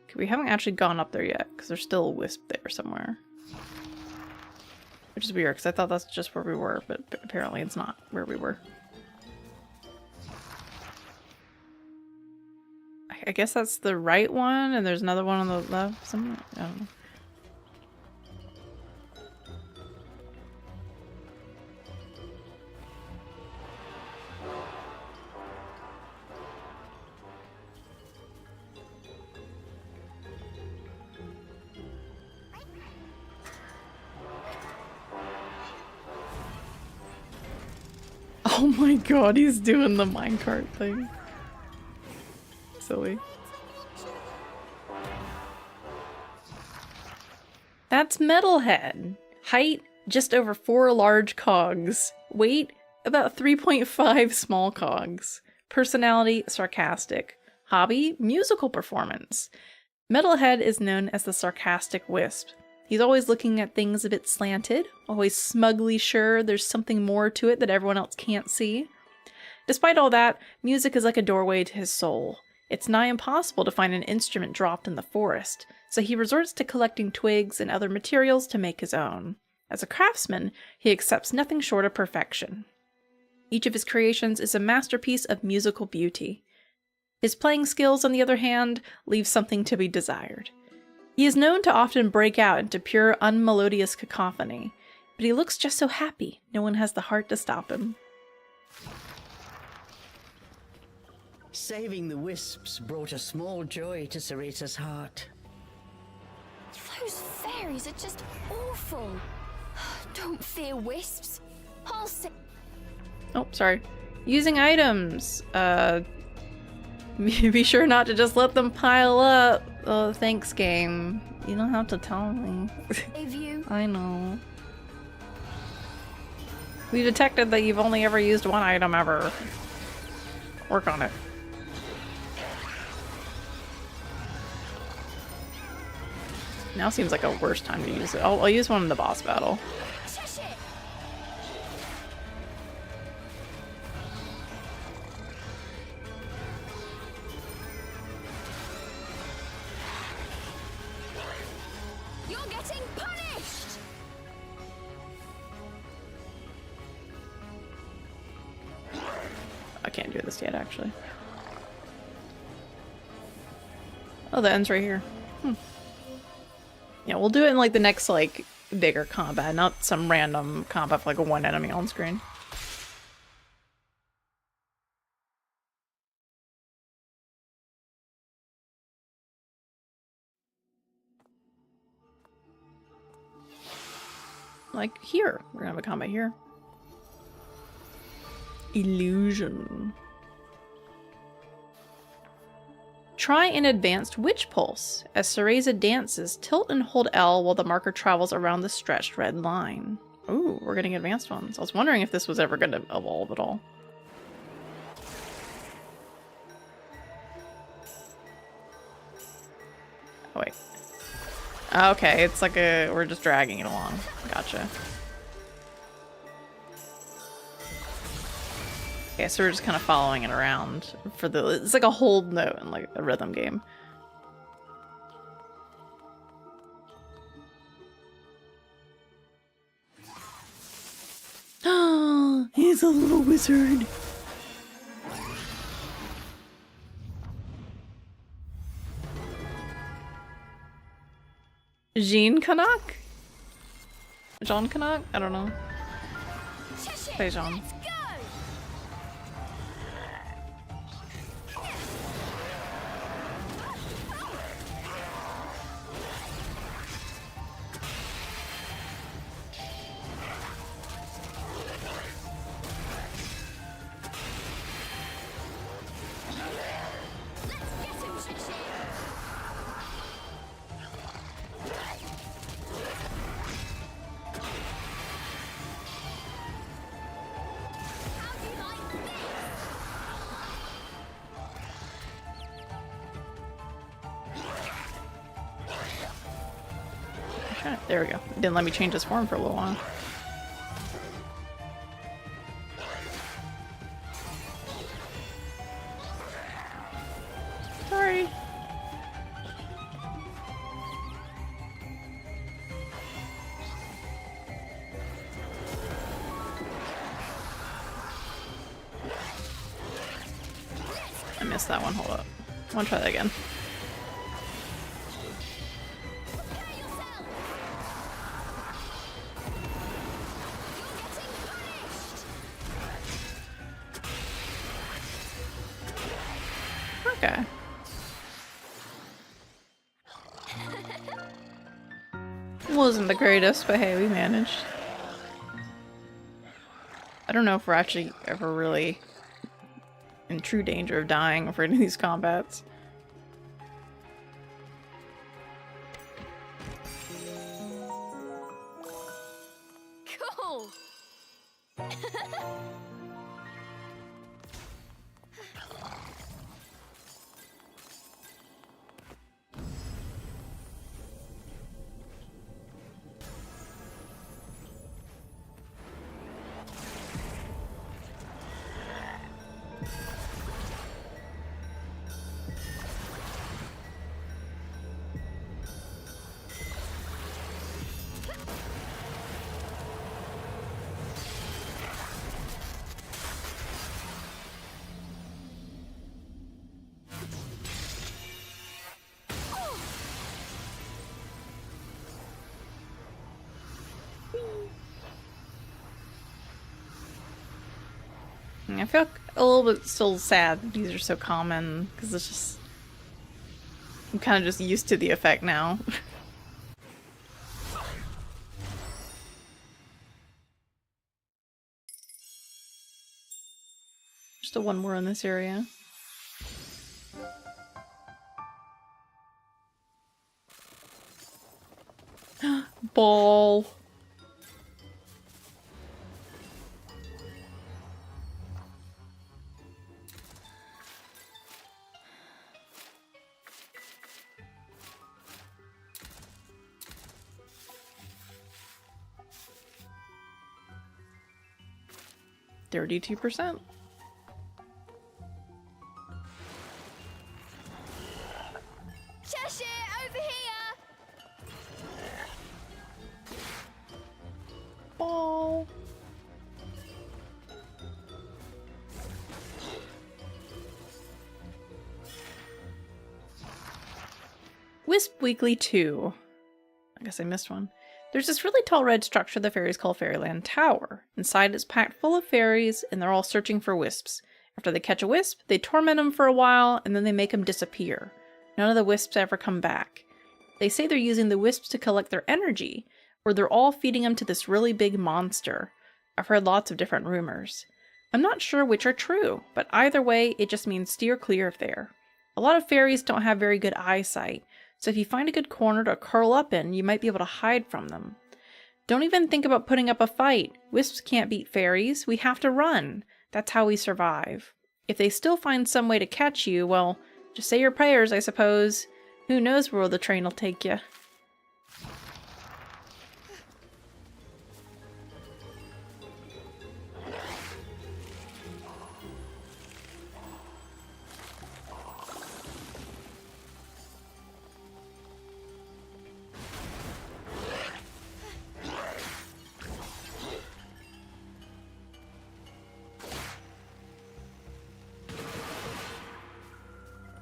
Okay, we haven't actually gone up there yet, because there's still a wisp there somewhere. Which is weird, because I thought that's just where we were, but apparently it's not where we were. I guess that's the right one, and there's another one on the left somewhere. I don't know. Oh my god, he's doing the minecart thing. Silly. That's Metalhead. Height, just over 4 large cogs. Weight, about 3.5 small cogs. Personality, sarcastic. Hobby, musical performance. Metalhead is known as the sarcastic wisp. He's always looking at things a bit slanted, always smugly sure there's something more to it that everyone else can't see. Despite all that, music is like a doorway to his soul. It's nigh impossible to find an instrument dropped in the forest, so he resorts to collecting twigs and other materials to make his own. As a craftsman, he accepts nothing short of perfection. Each of his creations is a masterpiece of musical beauty. His playing skills, on the other hand, leave something to be desired. He is known to often break out into pure, unmelodious cacophony, but he looks just so happy, no one has the heart to stop him. Saving the wisps brought a small joy to Cereza's heart. Those fairies are just awful. Don't fear, wisps. I'll say. Oh, sorry. Using items. Be sure not to just let them pile up. Oh, thanks, game. You don't have to tell me. Save you. I know. We detected that you've only ever used one item ever. Work on it. Now seems like a worse time to use it. I'll use one in the boss battle. Shush it. You're getting punished. I can't do this yet, actually. Oh, the end's right here. Yeah, we'll do it in like the next like bigger combat, not some random combat for like one enemy on screen. Like here, we're gonna have a combat here. Illusion. Try an advanced witch pulse. As Cereza dances, tilt and hold L while the marker travels around the stretched red line. Ooh, we're getting advanced ones. I was wondering if this was ever going to evolve at all. Oh, wait. Okay, it's like we're just dragging it along. Gotcha. Okay, so we're just kind of following it around for it's like a hold note in like a rhythm game. Oh, he's a little wizard. Jean Canuck? Jean Canuck? I don't know. Play Jean. There we go. It didn't let me change his form for a little while. Sorry. I missed that one. Hold up. I want to try that again. Okay. Wasn't the greatest, but hey, we managed. I don't know if we're actually ever really in true danger of dying for any of these combats. Cool. I feel a little bit still sad that these are so common, because it's just... I'm kind of just used to the effect now. Just a one more in this area. Ball. $32%. Cheshire, over here! Ball. Wisp Weekly 2. I guess I missed one. There's this really tall red structure the fairies call Fairyland Tower. Inside it's packed full of fairies, and they're all searching for wisps. After they catch a wisp, they torment them for a while, and then they make them disappear. None of the wisps ever come back. They say they're using the wisps to collect their energy, or they're all feeding them to this really big monster. I've heard lots of different rumors. I'm not sure which are true, but either way, it just means steer clear of there. A lot of fairies don't have very good eyesight, so if you find a good corner to curl up in, you might be able to hide from them. Don't even think about putting up a fight. Wisps can't beat fairies. We have to run. That's how we survive. If they still find some way to catch you, well, just say your prayers, I suppose. Who knows where the train will take you.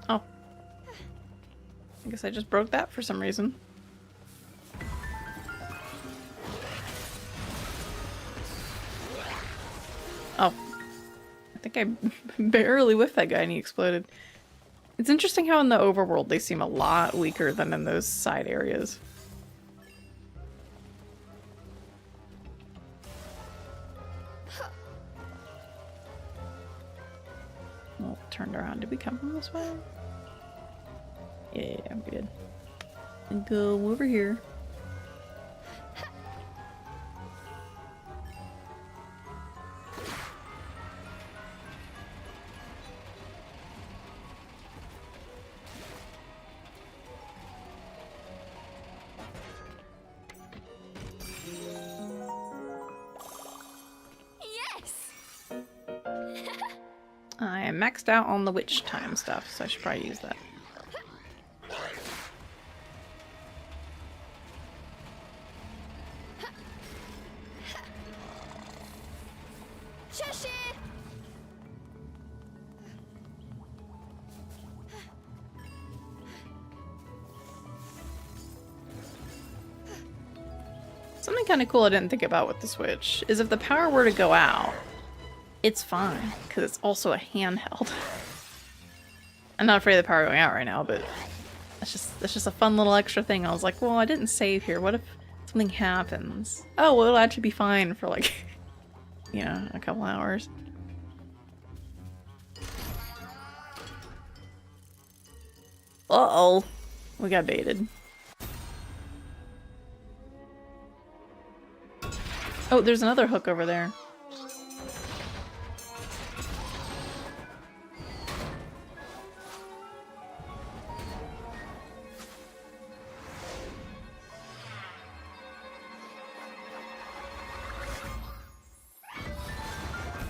Oh. I guess I just broke that for some reason. Oh. I think I barely whiffed that guy and he exploded. It's interesting how in the overworld they seem a lot weaker than in those side areas. Well, turned around. Did we come from this way? Yeah, I'm good. And go over here. I am maxed out on the witch time stuff, so I should probably use that. Something kind of cool I didn't think about with the Switch is if the power were to go out, it's fine, because it's also a handheld. I'm not afraid of the power going out right now, but that's just a fun little extra thing. I was like, well, I didn't save here. What if something happens? Oh, well, it'll actually be fine for like, you know, a couple hours. Uh-oh. We got baited. Oh, there's another hook over there.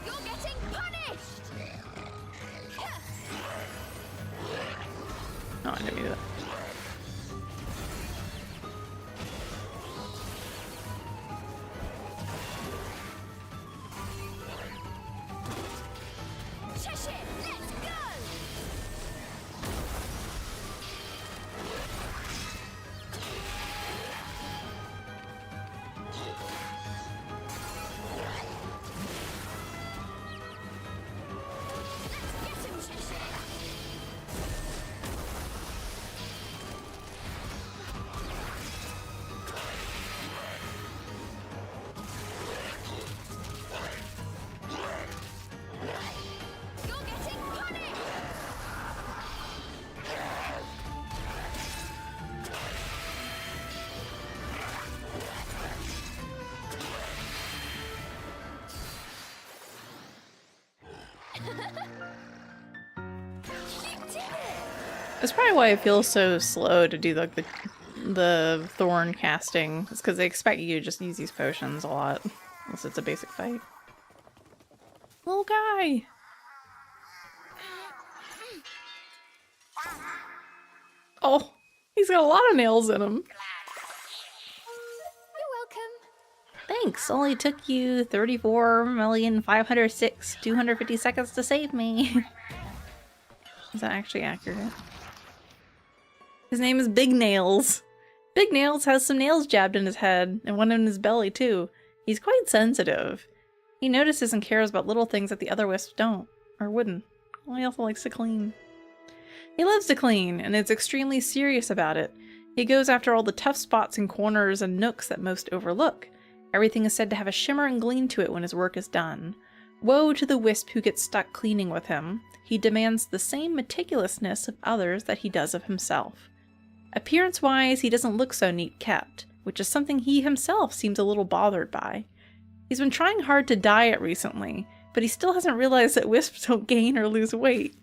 You're getting punished. Oh, I didn't do that. That's probably why it feels so slow to do like the thorn casting. It's because they expect you to just use these potions a lot. Unless it's a basic fight. Little guy! Oh, he's got a lot of nails in him. You're welcome. Thanks, only took you 34,506,250 seconds to save me. Is that actually accurate? His name is Big Nails. Big Nails has some nails jabbed in his head, and one in his belly too. He's quite sensitive. He notices and cares about little things that the other wisps don't, or wouldn't. Well, he also likes to clean. He loves to clean, and is extremely serious about it. He goes after all the tough spots and corners and nooks that most overlook. Everything is said to have a shimmer and gleam to it when his work is done. Woe to the wisp who gets stuck cleaning with him. He demands the same meticulousness of others that he does of himself. Appearance-wise, he doesn't look so neat-kept, which is something he himself seems a little bothered by. He's been trying hard to diet recently, but he still hasn't realized that wisps don't gain or lose weight.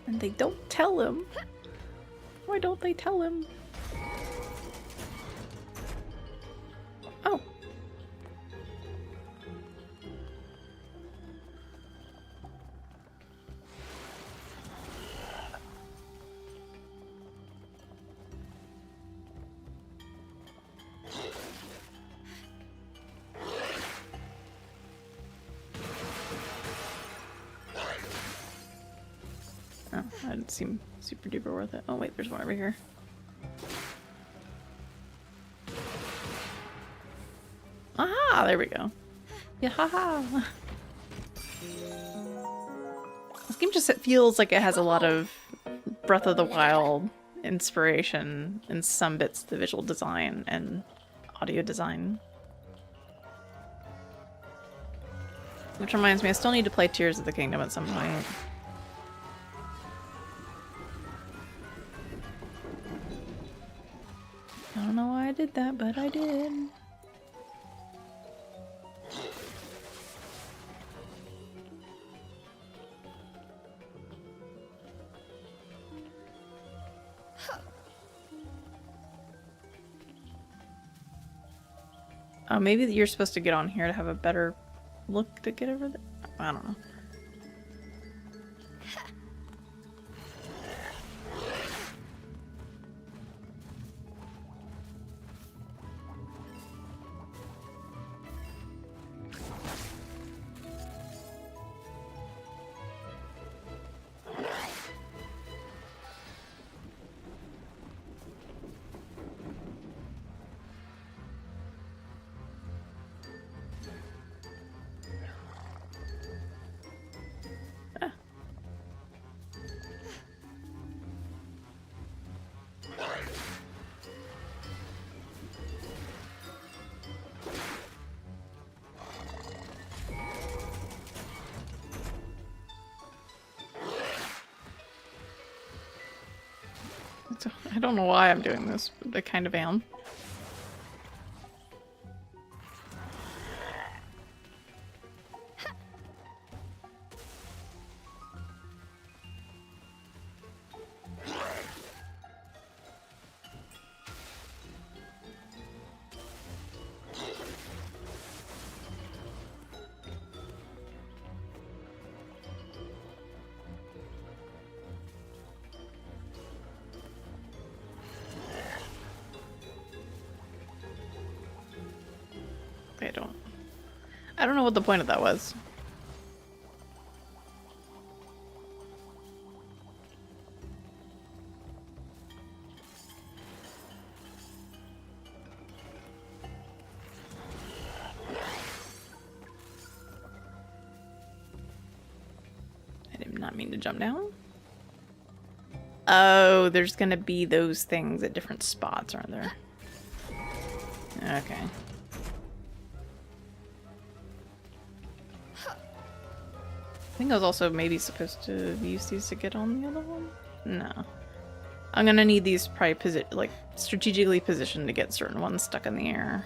And they don't tell him. Why don't they tell him? Oh. Oh, that didn't seem super duper worth it. Oh wait, there's one over here. Aha! There we go. Yeah, haha! This game just feels like it has a lot of Breath of the Wild inspiration in some bits, the visual design and audio design. Which reminds me, I still need to play Tears of the Kingdom at some point. I don't know why I did that, but I did. Oh, maybe you're supposed to get on here to have a better look to get over there? I don't know. I don't know why I'm doing this, but I kind of am. I don't know what the point of that was. I did not mean to jump down. Oh, there's gonna be those things at different spots, aren't there? Okay. I think I was also maybe supposed to use these to get on the other one? No. I'm gonna need these probably like strategically positioned to get certain ones stuck in the air.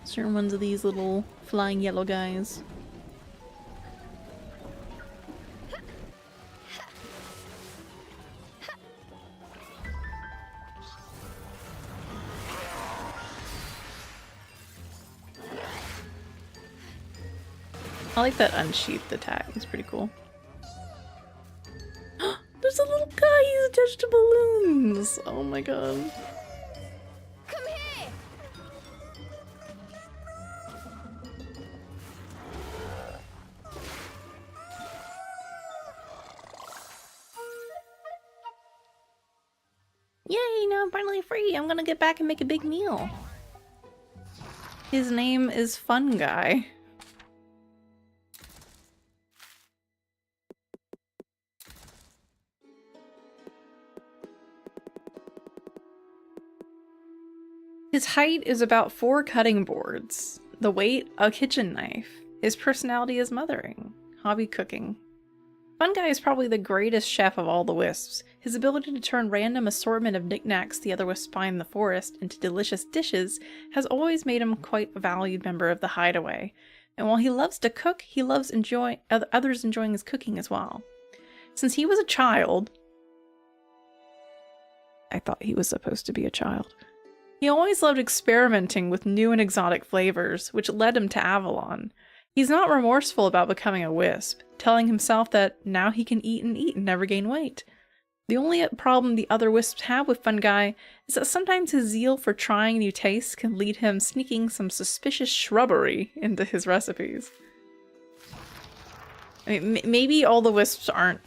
Certain ones of these little flying yellow guys. I like that unsheathed attack. It's pretty cool. There's a little guy. He's attached to balloons. Oh my god. Come here! Yay, now I'm finally free. I'm gonna get back and make a big meal. His name is Fun Guy. His height is about 4 cutting boards. The weight, a kitchen knife. His personality is mothering. Hobby cooking. Fun Guy is probably the greatest chef of all the wisps. His ability to turn random assortment of knickknacks the other wisps find in the forest into delicious dishes has always made him quite a valued member of the hideaway. And while he loves to cook, he loves others enjoying his cooking as well. Since he was a child... I thought he was supposed to be a child. He always loved experimenting with new and exotic flavors, which led him to Avalon. He's not remorseful about becoming a wisp, telling himself that now he can eat and never gain weight. The only problem the other wisps have with Fun Guy is that sometimes his zeal for trying new tastes can lead him sneaking some suspicious shrubbery into his recipes. I mean, maybe all the wisps aren't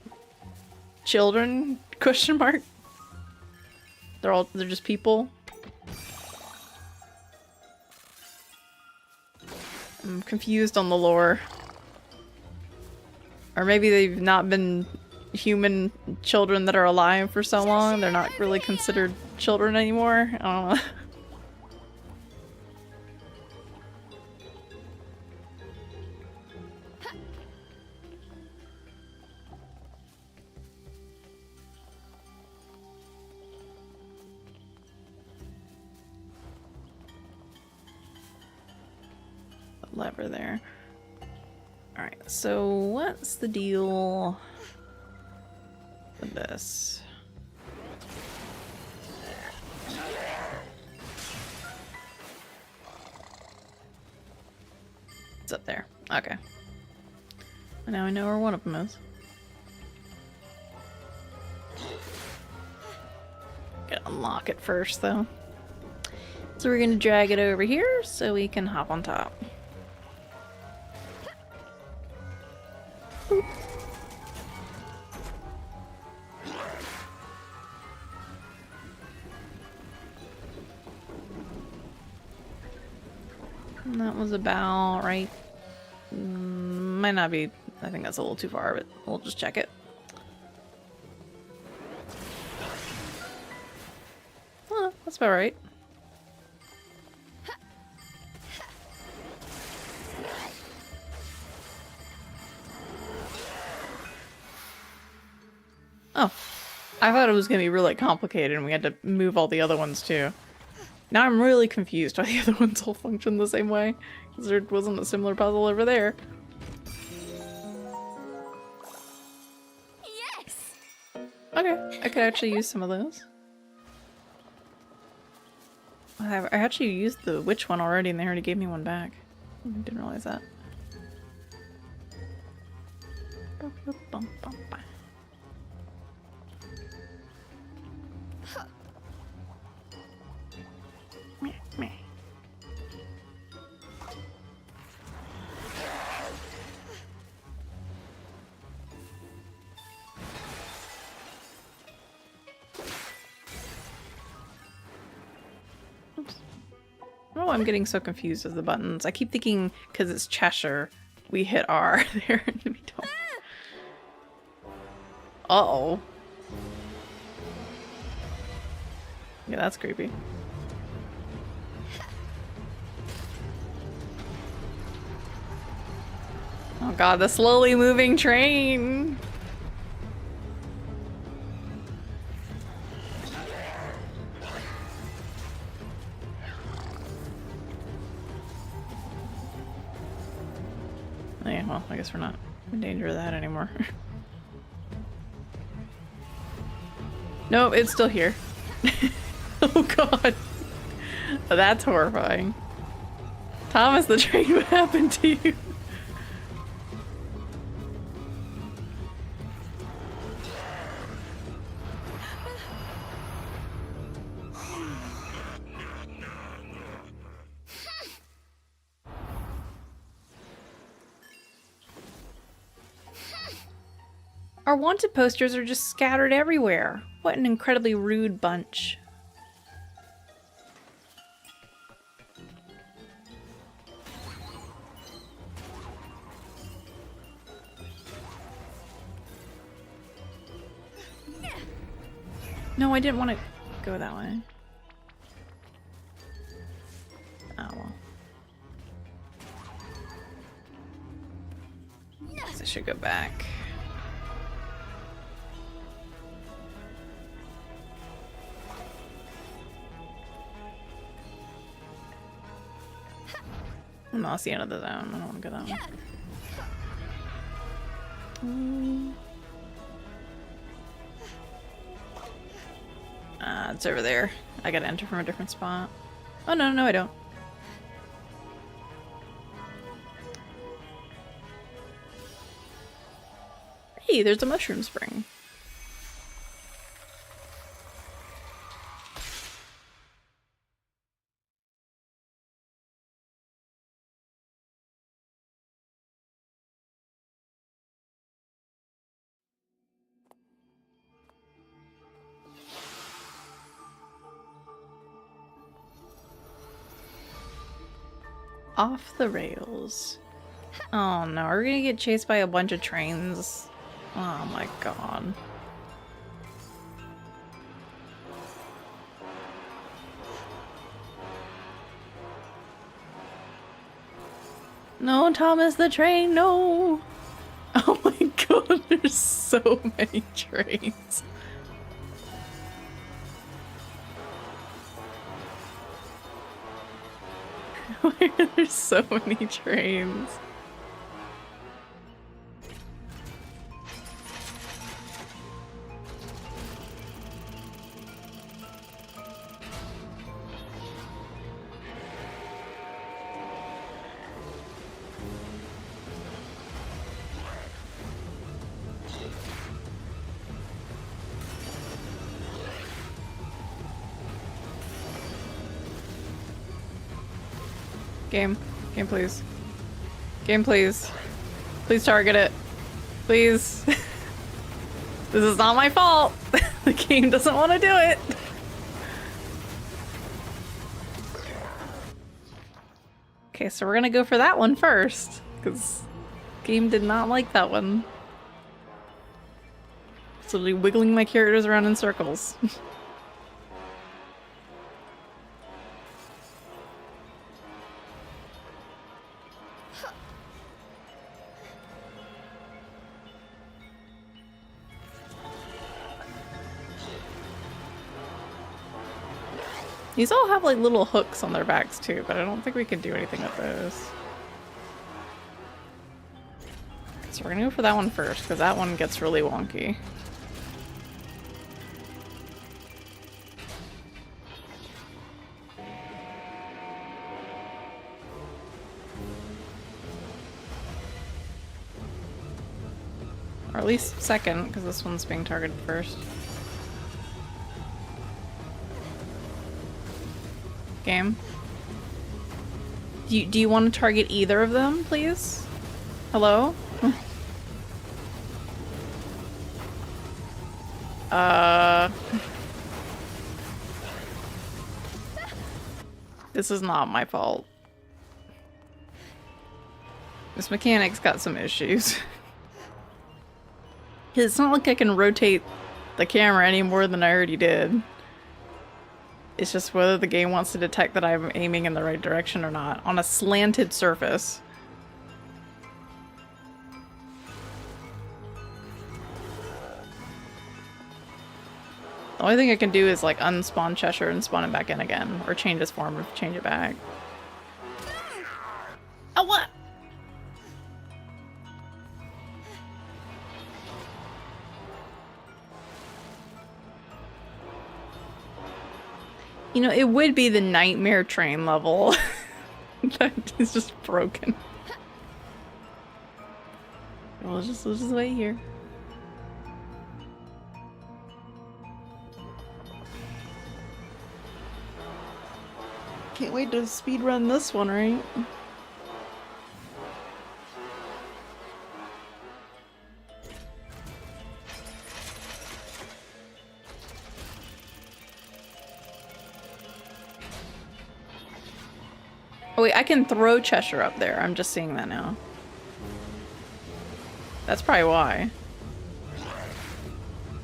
children? Question mark. They're just people. I'm confused on the lore. Or maybe they've not been human children that are alive for so long. They're not really considered children anymore. I don't know. Lever there. Alright, so what's the deal with this? It's up there. Okay. And now I know where one of them is. Gotta unlock it first, though. So we're gonna drag it over here so we can hop on top. And that was about right. Might not be. I think that's a little too far, but we'll just check it. Oh, that's about right. Oh, I thought it was going to be really complicated and we had to move all the other ones too. Now I'm really confused why the other ones all function the same way. Because there wasn't a similar puzzle over there. Yes! Okay, I could actually use some of those. I actually used the witch one already and they already gave me one back. I didn't realize that. Oh, I'm getting so confused with the buttons. I keep thinking because it's Cheshire, we hit R there and we don't. Uh-oh. Yeah, that's creepy. Oh god, the slowly moving train! Yeah, well, I guess we're not in danger of that anymore. Nope, it's still here. Oh god. That's horrifying. Thomas the train, what happened to you? Our wanted posters are just scattered everywhere. What an incredibly rude bunch. No, I didn't want to go that way. Oh well. Guess I should go back. No, that's the end of the zone. I don't want to go that way. It's over there. I gotta enter from a different spot. Oh no, no, I don't. Hey, there's a mushroom spring. Off the rails. Oh no, we're gonna get chased by a bunch of trains. Oh my god. No, Thomas the train, no! Oh my god, there's so many trains. Why are there so many trains? Game. Game, please. Game, please. Please target it. Please. This is not my fault. The game doesn't want to do it. Okay, so we're gonna go for that one first, because game did not like that one. It's literally wiggling my characters around in circles. These all have like little hooks on their backs too, but I don't think we can do anything with those. So we're gonna go for that one first, because that one gets really wonky. Or at least second, because this one's being targeted first. Game. Do you want to target either of them, please? Hello? This is not my fault. This mechanic's got some issues. It's not like I can rotate the camera any more than I already did. It's just whether the game wants to detect that I'm aiming in the right direction or not on a slanted surface. The only thing I can do is like unspawn Cheshire and spawn it back in again, or change his form and change it back. Oh, what? You know, it would be the nightmare train level that is just broken. We'll just wait here. Can't wait to speedrun this one, right? Oh wait, I can throw Cheshire up there. I'm just seeing that now. That's probably why.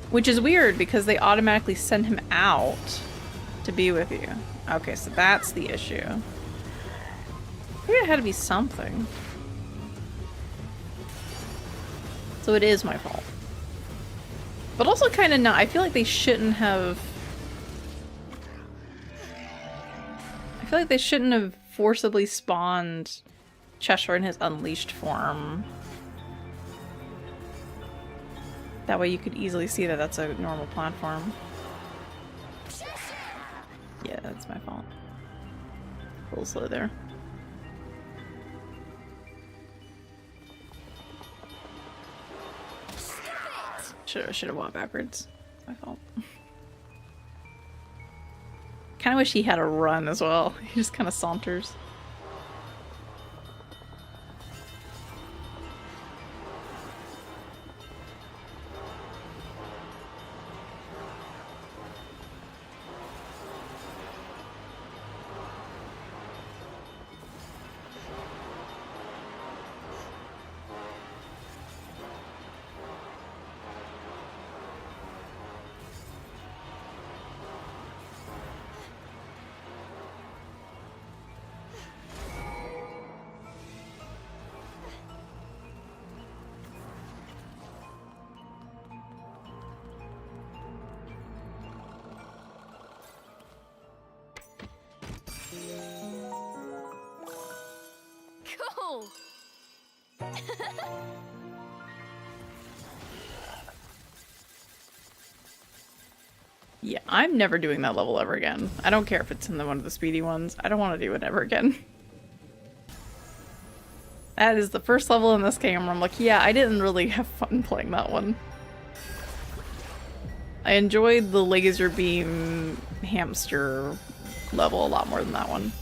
Which is weird because they automatically send him out to be with you. Okay, so that's the issue. Maybe it had to be something. So it is my fault. But also kind of not. I feel like they shouldn't have... I feel like they shouldn't have forcibly spawned Cheshire in his unleashed form. That way you could easily see that that's a normal platform. Yeah, that's my fault. A little slow there. Should have walked backwards. My fault. Kind of wish he had a run as well. He just kind of saunters. Cool. Yeah, I'm never doing that level ever again. I don't care if it's in one of the speedy ones. I don't want to do it ever again. That is the first level in this game where I'm like, yeah, I didn't really have fun playing that one. I enjoyed the laser beam hamster level a lot more than that one.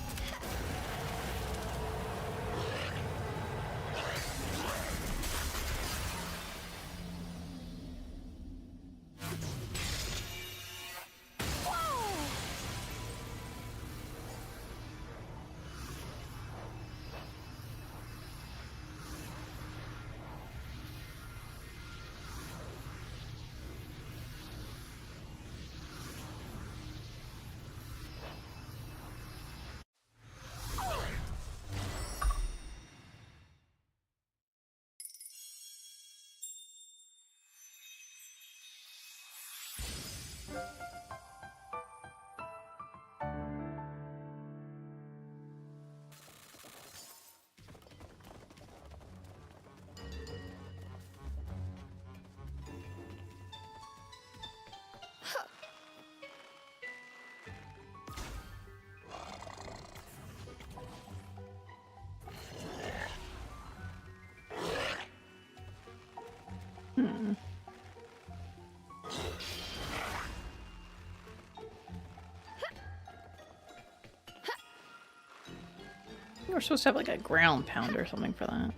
We're supposed to have like a ground pound or something for that.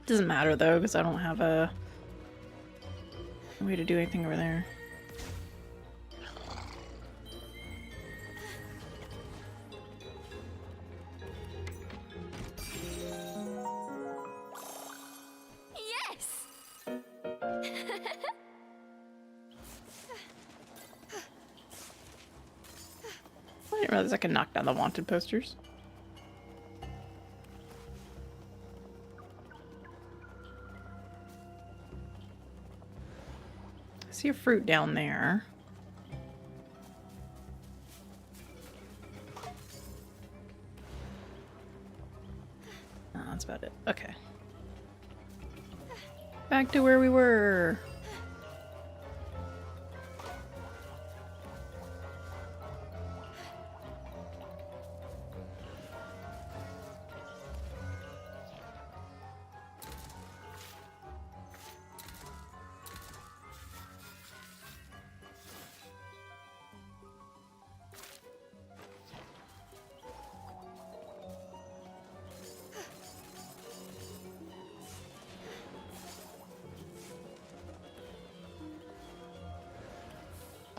Doesn't matter though, because I don't have a way to do anything over there. Yes. I didn't realize I could knock down the wanted posters. I see a fruit down there. Oh, that's about it. Okay. Back to where we were.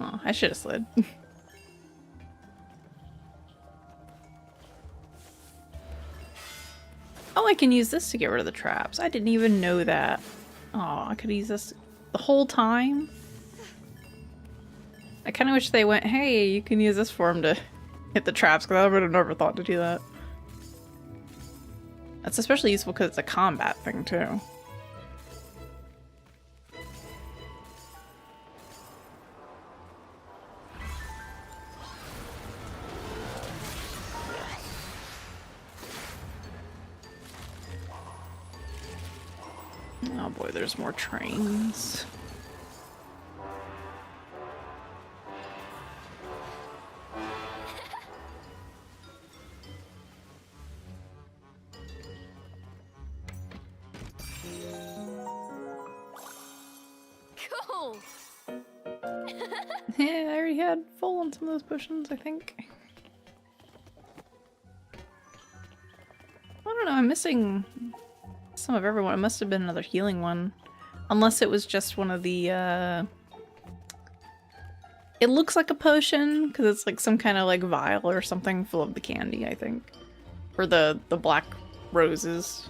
Oh, I should have slid. Oh, I can use this to get rid of the traps. I didn't even know that. Oh, I could use this the whole time. I kind of wish they went, hey, you can use this for him to hit the traps, because I would have never thought to do that. That's especially useful because it's a combat thing, too. Oh boy, there's more trains. Cool. Yeah, I already had full on some of those potions, I think. I don't know, I'm missing some of everyone. It must have been another healing one. Unless it was just one of the, It looks like a potion, because it's like some kind of like vial or something full of the candy, I think. Or the black roses.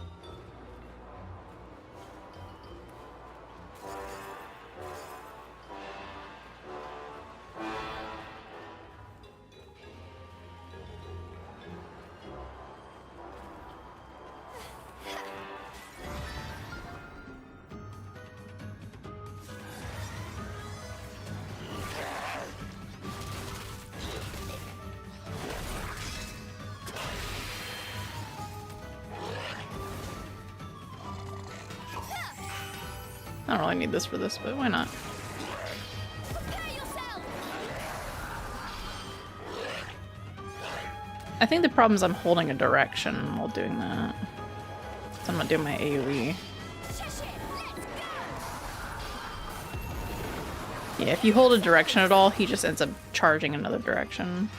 I don't really need this for this, but why not? I think the problem is I'm holding a direction while doing that. So I'm not doing my AoE. Yeah, if you hold a direction at all, he just ends up charging another direction.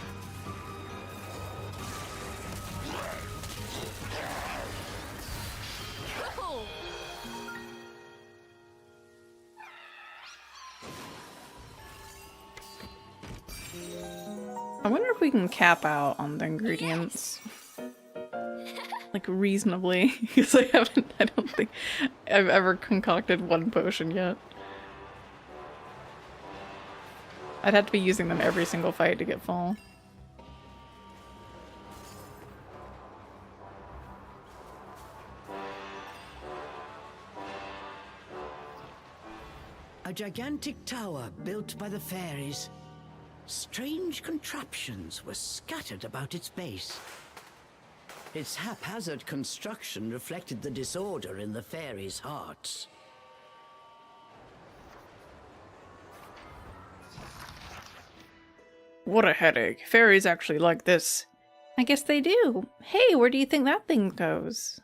I wonder if we can cap out on the ingredients. Like, reasonably. Because I don't think I've ever concocted one potion yet. I'd have to be using them every single fight to get full. A gigantic tower built by the fairies. Strange contraptions were scattered about its base. Its haphazard construction reflected the disorder in the fairies' hearts. What a headache. Fairies actually like this. I guess they do. Hey, where do you think that thing goes?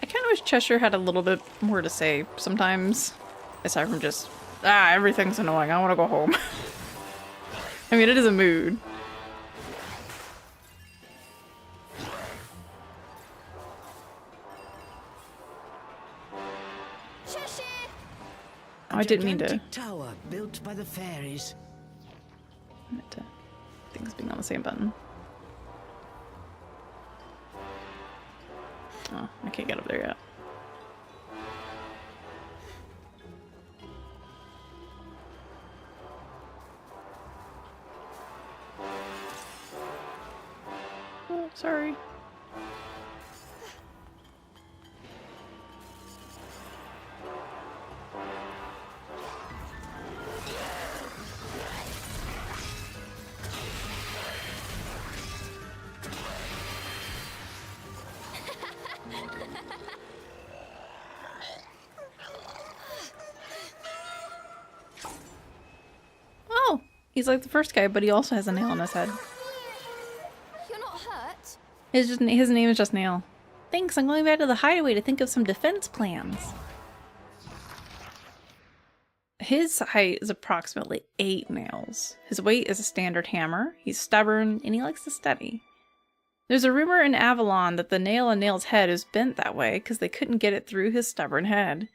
I kind of wish Cheshire had a little bit more to say sometimes. Aside from just, everything's annoying, I want to go home. I mean, it is a mood. Oh, I didn't mean to. Gigantic tower built by the fairies. I meant to. Things being on the same button. Oh, I can't get up there yet. Oh, sorry. Oh, he's like the first guy, but he also has a nail on his head. You're not hurt? His name is just Nail. Thanks, I'm going back to the hideaway to think of some defense plans. His height is approximately 8 nails. His weight is a standard hammer. He's stubborn, and he likes to study. There's a rumor in Avalon that the nail on Nail's head is bent that way because they couldn't get it through his stubborn head.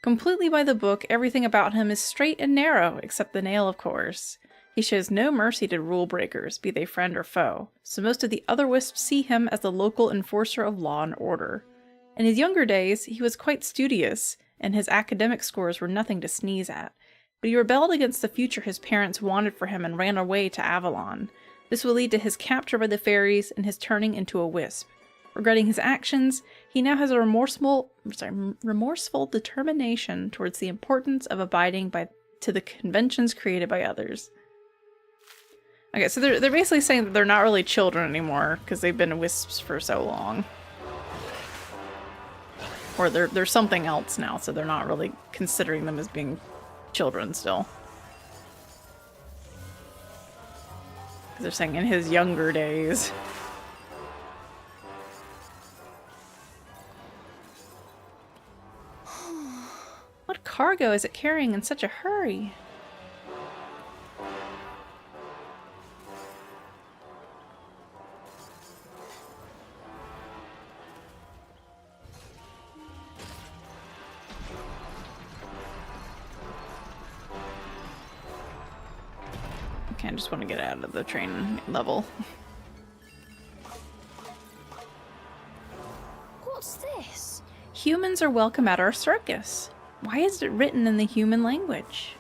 Completely by the book, everything about him is straight and narrow, except the nail, of course. He shows no mercy to rule breakers, be they friend or foe, so most of the other wisps see him as the local enforcer of law and order. In his younger days, he was quite studious, and his academic scores were nothing to sneeze at, but he rebelled against the future his parents wanted for him and ran away to Avalon. This will lead to his capture by the fairies and his turning into a wisp. Regretting his actions, he now has a remorseful determination towards the importance of abiding to the conventions created by others. Okay, so they're basically saying that they're not really children anymore because they've been wisps for so long. Or they're something else now, so they're not really considering them as being children still. Because they're saying in his younger days. What cargo is it carrying in such a hurry? Okay, I just want to get out of the train level. What's this? Humans are welcome at our circus. Why is it written in the human language?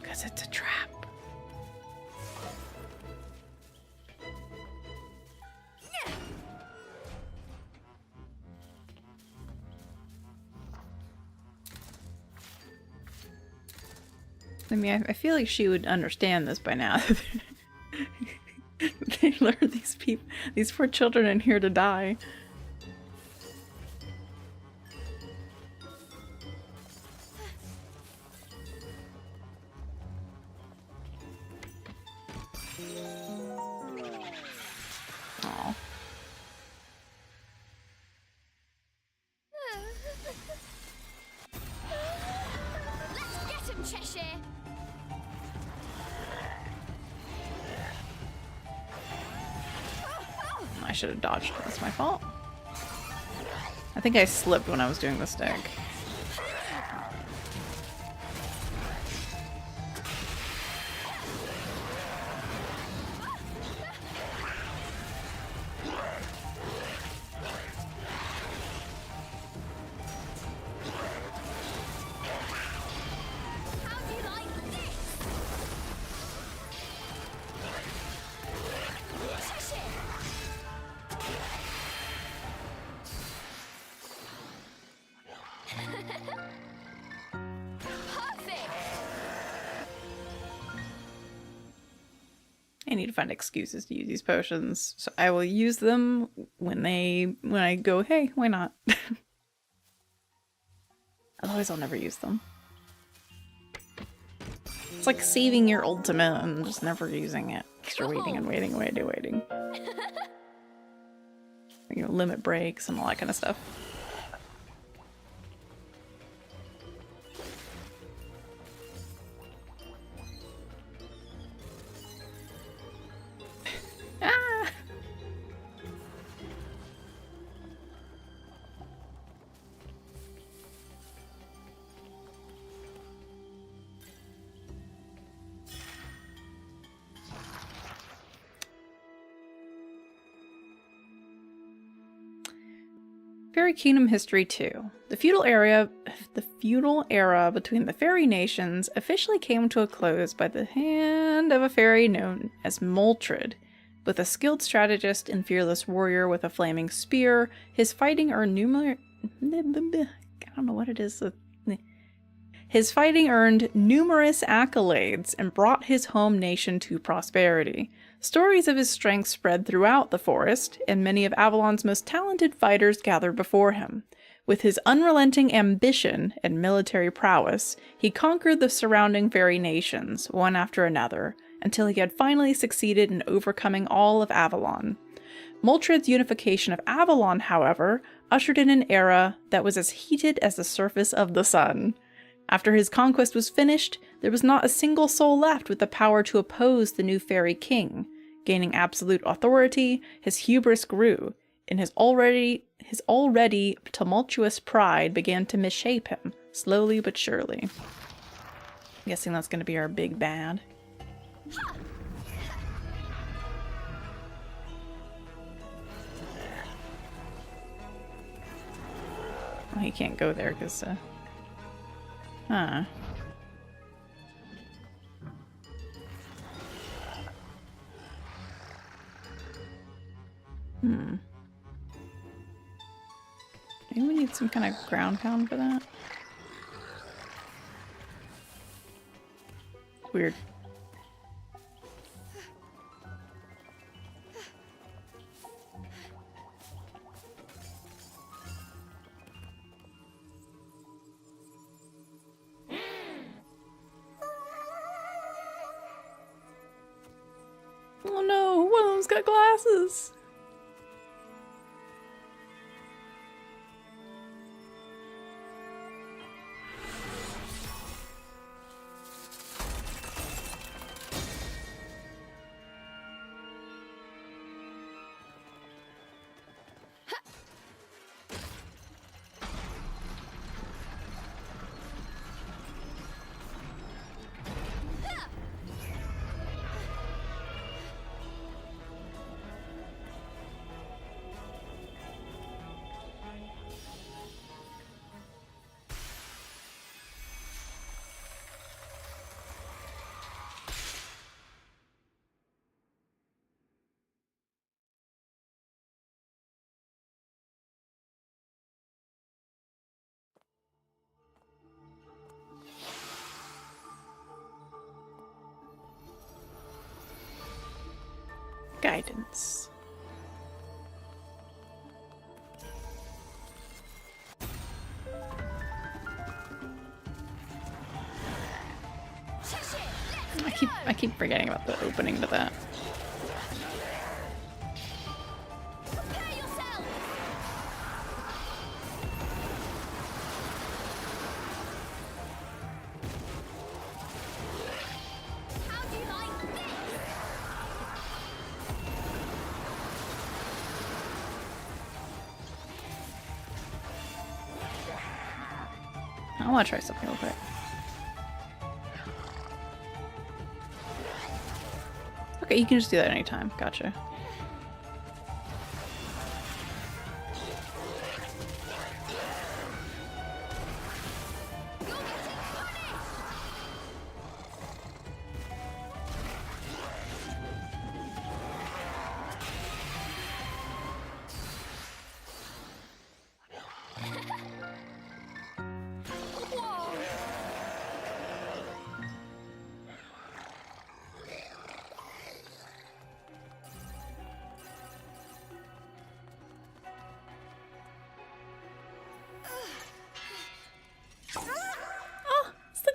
Because it's a trap. I mean, I feel like she would understand this by now. They lured these poor children in here to die. Aw. Let's get him, Cheshire! I should have dodged. That's my fault. I think I slipped when I was doing the stick. How do you like this? Cheshire! Perfect! I need to find excuses to use these potions, so I will use them when I go, hey, why not? Otherwise I'll never use them. It's like saving your ultimate and just never using it. Because you're waiting and waiting and waiting and waiting. You know, limit breaks and all that kind of stuff. Ah! Fairy Kingdom History 2. The feudal era between the fairy nations officially came to a close by the hand of a fairy known as Moltred. With a skilled strategist and fearless warrior with a flaming spear, his fighting earned numerous... I don't know what it is. His fighting earned numerous accolades and brought his home nation to prosperity. Stories of his strength spread throughout the forest, and many of Avalon's most talented fighters gathered before him. With his unrelenting ambition and military prowess, he conquered the surrounding Faerie nations, one after another, until he had finally succeeded in overcoming all of Avalon. Moltred's unification of Avalon, however, ushered in an era that was as heated as the surface of the sun. After his conquest was finished, there was not a single soul left with the power to oppose the new Faerie king. Gaining absolute authority, his hubris grew, and his already tumultuous pride began to misshape him, slowly but surely. I'm guessing that's going to be our big bad. Oh, he can't go there because, huh. Maybe we need some kind of ground pound for that. Weird. Oh no, one of them's got glasses. Guidance. I keep forgetting about the opening to that. I want to try something real quick. Okay, you can just do that anytime. Gotcha.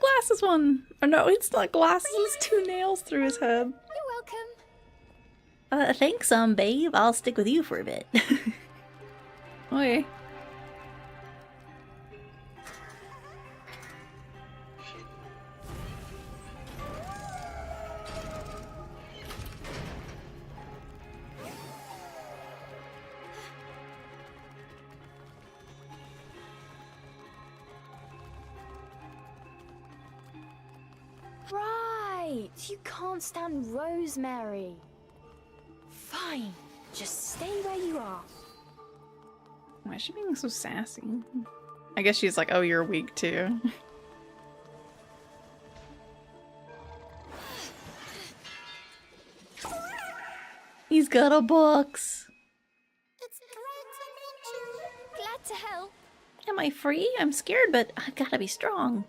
Glasses one. Oh no, it's not glasses, it's 2 nails through his head. You're welcome. Thanks, babe. I'll stick with you for a bit. Okay. Right, you can't stand rosemary. Fine, just stay where you are. Why is she being so sassy? I guess she's like, oh, you're weak too. She's got a box. It's glad to meet you. Glad to help. Am I free? I'm scared, but I gotta be strong.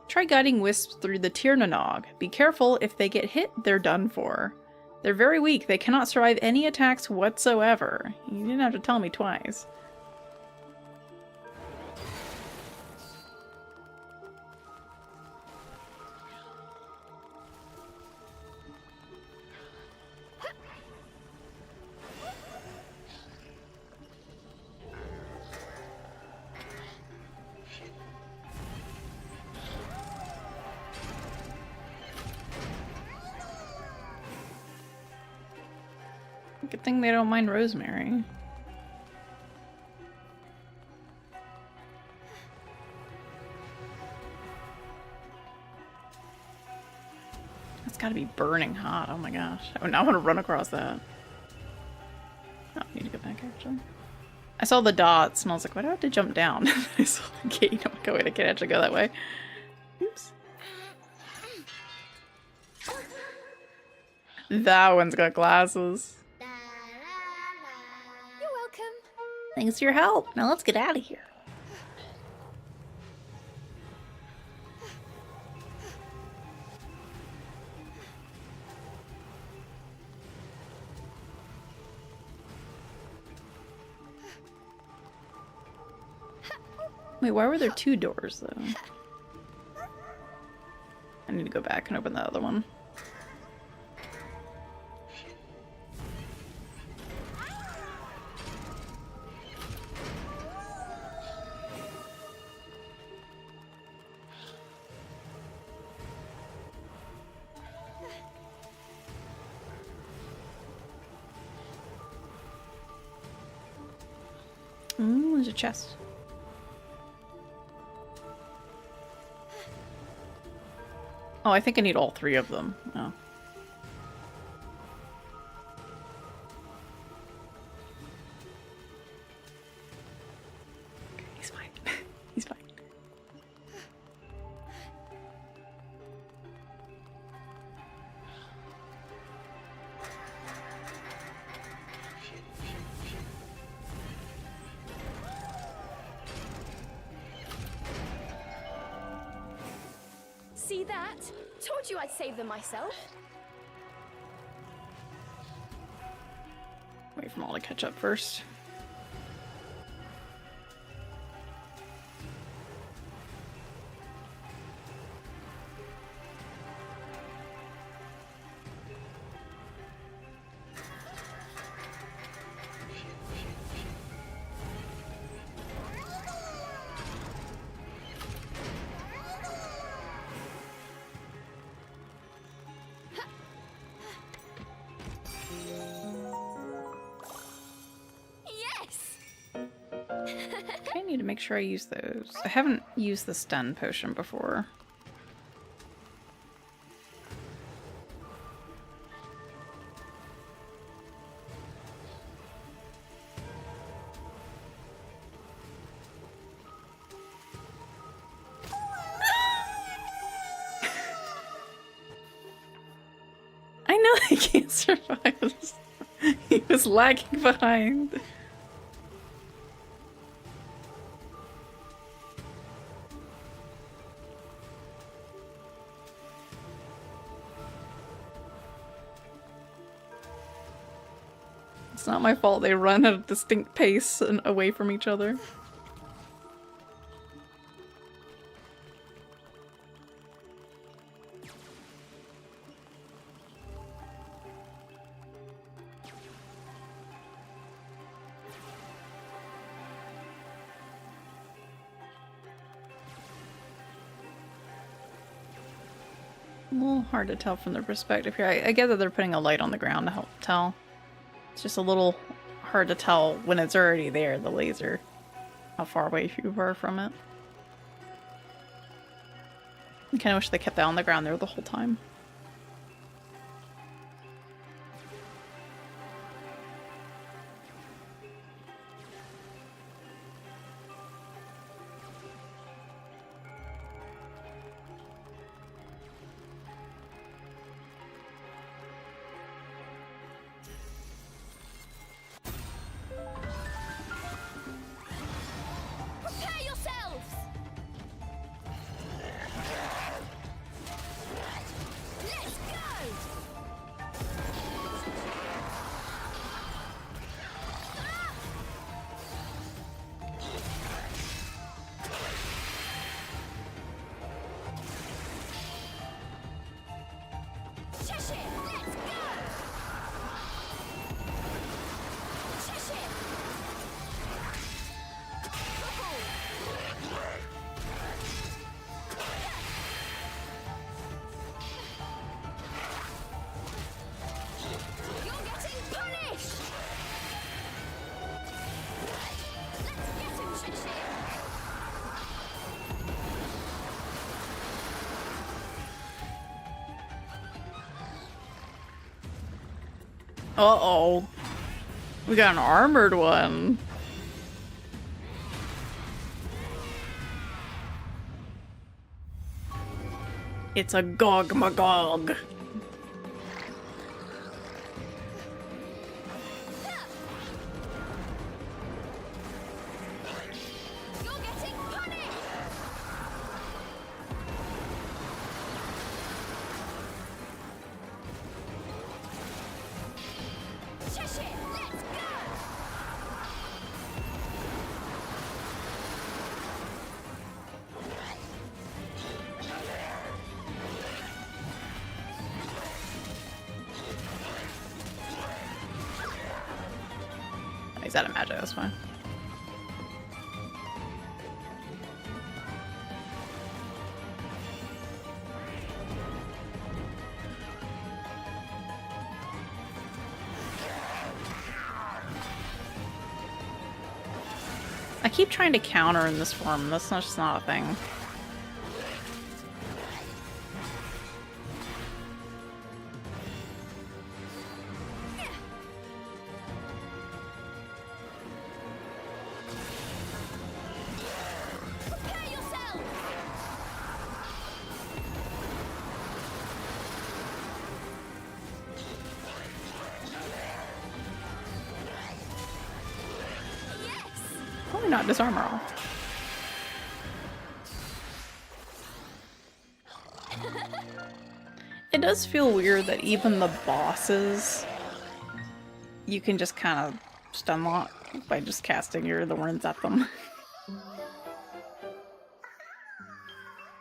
Try guiding wisps through the Tirnanog. Be careful, if they get hit, they're done for. They're very weak, they cannot survive any attacks whatsoever. You didn't have to tell me twice. Good thing they don't mind rosemary. That's gotta be burning hot. Oh my gosh. I now want to run across that. Oh, I need to go back actually. I saw the dots and I was like, why do I have to jump down? I saw the gate. I'm like, oh wait, I can't actually go that way. Oops. That one's got glasses. You're welcome. Thanks for your help. Now let's get out of here. Wait, why were there two doors though? I need to go back and open the other one. Ooh, there's a chest. Oh, I think I need all three of them. Oh. He's fine. He's fine. See that? Told you I'd save them myself. Wait for them all to catch up first. I need to make sure I use those. I haven't used the stun potion before. I know they can't survive this. He was lagging behind. It's not my fault they run at a distinct pace and away from each other. A little hard to tell from their perspective here. I get that they're putting a light on the ground to help tell. It's just a little hard to tell when it's already there, the laser, how far away you are from it. I kind of wish they kept that on the ground there the whole time. Uh-oh. We got an armored one. It's a Gog Magog. You're getting punished! Cheshire, let's go! He's out of magic, that's fine. I keep trying to counter in this form. That's just not a thing. Prepare yourself! Yes! Probably not disarm her all. It does feel weird that even the bosses you can just kind of stun lock by just casting your thorns at them.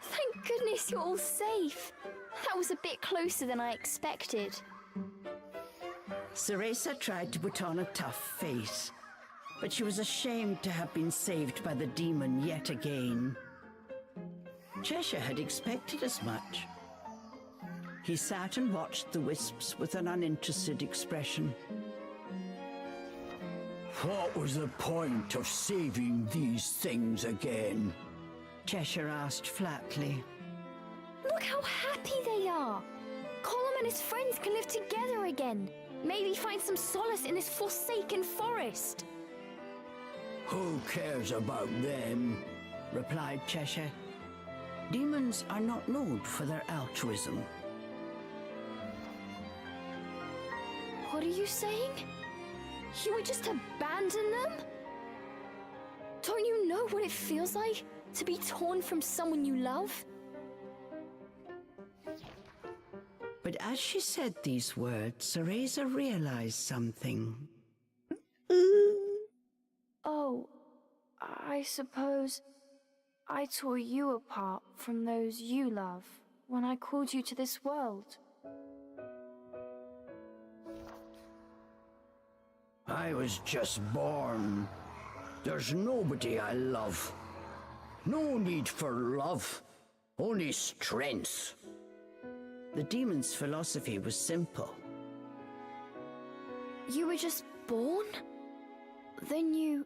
Thank goodness you're all safe. That was a bit closer than I expected. Cereza tried to put on a tough face, but she was ashamed to have been saved by the demon yet again. Cheshire had expected as much. He sat and watched the wisps with an uninterested expression. What was the point of saving these things again? Cheshire asked flatly. Look how happy they are! Colum and his friends can live together again. Maybe find some solace in this forsaken forest. Who cares about them? Replied Cheshire. Demons are not known for their altruism. What are you saying? You would just abandon them? Don't you know what it feels like to be torn from someone you love? But as she said these words, Cereza realized something. Oh, I suppose I tore you apart from those you love when I called you to this world. I was just born. There's nobody I love. No need for love, only strength. The demon's philosophy was simple. You were just born? Then you...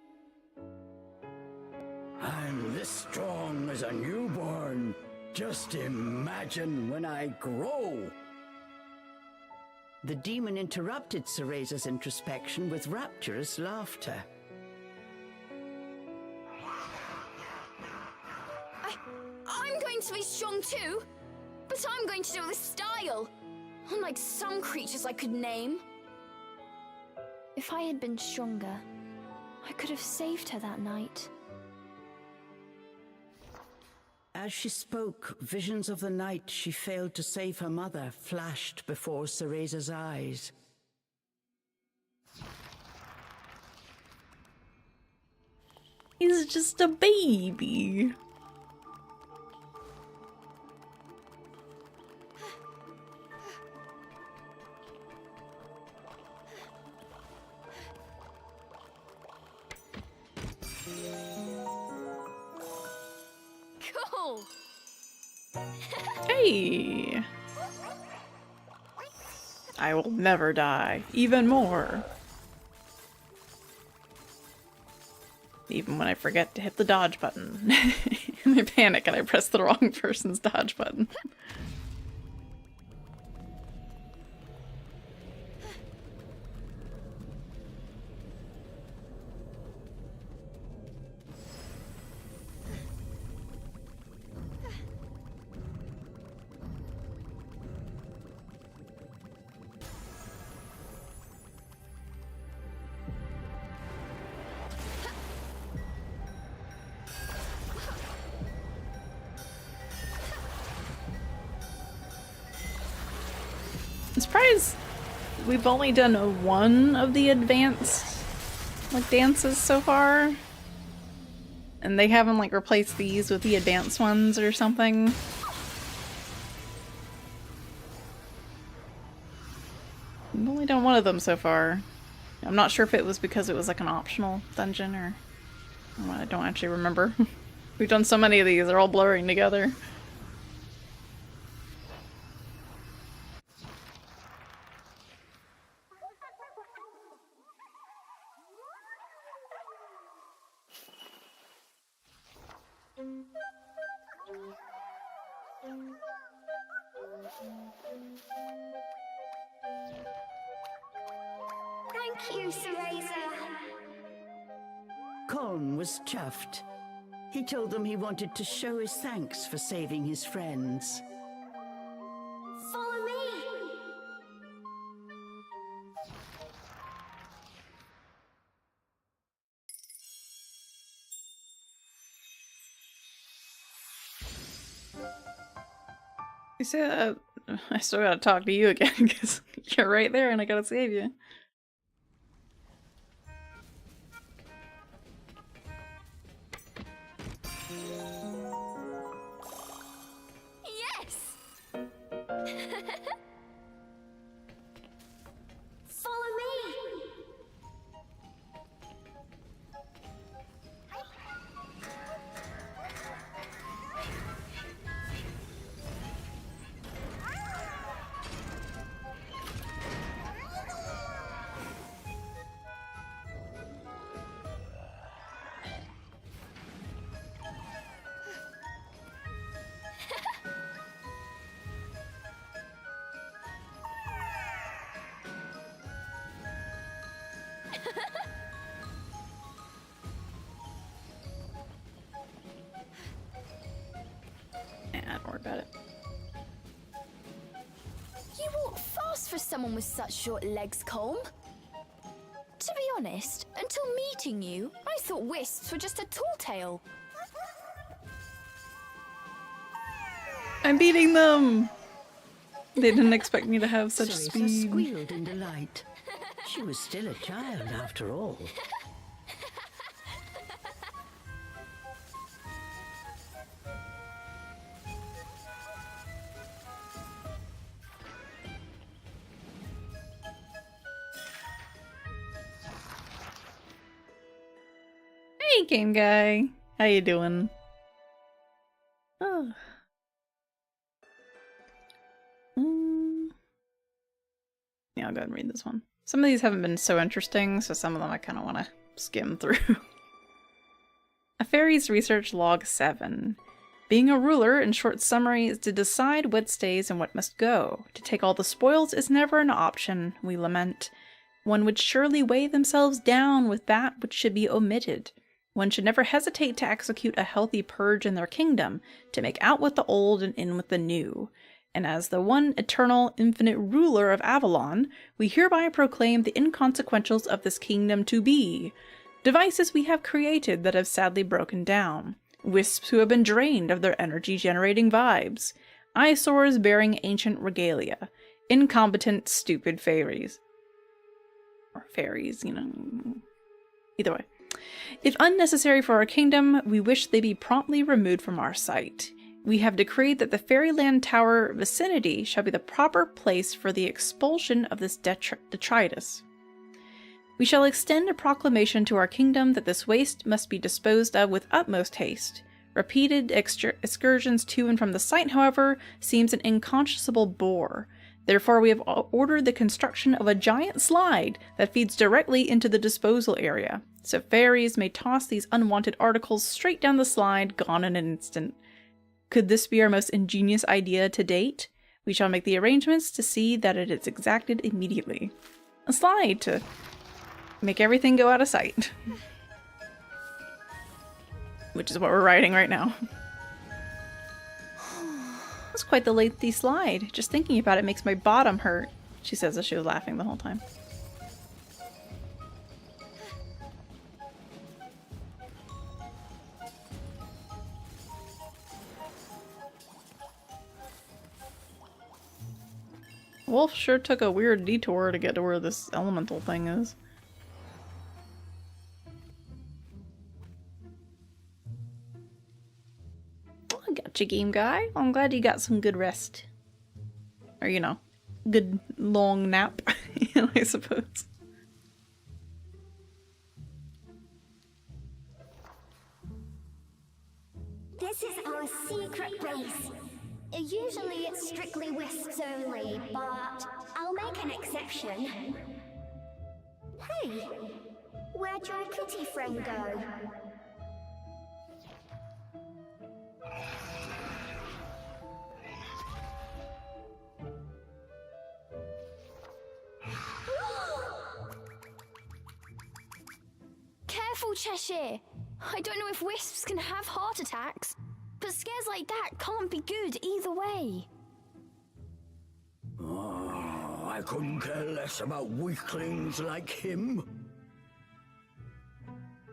I'm this strong as a newborn. Just imagine when I grow. The demon interrupted Cereza's introspection with rapturous laughter. I'm going to be strong too, but I'm going to do it with style, unlike some creatures I could name. If I had been stronger, I could have saved her that night. As she spoke, visions of the night she failed to save her mother flashed before Cereza's eyes. He's just a baby. Cool! Hey! I will never die. Even more. Even when I forget to hit the dodge button. And I panic and I press the wrong person's dodge button. surprised we've only done one of the advanced like dances so far. And they haven't like replaced these with the advanced ones or something. I've only done one of them so far. I'm not sure if it was because it was like an optional dungeon or I don't actually remember. We've done so many of these, they're all blurring together. Thank you, Cereza. Colm was chuffed. He told them he wanted to show his thanks for saving his friends. Follow me. You said I still gotta talk to you again because you're right there and I gotta save you. Yes. Follow me. Don't worry about it. You walk fast for someone with such short legs, Colm. To be honest, until meeting you, I thought wisps were just a tall tale. I'm beating them! They didn't expect me to have such Cereza speed. squealed in delight. She was still a child after all. Hey, game guy. How you doing? Oh. Yeah, I'll go ahead and read this one. Some of these haven't been so interesting, so some of them I kind of want to skim through. A Faerie's Research Log 7. Being a ruler, in short summary, is to decide what stays and what must go. To take all the spoils is never an option, we lament. One would surely weigh themselves down with that which should be omitted. One should never hesitate to execute a healthy purge in their kingdom, to make out with the old and in with the new. And as the one eternal, infinite ruler of Avalon, we hereby proclaim the inconsequentials of this kingdom to be devices we have created that have sadly broken down, wisps who have been drained of their energy-generating vibes, eyesores bearing ancient regalia, incompetent, stupid fairies. Or fairies, you know. Either way. If unnecessary for our kingdom, we wish they be promptly removed from our sight. We have decreed that the Fairyland Tower vicinity shall be the proper place for the expulsion of this detritus. We shall extend a proclamation to our kingdom that this waste must be disposed of with utmost haste. Repeated excursions to and from the site, however, seems an inconscionable bore. Therefore, we have ordered the construction of a giant slide that feeds directly into the disposal area, so fairies may toss these unwanted articles straight down the slide, gone in an instant. Could this be our most ingenious idea to date? We shall make the arrangements to see that it is exacted immediately. A slide to make everything go out of sight. Which is what we're writing right now. That's quite the lengthy slide. Just thinking about it makes my bottom hurt, she says as she was laughing the whole time. wolf sure took a weird detour to get to where this elemental thing is. I gotcha, game guy. I'm glad you got some good rest. Or, you know, good long nap, I suppose. This is our secret base. Usually it's strictly wisps only, but I'll make an exception. Hey, where'd your kitty friend go? Careful, Cheshire! I don't know if wisps can have heart attacks, but scares like that can't be good either way. Oh, I couldn't care less about weaklings like him.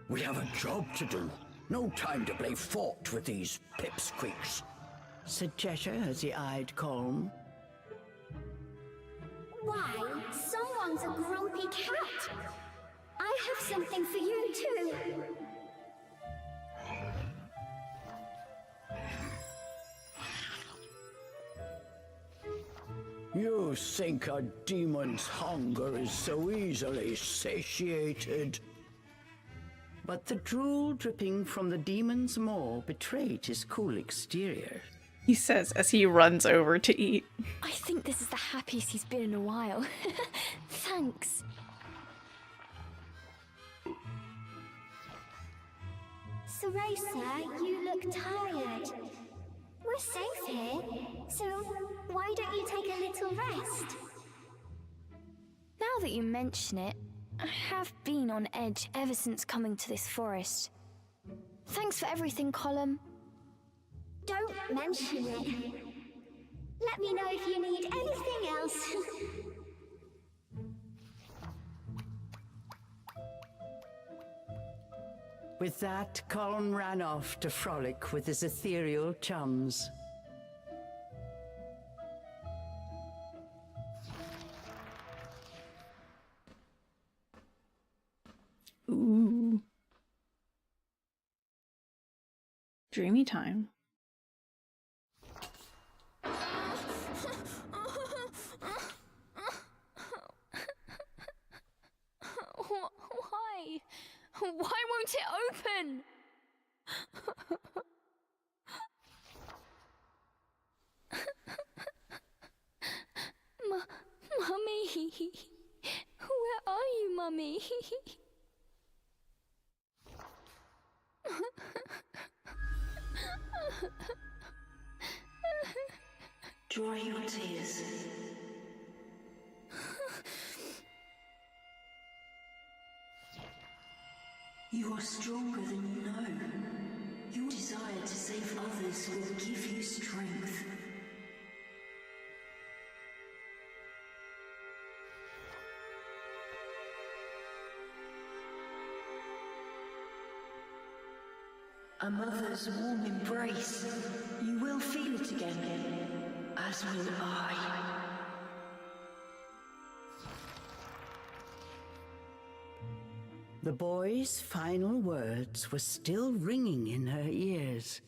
We have a job to do. No time to play fort with these pipsqueaks, said Cheshire as he eyed Colm. Why, someone's a grumpy cat. I have something for you too. You think a demon's hunger is so easily satiated? But the drool dripping from the demon's maw betrayed his cool exterior. He says as he runs over to eat. I think this is the happiest he's been in a while. Thanks. Cereza, you look tired. We're safe here, so why don't you take a little rest? Now that you mention it, I have been on edge ever since coming to this forest. Thanks for everything, Colm. Don't mention it. Let me know if you need anything else. With that, Colm ran off to frolic with his ethereal chums. Ooh. Dreamy time. Why? Why won't it open? Mummy, where are you, Mummy? Dry your tears. You are stronger than you know. Your desire to save others will give you strength. A mother's warm embrace. You will feel it again, as will I. The boy's final words were still ringing in her ears.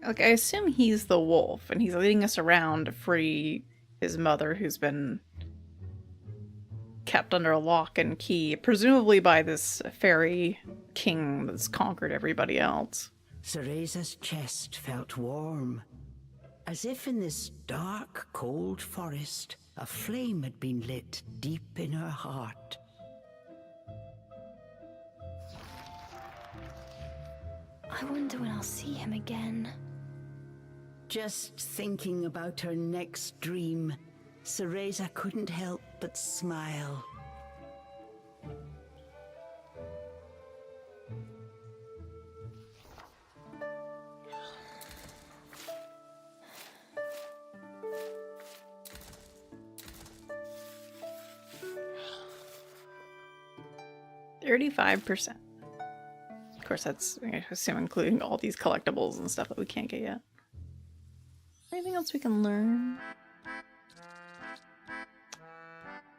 Like, I assume he's the wolf, and he's leading us around to free his mother, who's been kept under a lock and key, presumably by this fairy king that's conquered everybody else. Cereza's chest felt warm, as if in this dark, cold forest, a flame had been lit deep in her heart. I wonder when I'll see him again. Just thinking about her next dream, Cereza couldn't help but smile. $35%. Of course, that's, I assume, including all these collectibles and stuff that we can't get yet. Anything else we can learn?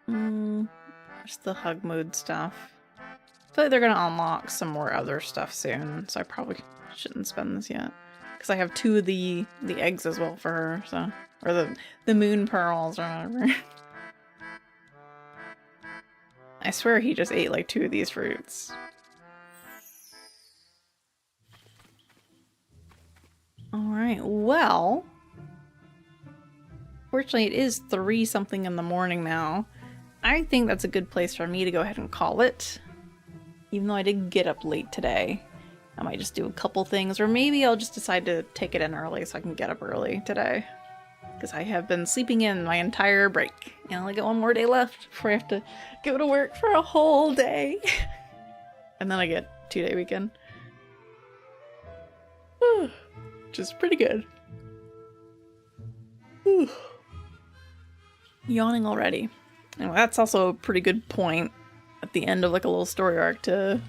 There's the hug mood stuff. I feel like they're gonna unlock some more other stuff soon, so I probably shouldn't spend this yet. Because I have 2 of the eggs as well for her, so... Or the moon pearls or whatever. I swear he just ate like 2 of these fruits. Alright, well... Fortunately, it is 3 something in the morning now. I think that's a good place for me to go ahead and call it. Even though I did get up late today. I might just do a couple things, or maybe I'll just decide to take it in early so I can get up early today. Because I have been sleeping in my entire break. And I only got 1 more day left before I have to go to work for a whole day. And then I get 2-day weekend. Which is pretty good. Yawning already. And that's also a pretty good point at the end of like a little story arc to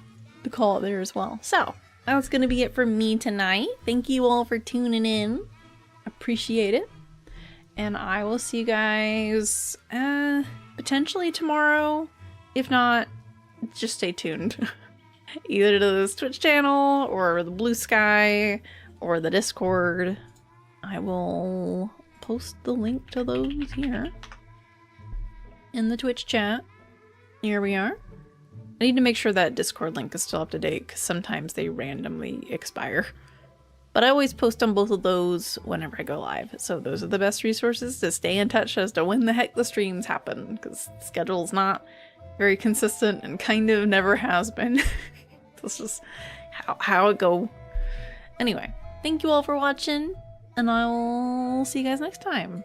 call it there as well. So, that's gonna be it for me tonight. Thank you all for tuning in. Appreciate it. And I will see you guys potentially tomorrow. If not, just stay tuned. Either to this Twitch channel or the Blue Sky or the Discord. I will post the link to those here in the Twitch chat. Here we are. I need to make sure that Discord link is still up to date because sometimes they randomly expire. But I always post on both of those whenever I go live. So those are the best resources to stay in touch as to when the heck the streams happen. Because the schedule's not very consistent and kind of never has been. This is how it go. Anyway, thank you all for watching. And I will see you guys next time.